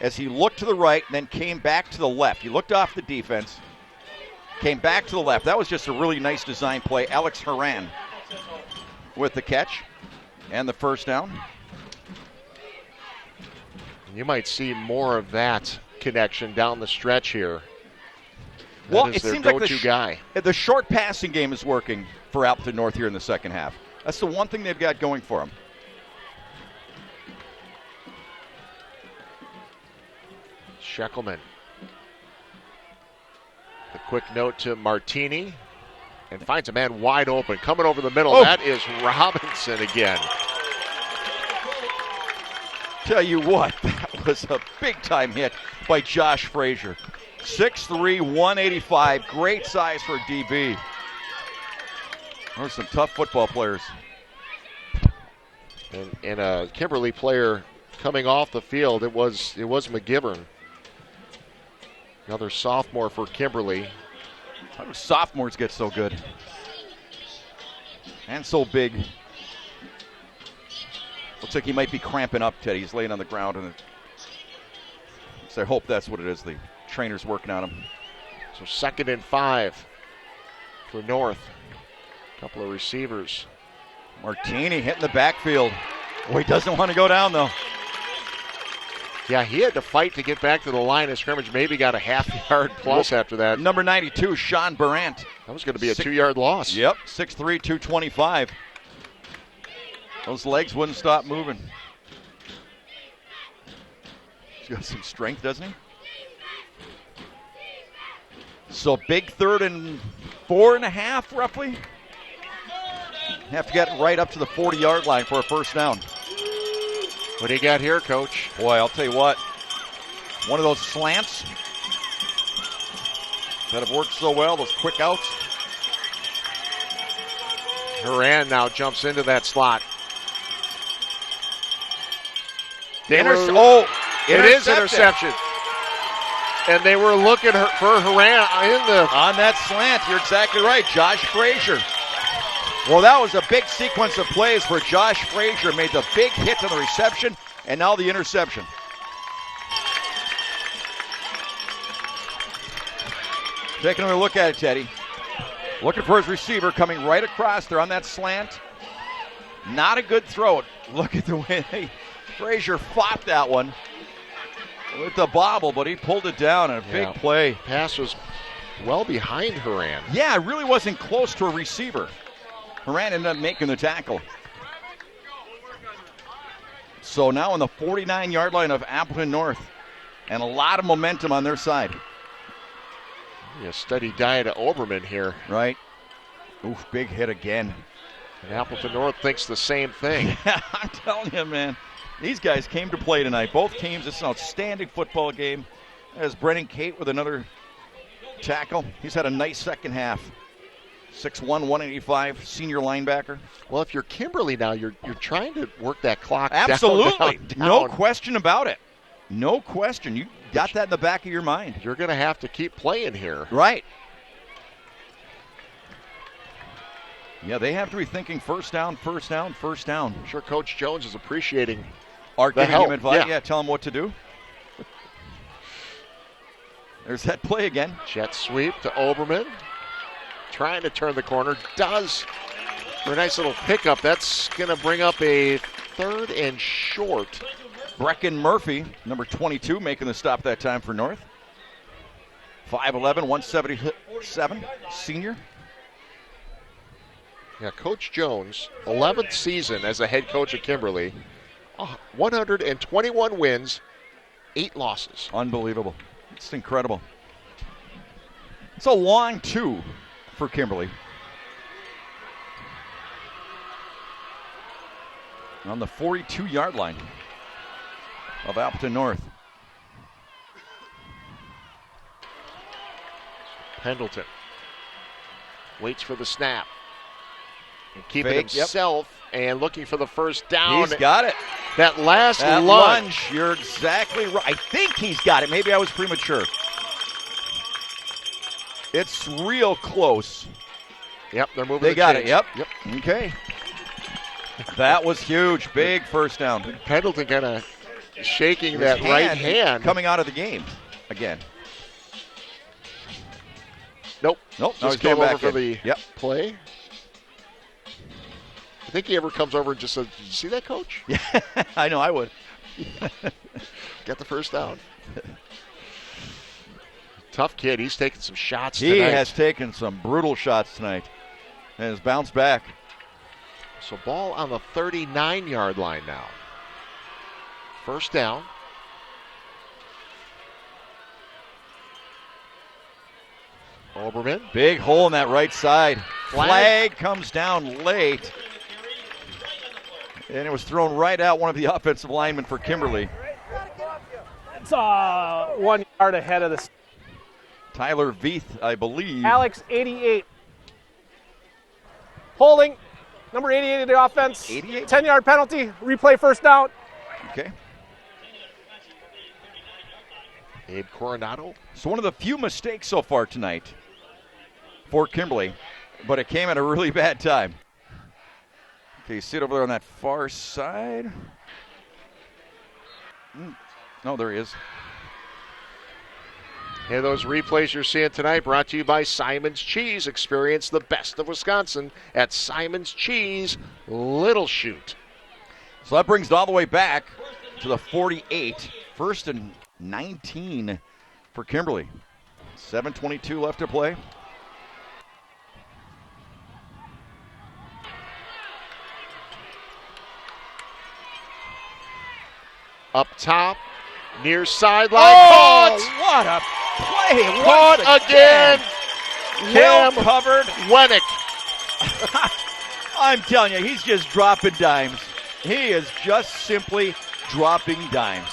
Speaker 4: as he looked to the right and then came back to the left. He looked off the defense, came back to the left. That was just a really nice design play. Alex Haran with the catch and the first down.
Speaker 2: You might see more of that connection down the stretch here.
Speaker 4: Well,
Speaker 2: it
Speaker 4: seems
Speaker 2: seems
Speaker 4: like
Speaker 2: guy.
Speaker 4: The short passing game is working for Appleton North here in the second half. That's the one thing they've got going for them.
Speaker 2: Scheckelman. The quick note to Martini. And finds a man wide open. Coming over the middle.
Speaker 4: Oh.
Speaker 2: That is Robinson again.
Speaker 4: Tell you what, that was a big-time hit by Josh Frazier. 6'3", 185. Great size for a DB. Those are some tough football players.
Speaker 2: And a Kimberly player coming off the field, it was McGivern. Another sophomore for Kimberly.
Speaker 4: How do sophomores get so good? And so big. Looks like he might be cramping up, Teddy. He's laying on the ground. And so I hope that's what it is. The trainer's working on him.
Speaker 2: So 2nd and 5 for North. Couple of receivers.
Speaker 4: Martini hitting the backfield. Boy, he doesn't want to go down, though.
Speaker 2: Yeah, he had to fight to get back to the line of scrimmage. Maybe got a half-yard plus after that.
Speaker 4: Number 92, Sean Barant.
Speaker 2: That was going to be a 2-yard loss.
Speaker 4: Yep, 6'3", 225. Those legs wouldn't stop moving. He's got some strength, doesn't he? So big 3rd and 4.5, roughly. Have to get right up to the 40-yard line for a first down.
Speaker 2: What do you got here, Coach?
Speaker 4: Boy, I'll tell you what. One of those slants that have worked so well, those quick outs.
Speaker 2: Horan now jumps into that slot.
Speaker 4: It
Speaker 2: is interception. And they were looking for Horan
Speaker 4: on that slant. You're exactly right, Josh Frazier. Well, that was a big sequence of plays where Josh Frazier made the big hit on the reception, and now the interception. Taking a look at it, Teddy. Looking for his receiver coming right across there on that slant. Not a good throw. Look at the way Frazier fought that one with the bobble, but he pulled it down in a big play.
Speaker 2: Pass was well behind Horan.
Speaker 4: Yeah, it really wasn't close to a receiver. Horan ended up making the tackle. So now on the 49-yard line of Appleton North, and a lot of momentum on their side.
Speaker 2: A steady diet of Oberman here.
Speaker 4: Right. Oof, big hit again.
Speaker 2: And Appleton North thinks the same thing.
Speaker 4: Yeah, I'm telling you, man. These guys came to play tonight. Both teams, it's an outstanding football game. There's Brennan Cate with another tackle. He's had a nice second half. 6'1", 185, senior linebacker.
Speaker 2: Well, if you're Kimberly now, you're trying to work that clock
Speaker 4: Absolutely.
Speaker 2: down.
Speaker 4: No question about it. No question. You got that in the back of your mind.
Speaker 2: You're going to have to keep playing here.
Speaker 4: Right. Yeah, they have to be thinking first down, first down, first down.
Speaker 2: I'm sure Coach Jones is appreciating
Speaker 4: giving
Speaker 2: help.
Speaker 4: Him advice.
Speaker 2: Yeah,
Speaker 4: tell him what to do. There's that play again.
Speaker 2: Jet sweep to Oberman. Trying to turn the corner. Does. For a nice little pickup. That's going to bring up a 3rd and short.
Speaker 4: Brecken Murphy, number 22, making the stop that time for North. 5'11", 177, senior.
Speaker 2: Yeah, Coach Jones, 11th season as a head coach at Kimberly. 121 wins, 8 losses.
Speaker 4: Unbelievable. It's incredible. It's a long 2 for Kimberly. On the 42-yard line of Appleton North.
Speaker 2: Pendleton waits for the snap. And keeping
Speaker 4: Fake,
Speaker 2: himself and looking for the first down.
Speaker 4: He's got it.
Speaker 2: That last
Speaker 4: lunge. You're exactly right. I think he's got it. Maybe I was premature. It's real close.
Speaker 2: Yep, they're moving.
Speaker 4: They got
Speaker 2: chains.
Speaker 4: it. Yep. Okay. That was huge. Big first down.
Speaker 2: Pendleton kind of shaking
Speaker 4: His
Speaker 2: that right hand.
Speaker 4: Coming out of the game again.
Speaker 2: Nope.
Speaker 4: Just
Speaker 2: came
Speaker 4: back
Speaker 2: over for
Speaker 4: in.
Speaker 2: the play. I think he ever comes over and just says, "Did you see that, Coach?"
Speaker 4: Yeah, I know I would.
Speaker 2: Get the first down. Tough kid. He's taking some shots
Speaker 4: He
Speaker 2: tonight.
Speaker 4: has taken some brutal shots tonight and has bounced back.
Speaker 2: So ball on the 39-yard line now. First down. Oberman.
Speaker 4: Big hole in that right side. Flag comes down late. And it was thrown right out one of the offensive linemen for Kimberly.
Speaker 5: It's 1 yard ahead of the.
Speaker 4: Tyler Veith, I believe.
Speaker 5: Alex, 88. Holding. Number 88 of the offense.
Speaker 4: 88?
Speaker 5: 10-yard penalty. Replay first down.
Speaker 4: Okay.
Speaker 2: Abe Coronado.
Speaker 4: So one of the few mistakes so far tonight for Kimberly, but it came at a really bad time. Okay, you see it over there on that far side. No, there he is.
Speaker 2: And those replays you're seeing tonight brought to you by Simon's Cheese. Experience the best of Wisconsin at Simon's Cheese, Little Chute.
Speaker 4: So that brings it all the way back to the 48. 1st and 19 for Kimberly. 7:22 left to play.
Speaker 2: Up top, near sideline.
Speaker 4: Oh,
Speaker 2: Caught!
Speaker 4: what a play!
Speaker 2: Caught again!
Speaker 4: Well
Speaker 2: Cam
Speaker 4: covered.
Speaker 2: Wennick.
Speaker 4: I'm telling you, he's just dropping dimes. He is just simply dropping dimes.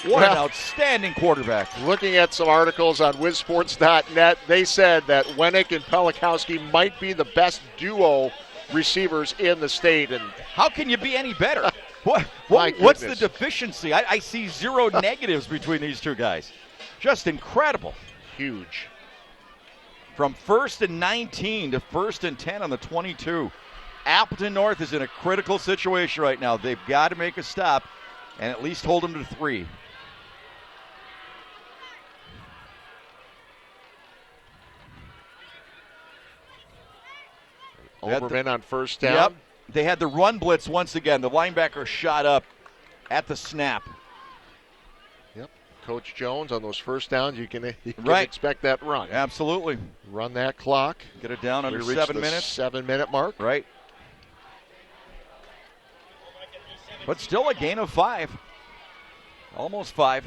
Speaker 4: What an outstanding quarterback.
Speaker 2: Looking at some articles on WizSports.net, they said that Winnick and Pelikowski might be the best duo receivers in the state. And
Speaker 4: how can you be any better? What's the deficiency? I see zero negatives between these two guys. Just incredible.
Speaker 2: Huge.
Speaker 4: From 1st and 19 to 1st and 10 on the 22. Appleton North is in a critical situation right now. They've got to make a stop and at least hold them to 3.
Speaker 2: Overman on first down.
Speaker 4: Yep. They had the run blitz once again. The linebacker shot up at the snap.
Speaker 2: Yep. Coach Jones on those first downs, you can expect that run.
Speaker 4: Absolutely.
Speaker 2: Run that clock.
Speaker 4: Get it down under
Speaker 2: We
Speaker 4: 7
Speaker 2: the
Speaker 4: minutes.
Speaker 2: 7-minute mark.
Speaker 4: Right. But still a gain of 5. Almost 5.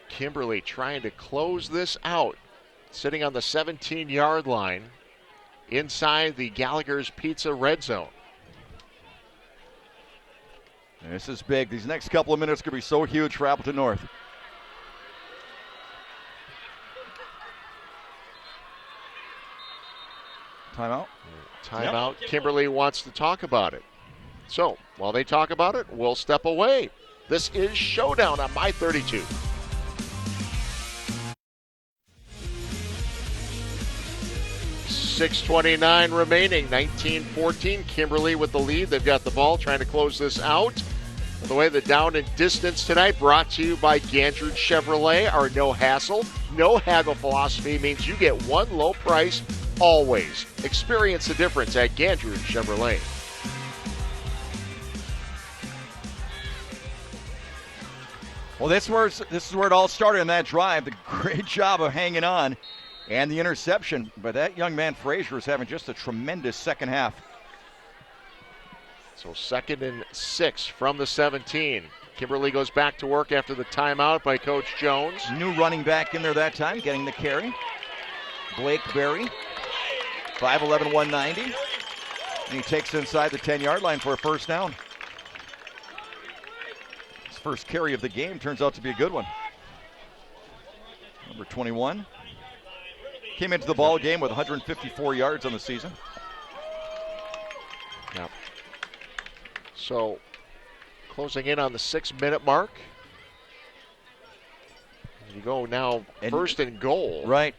Speaker 2: Kimberly trying to close this out. Sitting on the 17-yard line inside the Gallagher's Pizza red zone.
Speaker 4: This is big. These next couple of minutes could be so huge for Appleton North. Timeout.
Speaker 2: Timeout. Yep. Kimberly wants to talk about it. So while they talk about it, we'll step away. This is Showdown on My 32. .629 remaining, 19-14. Kimberly with the lead. They've got the ball, trying to close this out. By the way, the down and distance tonight brought to you by Gandred Chevrolet. Our no hassle, no haggle philosophy means you get one low price always. Experience the difference at Gandred Chevrolet.
Speaker 4: Well, this is where it all started in that drive. The great job of hanging on and the interception. But that young man, Frazier, is having just a tremendous second half.
Speaker 2: So 2nd and 6 from the 17. Kimberly goes back to work after the timeout by Coach Jones.
Speaker 4: New running back in there that time, getting the carry. Blake Berry, 5'11", 190. And he takes inside the 10-yard line for a first down. His first carry of the game turns out to be a good one. Number 21. Came into the ball game with 154 yards on the season.
Speaker 2: Yep. So, closing in on the 6-minute mark. You go now first and goal.
Speaker 4: Right.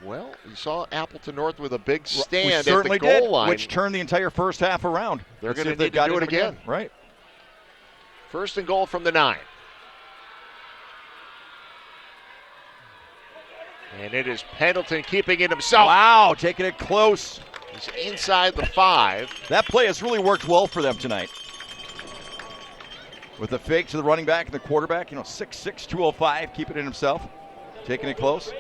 Speaker 2: Well, you saw Appleton North with a big stand
Speaker 4: at
Speaker 2: the goal line.
Speaker 4: Which turned the entire first half around.
Speaker 2: They're going to need to do it again.
Speaker 4: Right.
Speaker 2: First and goal from the 9. And it is Pendleton keeping it himself.
Speaker 4: Wow, taking it close.
Speaker 2: He's inside the 5.
Speaker 4: That play has really worked well for them tonight. With the fake to the running back and the quarterback, 6'6", 205, keeping it himself. Taking it close.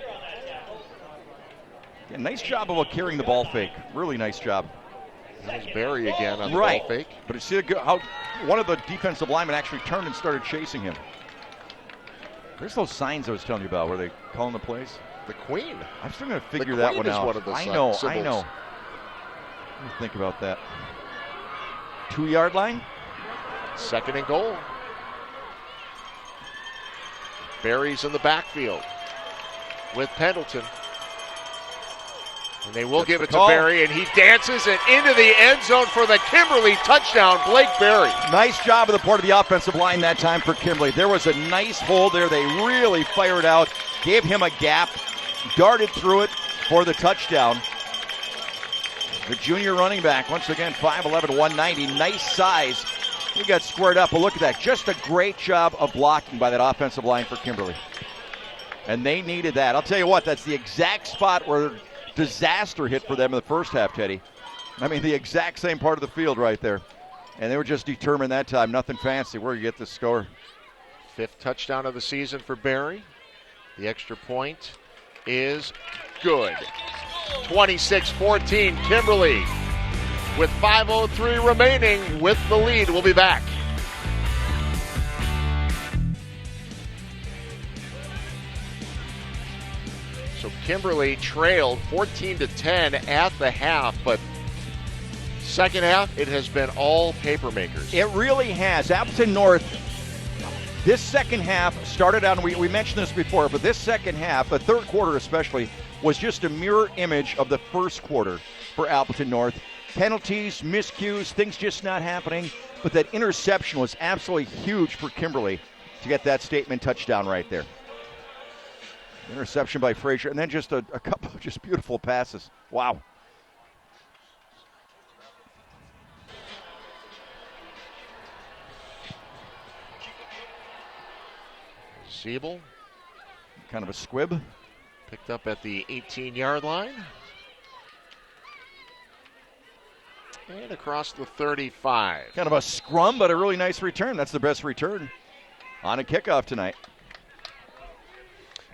Speaker 4: Yeah, nice job of carrying the ball fake. Really nice job.
Speaker 2: That was Barry again on the ball fake.
Speaker 4: But you see how one of the defensive linemen actually turned and started chasing him. There's those signs I was telling you about where they calling the plays.
Speaker 2: The Queen.
Speaker 4: I'm still going to figure that one out.
Speaker 2: One of the
Speaker 4: I know.
Speaker 2: Symbols.
Speaker 4: Let me think about that. 2-yard line.
Speaker 2: 2nd and goal. Barry's in the backfield with Pendleton. And they will give it to Barry, and he dances it into the end zone for the Kimberly touchdown, Blake Barry.
Speaker 4: Nice job of the part of the offensive line that time for Kimberly. There was a nice hole there. They really fired out, gave him a gap, darted through it for the touchdown. The junior running back, once again, 5'11", 190, nice size. He got squared up, but look at that. Just a great job of blocking by that offensive line for Kimberly. And they needed that. I'll tell you what, that's the exact spot where disaster hit for them in the first half, Teddy. I mean, the exact same part of the field right there. And they were just determined that time. Nothing fancy. Where you get the score.
Speaker 2: 5th touchdown of the season for Barry. The extra point is good. 26-14, Kimberly with 5:03 remaining with the lead. We'll be back. So Kimberly trailed 14-10 at the half, but second half, it has been all papermakers.
Speaker 4: It really has. Appleton North, this second half started out, and we mentioned this before, but this second half, the third quarter especially, was just a mirror image of the first quarter for Appleton North. Penalties, miscues, things just not happening, but that interception was absolutely huge for Kimberly to get that statement touchdown right there. Interception by Frazier, and then just a couple of just beautiful passes. Wow.
Speaker 2: Siebel.
Speaker 4: Kind of a squib.
Speaker 2: Picked up at the 18-yard line. And across the 35.
Speaker 4: Kind of a scrum, but a really nice return. That's the best return on a kickoff tonight.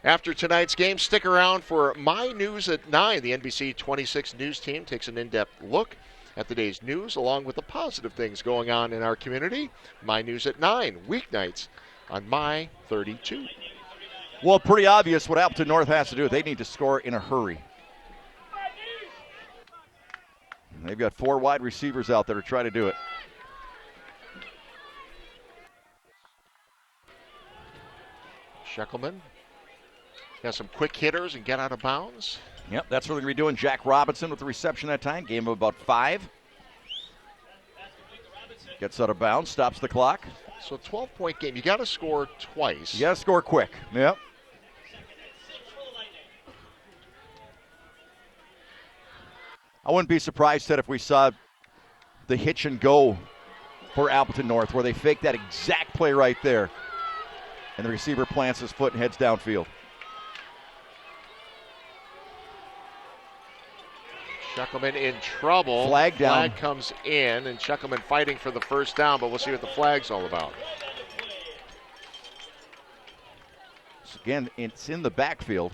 Speaker 2: After tonight's game, stick around for My News at 9. The NBC 26 news team takes an in-depth look at the day's news, along with the positive things going on in our community. My News at 9, weeknights on My 32.
Speaker 4: Well, pretty obvious what Appleton North has to do. They need to score in a hurry. And they've got 4 wide receivers out there to try to do it.
Speaker 2: Sheckelman got some quick hitters and get out of bounds.
Speaker 4: Yep, that's what they're going to be doing. Jack Robinson with the reception that time. Game of about 5. Gets out of bounds, stops the clock.
Speaker 2: So a 12-point game. You got to score twice.
Speaker 4: You got to score quick. Yep. I wouldn't be surprised, Ted, if we saw the hitch and go for Appleton North, where they fake that exact play right there, and the receiver plants his foot and heads downfield.
Speaker 2: Sheckelman in trouble.
Speaker 4: Flag down.
Speaker 2: Flag comes in, and Sheckelman fighting for the first down, but we'll see what the flag's all about.
Speaker 4: So again, it's in the backfield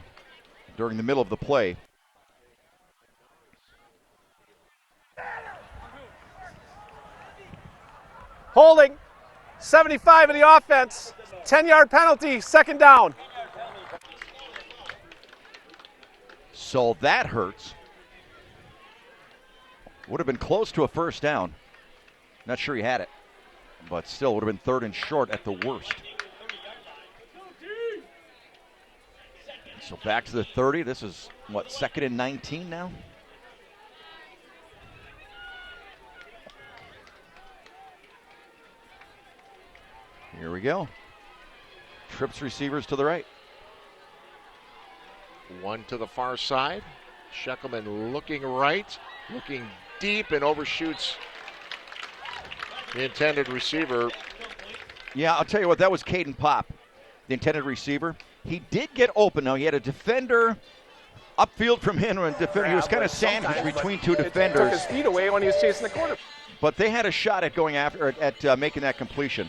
Speaker 4: during the middle of the play.
Speaker 5: Holding. 75 of the offense. 10-yard penalty, second down.
Speaker 4: So that hurts. Would have been close to a first down. Not sure he had it, but still would have been third and short at the worst. So back to the 30. This is, what, 2nd and 19 now? Here we go. Trips receivers to the right.
Speaker 2: One to the far side. Sheckelman looking right, looking deep, and overshoots the intended receiver.
Speaker 4: Yeah, I'll tell you what, that was Caden Pop, the intended receiver. He did get open. Now, he had a defender upfield from him, and he was kind of sandwiched between two defenders.
Speaker 5: Took his feet away when he was chasing the quarterback.
Speaker 4: But they had a shot at going after, at making that completion.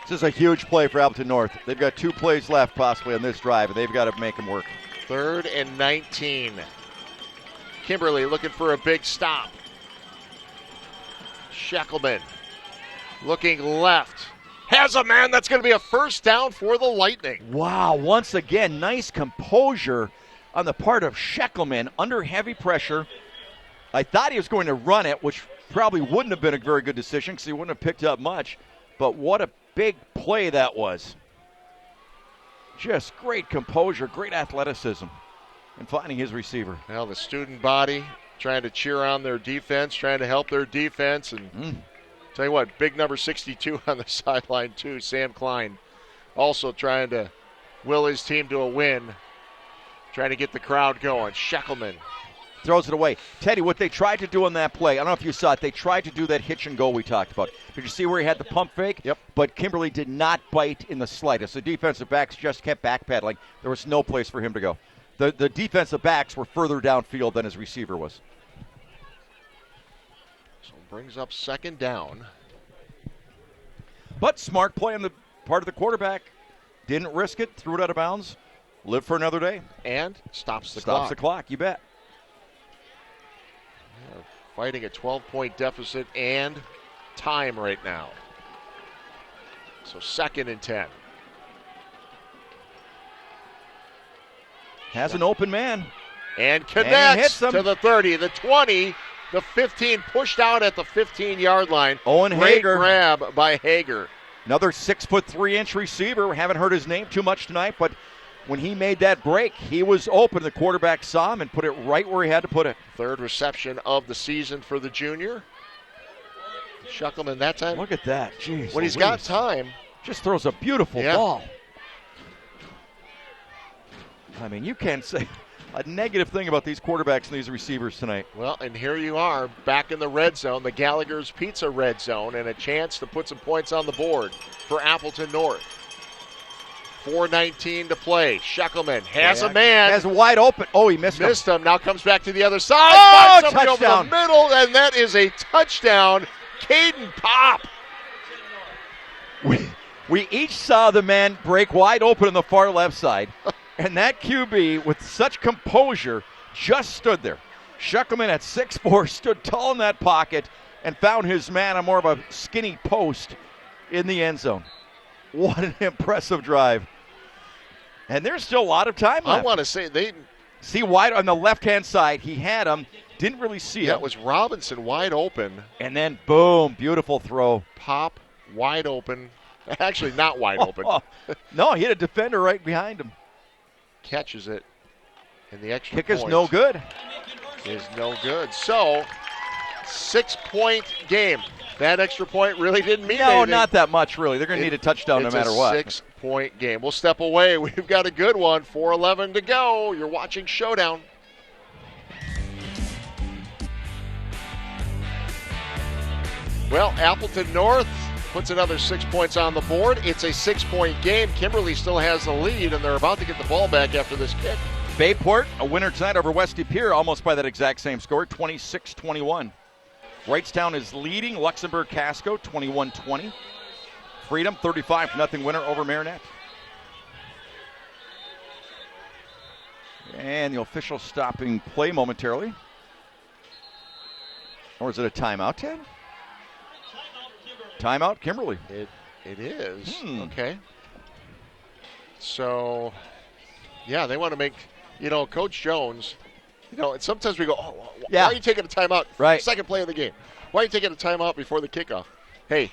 Speaker 4: This is a huge play for Appleton North. They've got 2 plays left possibly on this drive, and they've got to make them work.
Speaker 2: 3rd and 19. Kimberly looking for a big stop. Sheckelman looking left. Has a man. That's going to be a first down for the Lightning.
Speaker 4: Wow, once again, nice composure on the part of Sheckelman under heavy pressure. I thought he was going to run it, which probably wouldn't have been a very good decision because he wouldn't have picked up much. But what a big play that was. Just great composure, great athleticism, and finding his receiver.
Speaker 2: Now the student body trying to cheer on their defense, trying to help their defense. And tell you what, big number 62 on the sideline too, Sam Klein. Also trying to will his team to a win, trying to get the crowd going. Sheckelman
Speaker 4: throws it away. Teddy, what they tried to do on that play, I don't know if you saw it, they tried to do that hitch and go we talked about. Did you see where he had the pump fake?
Speaker 2: Yep.
Speaker 4: But Kimberly did not bite in the slightest. The defensive backs just kept backpedaling. There was no place for him to go. The defensive backs were further downfield than his receiver was.
Speaker 2: So brings up 2nd down.
Speaker 4: But smart play on the part of the quarterback. Didn't risk it, threw it out of bounds, lived for another day.
Speaker 2: And stops the
Speaker 4: clock.
Speaker 2: clock.
Speaker 4: The clock, you bet.
Speaker 2: Fighting a 12-point deficit and time right now. So 2nd and 10.
Speaker 4: Has an open man.
Speaker 2: And
Speaker 4: And
Speaker 2: connects
Speaker 4: he hits him.
Speaker 2: to the 30, the 20, the 15, pushed out at the 15-yard line.
Speaker 4: Owen
Speaker 2: Great
Speaker 4: Hager.
Speaker 2: grab by Hager.
Speaker 4: Another 6'3" receiver. We haven't heard his name too much tonight, but when he made that break, he was open. The quarterback saw him and put it right where he had to put it.
Speaker 2: 3rd reception of the season for the junior. Shuckleman that time.
Speaker 4: Look at that. Jeez,
Speaker 2: when he's got time.
Speaker 4: Just throws a beautiful ball. I mean, you can't say a negative thing about these quarterbacks and these receivers tonight.
Speaker 2: Well, and here you are back in the red zone, the Gallagher's Pizza red zone, and a chance to put some points on the board for Appleton North. 4:19 to play. Shuckleman has a man.
Speaker 4: Has wide open. Oh, he missed
Speaker 2: him. Now comes back to the other side.
Speaker 4: Oh,
Speaker 2: Finds somebody
Speaker 4: touchdown.
Speaker 2: over the middle, and that is a touchdown. Caden Pop.
Speaker 4: We each saw the man break wide open on the far left side, and that QB, with such composure, just stood there. Shuckleman at 6'4", stood tall in that pocket and found his man on more of a skinny post in the end zone. What an impressive drive. And there's still a lot of time left.
Speaker 2: I want to say they
Speaker 4: see wide on the left-hand side. He had him, didn't really see
Speaker 2: Yeah,
Speaker 4: him.
Speaker 2: it was Robinson wide open.
Speaker 4: And then, boom, beautiful throw.
Speaker 2: Pop wide open. Actually, not wide open.
Speaker 4: No, he had a defender right behind him.
Speaker 2: Catches it. And the extra
Speaker 4: Kick
Speaker 2: point
Speaker 4: is no good.
Speaker 2: Is no good. So, 6-point game. That extra point really didn't mean anything.
Speaker 4: No, not that much, really. They're going to need a touchdown no matter what.
Speaker 2: It's a 6-point game. We'll step away. We've got a good one. 4:11 to go. You're watching Showdown. Well, Appleton North puts another 6 points on the board. It's a 6-point game. Kimberly still has the lead, and they're about to get the ball back after this kick.
Speaker 4: Bayport, a winner tonight over Westy Pier, almost by that exact same score, 26-21. Wrightstown is leading Luxembourg Casco, 21-20. Freedom, 35-0 winner over Marinette. And the official stopping play momentarily. Or is it a timeout, Ted? Timeout, Kimberly.
Speaker 2: It is. Okay. So, yeah, they want to make, Coach Jones, and sometimes we go, why are you taking a timeout?
Speaker 4: Right.
Speaker 2: Second play of the game. Why are you taking a timeout before the kickoff? Hey.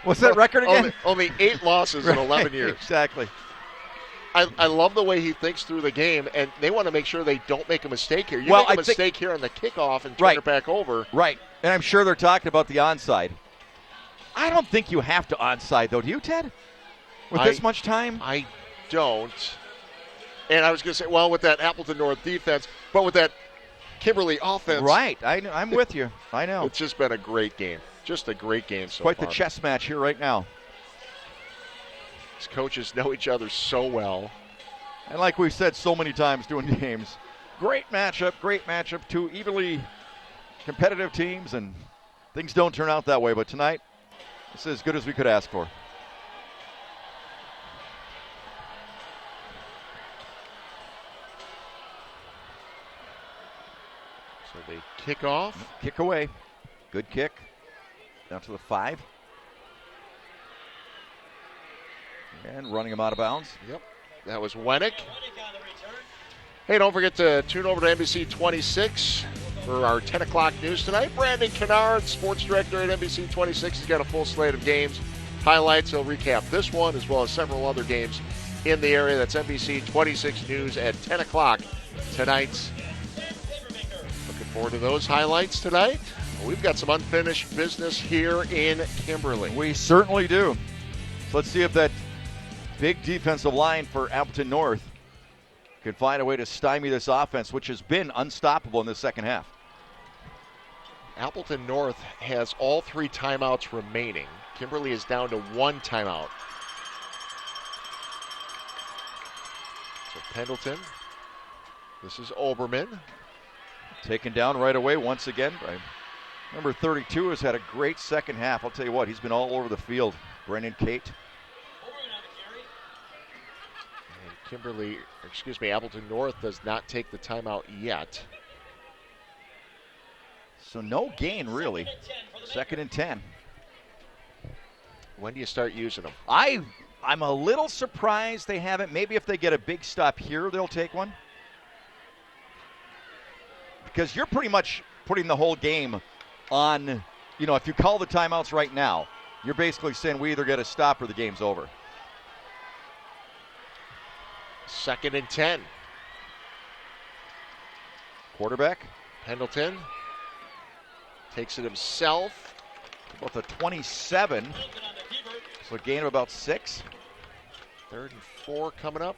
Speaker 4: What's that record again?
Speaker 2: Only 8 losses in 11 years.
Speaker 4: Exactly.
Speaker 2: I love the way he thinks through the game, and they want to make sure they don't make a mistake here. You make a mistake here on the kickoff and turn it back over.
Speaker 4: Right. And I'm sure they're talking about the onside. I don't think you have to onside, though. Do you, Ted? With this much time?
Speaker 2: I don't. And I was going to say, well, with that Appleton North defense, but with that Kimberly offense.
Speaker 4: Right. I'm with you. I know.
Speaker 2: It's just been a great game. Just a great game so
Speaker 4: Quite
Speaker 2: far.
Speaker 4: the chess match here right now.
Speaker 2: These coaches know each other so well.
Speaker 4: And like we've said so many times doing games, great matchup. Two evenly competitive teams, and things don't turn out that way. But tonight, this is as good as we could ask for.
Speaker 2: So they kick off.
Speaker 4: Kick away. Good kick. Down to the 5. And running him out of bounds.
Speaker 2: Yep. That was Wennick. Hey, don't forget to tune over to NBC 26 for our 10 o'clock news tonight. Brandon Kennard, sports director at NBC 26, has got a full slate of games, highlights. He'll recap this one as well as several other games in the area. That's NBC 26 News at 10 o'clock tonight. Looking forward to those highlights tonight. We've got some unfinished business here in Kimberly.
Speaker 4: We certainly do. So let's see if that big defensive line for Appleton North can find a way to stymie this offense, which has been unstoppable in the second half.
Speaker 2: Appleton North has all 3 timeouts remaining. Kimberly is down to 1 timeout. So Pendleton. This is Oberman.
Speaker 4: Taken down right away once again by number 32, has had a great second half. I'll tell you what, he's been all over the field. Brennan Cate.
Speaker 2: Appleton North does not take the timeout yet.
Speaker 4: So no gain, really. 2nd and 10.
Speaker 2: When do you start using them?
Speaker 4: I'm a little surprised they haven't. Maybe if they get a big stop here, they'll take one. Because you're pretty much putting the whole game on, if you call the timeouts right now, you're basically saying we either get a stop or the game's over.
Speaker 2: 2nd and 10.
Speaker 4: Quarterback.
Speaker 2: Pendleton takes it himself.
Speaker 4: About the 27. So a gain of about 6.
Speaker 2: 3rd and 4 coming up.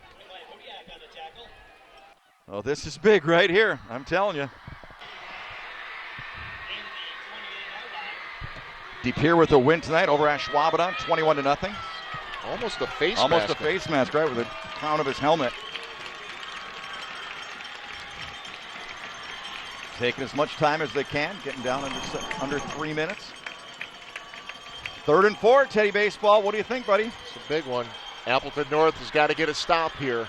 Speaker 4: Oh, this is big right here. I'm telling you. Deep here with a win tonight over Ashwaubenon, 21-0.
Speaker 2: Almost a face mask.
Speaker 4: Almost a face mask, right, with the crown of his helmet. Taking as much time as they can, getting down under 3 minutes. 3rd and 4, Teddy Baseball. What do you think, buddy?
Speaker 2: It's a big one. Appleton North has got to get a stop here.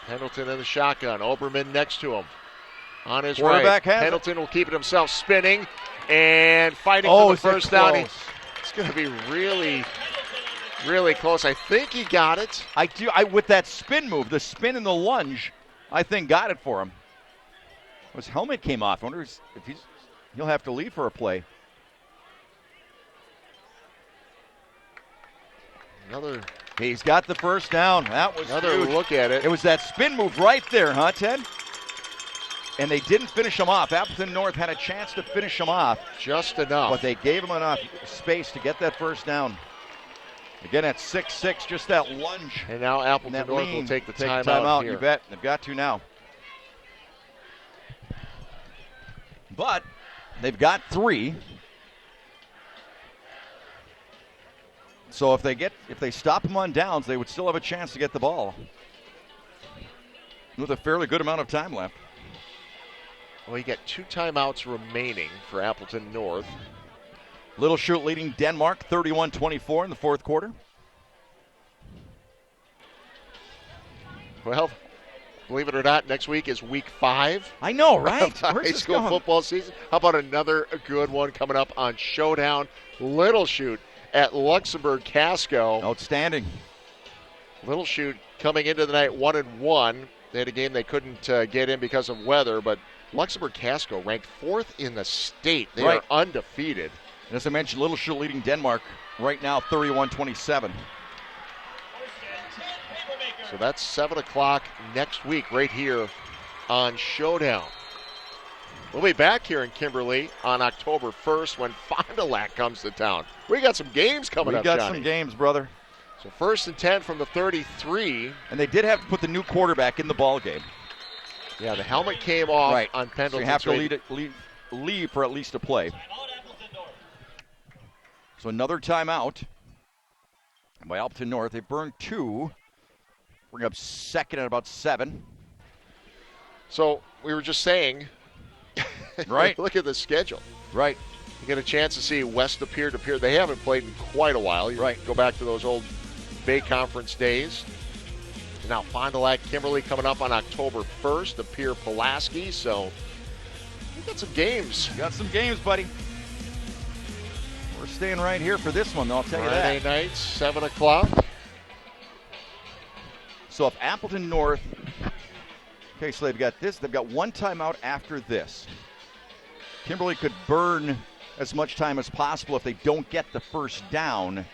Speaker 2: Pendleton in the shotgun. Oberman next to him. On his right. Pendleton will keep it himself, spinning and fighting for the first down. It's going to be really, really close. I think he got it.
Speaker 4: With that spin move, the spin and the lunge, I think got it for him. His helmet came off. I wonder if he'll have to leave for a play. He's got the first down. That was
Speaker 2: another
Speaker 4: huge.
Speaker 2: Look at it.
Speaker 4: It was that spin move right there, huh, Ted? And they didn't finish him off. Appleton North had a chance to finish him off.
Speaker 2: Just enough.
Speaker 4: But they gave him enough space to get that first down. Again, at 6'6", just that lunge.
Speaker 2: And now Appleton North will take the timeout here.
Speaker 4: You bet. They've got to now. But they've got 3. So if they stop them on downs, they would still have a chance to get the ball. With a fairly good amount of time left.
Speaker 2: Well, you got 2 timeouts remaining for Appleton North.
Speaker 4: Little Chute leading Denmark 31-24 in the 4th quarter.
Speaker 2: Well, believe it or not, next week is week 5.
Speaker 4: I know, right?
Speaker 2: High school football season. How about another good one coming up on Showdown? Little Chute at Luxembourg Casco.
Speaker 4: Outstanding.
Speaker 2: Little Chute coming into the night 1-1. They had a game they couldn't get in because of weather, but Luxembourg Casco ranked 4th in the state. They are undefeated.
Speaker 4: And as I mentioned, Little Chute leading Denmark right now 31-27.
Speaker 2: So that's 7 o'clock next week right here on Showdown. We'll be back here in Kimberly on October 1st when Fond du Lac comes to town. We got some games coming up,
Speaker 4: We got
Speaker 2: Johnny.
Speaker 4: some games, brother.
Speaker 2: So 1st and 10 from the 33.
Speaker 4: And they did have to put the new quarterback in the ball game.
Speaker 2: Yeah, the helmet came off on Pendleton.
Speaker 4: So you have to leave for at least a play. So another timeout by Appleton North. They burned 2. Bring up 2nd at about 7.
Speaker 2: So we were just saying,
Speaker 4: right?
Speaker 2: Look at the schedule.
Speaker 4: Right.
Speaker 2: You get a chance to see West Appear. They haven't played in quite a while. You go back to those old Bay Conference days. Now Fond du Lac, Kimberly coming up on October 1st. Appear Pulaski. So we got some games.
Speaker 4: Got some games, buddy. We're staying right here for this one, though, I'll tell you that.
Speaker 2: Friday nights, 7 o'clock.
Speaker 4: So if Appleton North, okay, so they've got this. They've got 1 timeout after this. Kimberly could burn as much time as possible if they don't get the first down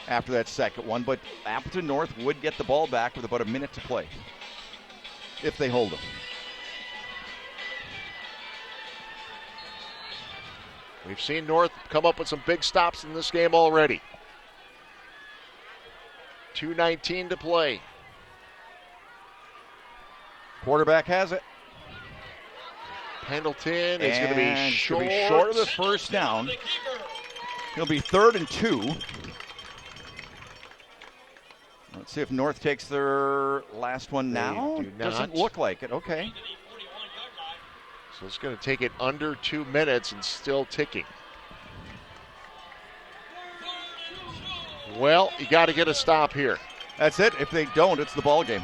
Speaker 4: after that second one. But Appleton North would get the ball back with about a minute to play if they hold them.
Speaker 2: We've seen North come up with some big stops in this game already. 2:19 to play.
Speaker 4: Quarterback has it.
Speaker 2: Pendleton is going to be short.
Speaker 4: Short of the first down. It'll be 3rd and 2. Let's see if North takes their last one now. Doesn't look like it. Okay.
Speaker 2: So it's going to take it under 2 minutes and still ticking. Well, you got to get a stop here.
Speaker 4: That's it. If they don't, it's the ball game.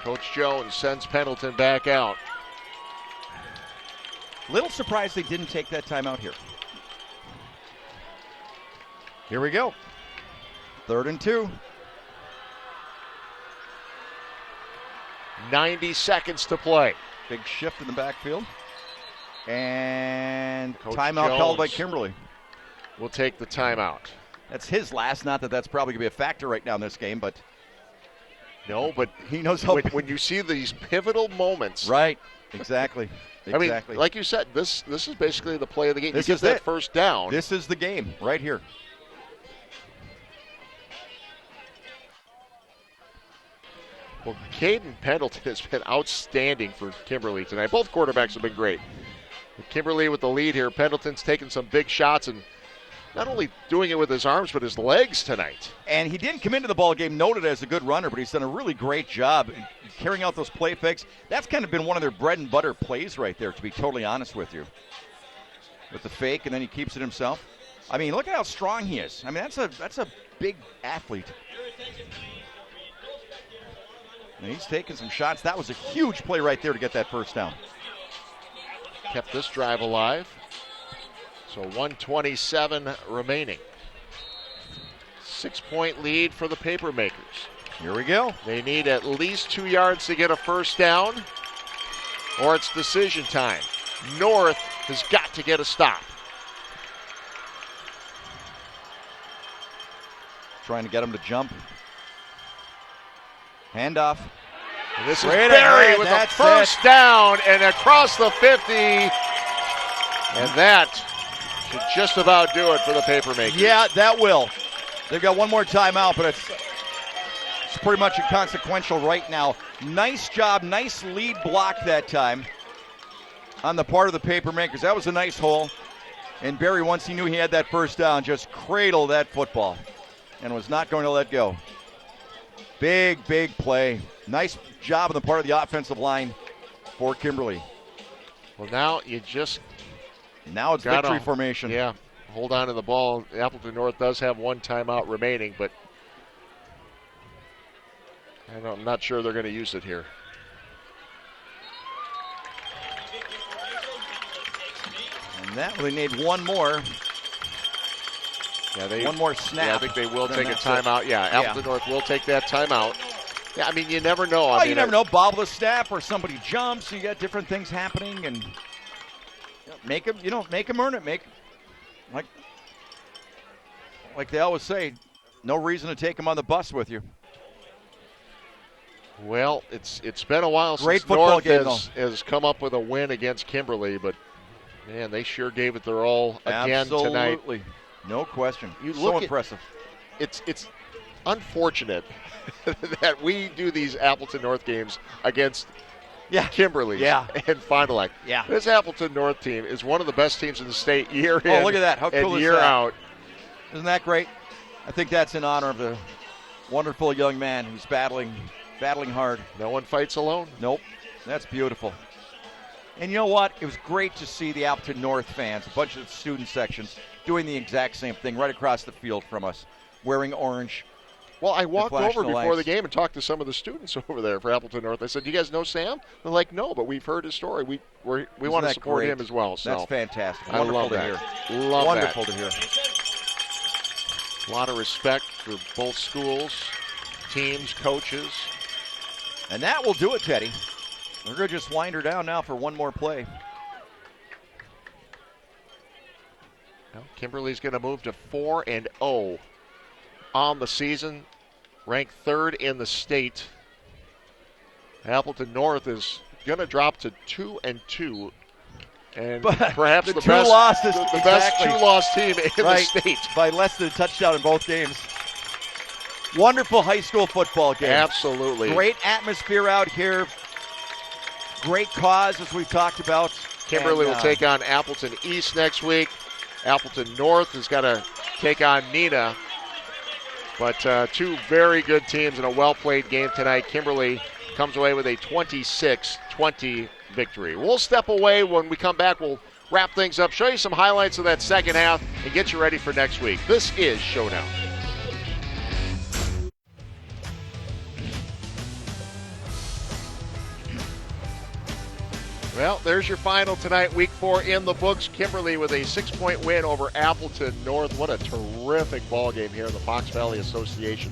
Speaker 2: Coach Jones sends Pendleton back out.
Speaker 4: Little surprised they didn't take that timeout here. Here we go. 3rd and 2.
Speaker 2: 90 seconds to play.
Speaker 4: Big shift in the backfield. And
Speaker 2: Coach
Speaker 4: timeout
Speaker 2: Jones
Speaker 4: called by Kimberly.
Speaker 2: Will take the timeout.
Speaker 4: That's his last. Not that that's probably going to be a factor right now in this game, but
Speaker 2: no, but
Speaker 4: he knows how.
Speaker 2: When you see these pivotal moments,
Speaker 4: right? Exactly.
Speaker 2: I mean, like you said, this is basically the play of the game.
Speaker 4: This
Speaker 2: you
Speaker 4: is
Speaker 2: get that
Speaker 4: it.
Speaker 2: first down.
Speaker 4: This is the game right here.
Speaker 2: Well, Caden Pendleton has been outstanding for Kimberly tonight. Both quarterbacks have been great. Kimberly with the lead here. Pendleton's taking some big shots and not only doing it with his arms, but his legs tonight.
Speaker 4: And he didn't come into the ball game noted as a good runner, but he's done a really great job carrying out those play fakes. That's kind of been one of their bread and butter plays right there, to be totally honest with you. With the fake, and then he keeps it himself. I mean, look at how strong he is. I mean, that's a big athlete. And he's taking some shots. That was a huge play right there to get that first down.
Speaker 2: Kept this drive alive. So 1:27 remaining. 6-point lead for the Papermakers.
Speaker 4: Here we go.
Speaker 2: They need at least 2 yards to get a first down, or it's decision time. North has got to get a stop.
Speaker 4: Trying to get him to jump. Handoff.
Speaker 2: And this is Barry with a first down and across the 50. And that should just about do it for the Papermakers.
Speaker 4: Yeah, that will. They've got one more timeout, but it's pretty much inconsequential right now. Nice job, nice lead block that time on the part of the Papermakers. That was a nice hole. And Barry, once he knew he had that first down, just cradled that football and was not going to let go. Big, big play. Nice job on the part of the offensive line for Kimberly.
Speaker 2: Well, now you just...
Speaker 4: Now it's victory formation.
Speaker 2: Yeah, hold on to the ball. Appleton North does have one timeout remaining, but I'm not sure they're going to use it here.
Speaker 4: And that we need one more.
Speaker 2: Yeah,
Speaker 4: one more snap.
Speaker 2: Yeah, I think they will take a timeout. Yeah, Appleton North will take that timeout. Yeah, I mean, you never know.
Speaker 4: Well, you never know. Bobble the snap or somebody jumps. You got different things happening, and make them earn it. Make like they always say, no reason to take them on the bus with you.
Speaker 2: Well, it's been a while
Speaker 4: since
Speaker 2: North has come up with a win against Kimberly, but man, they sure gave it their all again tonight.
Speaker 4: Absolutely, no question.
Speaker 2: So
Speaker 4: impressive.
Speaker 2: It's unfortunate that we do these Appleton North games against Kimberly and Fond du Lac.
Speaker 4: Yeah.
Speaker 2: This Appleton North team is one of the best teams in the state year in
Speaker 4: look at that. How cool
Speaker 2: and
Speaker 4: is
Speaker 2: year
Speaker 4: that?
Speaker 2: out.
Speaker 4: Isn't that great? I think that's in honor of the wonderful young man who's battling hard.
Speaker 2: No one fights alone.
Speaker 4: Nope. That's beautiful. And you know what? It was great to see the Appleton North fans, a bunch of student sections, doing the exact same thing right across the field from us, wearing orange.
Speaker 2: Well, I walked over before the game and talked to some of the students over there for Appleton North. I said, "Do you guys know Sam?" They're like, "No, but we've heard his story. We want to support him as well." So
Speaker 4: that's fantastic.
Speaker 2: I
Speaker 4: Wonderful
Speaker 2: love
Speaker 4: to
Speaker 2: that.
Speaker 4: hear.
Speaker 2: Love
Speaker 4: Wonderful
Speaker 2: that.
Speaker 4: to hear.
Speaker 2: A lot of respect for both schools, teams, coaches.
Speaker 4: And that will do it, Teddy. We're going to just wind her down now for one more play.
Speaker 2: Well, Kimberly's going to move to 4-0 on the season, ranked 3rd in the state. Appleton North is going to drop to 2-2, and perhaps the best two-loss team in the state
Speaker 4: by less than a touchdown in both games. Wonderful high school football game.
Speaker 2: Absolutely.
Speaker 4: Great atmosphere out here. Great cause, as we've talked about.
Speaker 2: Kimberly will take on Appleton East next week. Appleton North has got to take on Neenah. But two very good teams in a well-played game tonight. Kimberly comes away with a 26-20 victory. We'll step away. When we come back, we'll wrap things up, show you some highlights of that second half, and get you ready for next week. This is Showdown. Well, there's your final tonight, week 4 in the books. Kimberly with a 6-point win over Appleton North. What a terrific ball game here in the Fox Valley Association.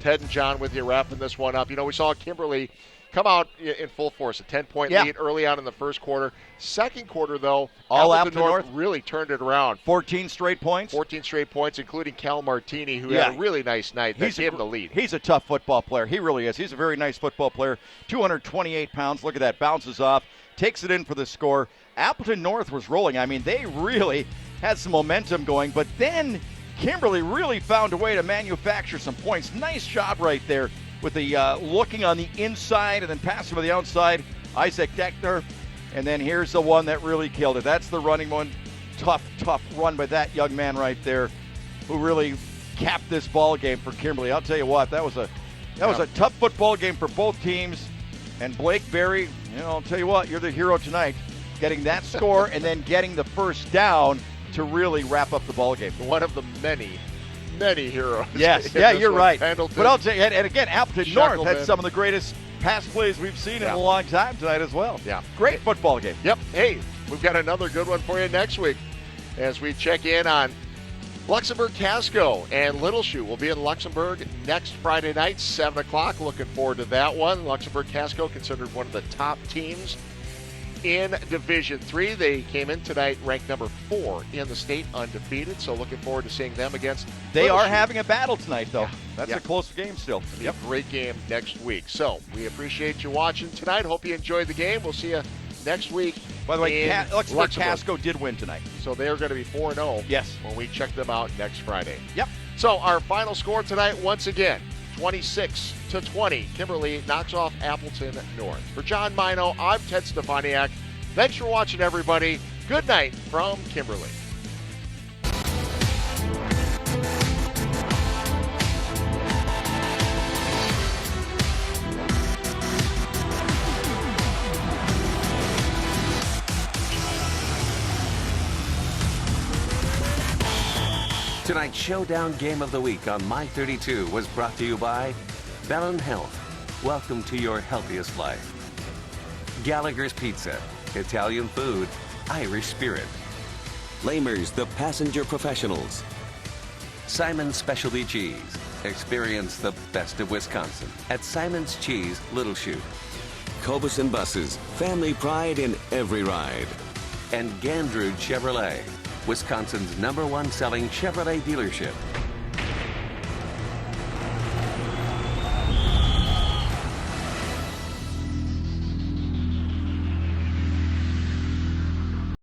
Speaker 2: Ted and John with you wrapping this one up. You know, we saw Kimberly come out in full force, a 10-point lead early on in the first quarter. Second quarter, though, Appleton North really turned it around.
Speaker 4: 14 straight points?
Speaker 2: 14 straight points, including Cal Martini, who had a really nice night. That gave him the lead.
Speaker 4: He's a tough football player. He really is. He's a very nice football player. 228 pounds. Look at that. Bounces off. Takes it in for the score. Appleton North was rolling. I mean, they really had some momentum going, but then Kimberly really found a way to manufacture some points. Nice job right there with the looking on the inside and then passing to the outside. Isaac Deckner. And then here's the one that really killed it. That's the running one. Tough run by that young man right there who really capped this ball game for Kimberly. I'll tell you what, that was a tough football game for both teams. And Blake Berry, you know, I'll tell you what, you're the hero tonight. Getting that score and then getting the first down to really wrap up the ball game.
Speaker 2: One of the many heroes.
Speaker 4: Yes, yeah, you're right.
Speaker 2: Pendleton,
Speaker 4: but I'll tell you, and again, Appleton North had some of the greatest pass plays we've seen in a long time tonight as well.
Speaker 2: Yeah.
Speaker 4: Great football game.
Speaker 2: Yep. Hey, we've got another good one for you next week as we check in on Luxembourg Casco and Little Shoe. Will be in Luxembourg next Friday night, 7 o'clock. Looking forward to that one. Luxembourg Casco considered one of the top teams in Division 3. They came in tonight ranked number 4 in the state, undefeated. So looking forward to seeing them against
Speaker 4: They
Speaker 2: Little
Speaker 4: are
Speaker 2: Shoe.
Speaker 4: having a battle tonight, though. That's a close game still.
Speaker 2: It'll be a great game next week. So we appreciate you watching tonight. Hope you enjoyed the game. We'll see you next week.
Speaker 4: By the way, Luxembourg
Speaker 2: Luxembourg
Speaker 4: Casco did win tonight.
Speaker 2: So they're going to be 4-0
Speaker 4: Yes.
Speaker 2: when we check them out next Friday.
Speaker 4: Yep.
Speaker 2: So our final score tonight, once again, 26-20. Kimberly knocks off Appleton North. For John Mino, I'm Ted Stefaniak. Thanks for watching, everybody. Good night from Kimberly.
Speaker 1: Tonight's Showdown Game of the Week on My 32 was brought to you by Bellin Health. Welcome to your healthiest life. Gallagher's Pizza, Italian food, Irish spirit. Lamers, the passenger professionals. Simon's Specialty Cheese. Experience the best of Wisconsin at Simon's Cheese, Little Shoe. Cobus Buses, family pride in every ride. And Gandrud Chevrolet, Wisconsin's #1 selling Chevrolet dealership.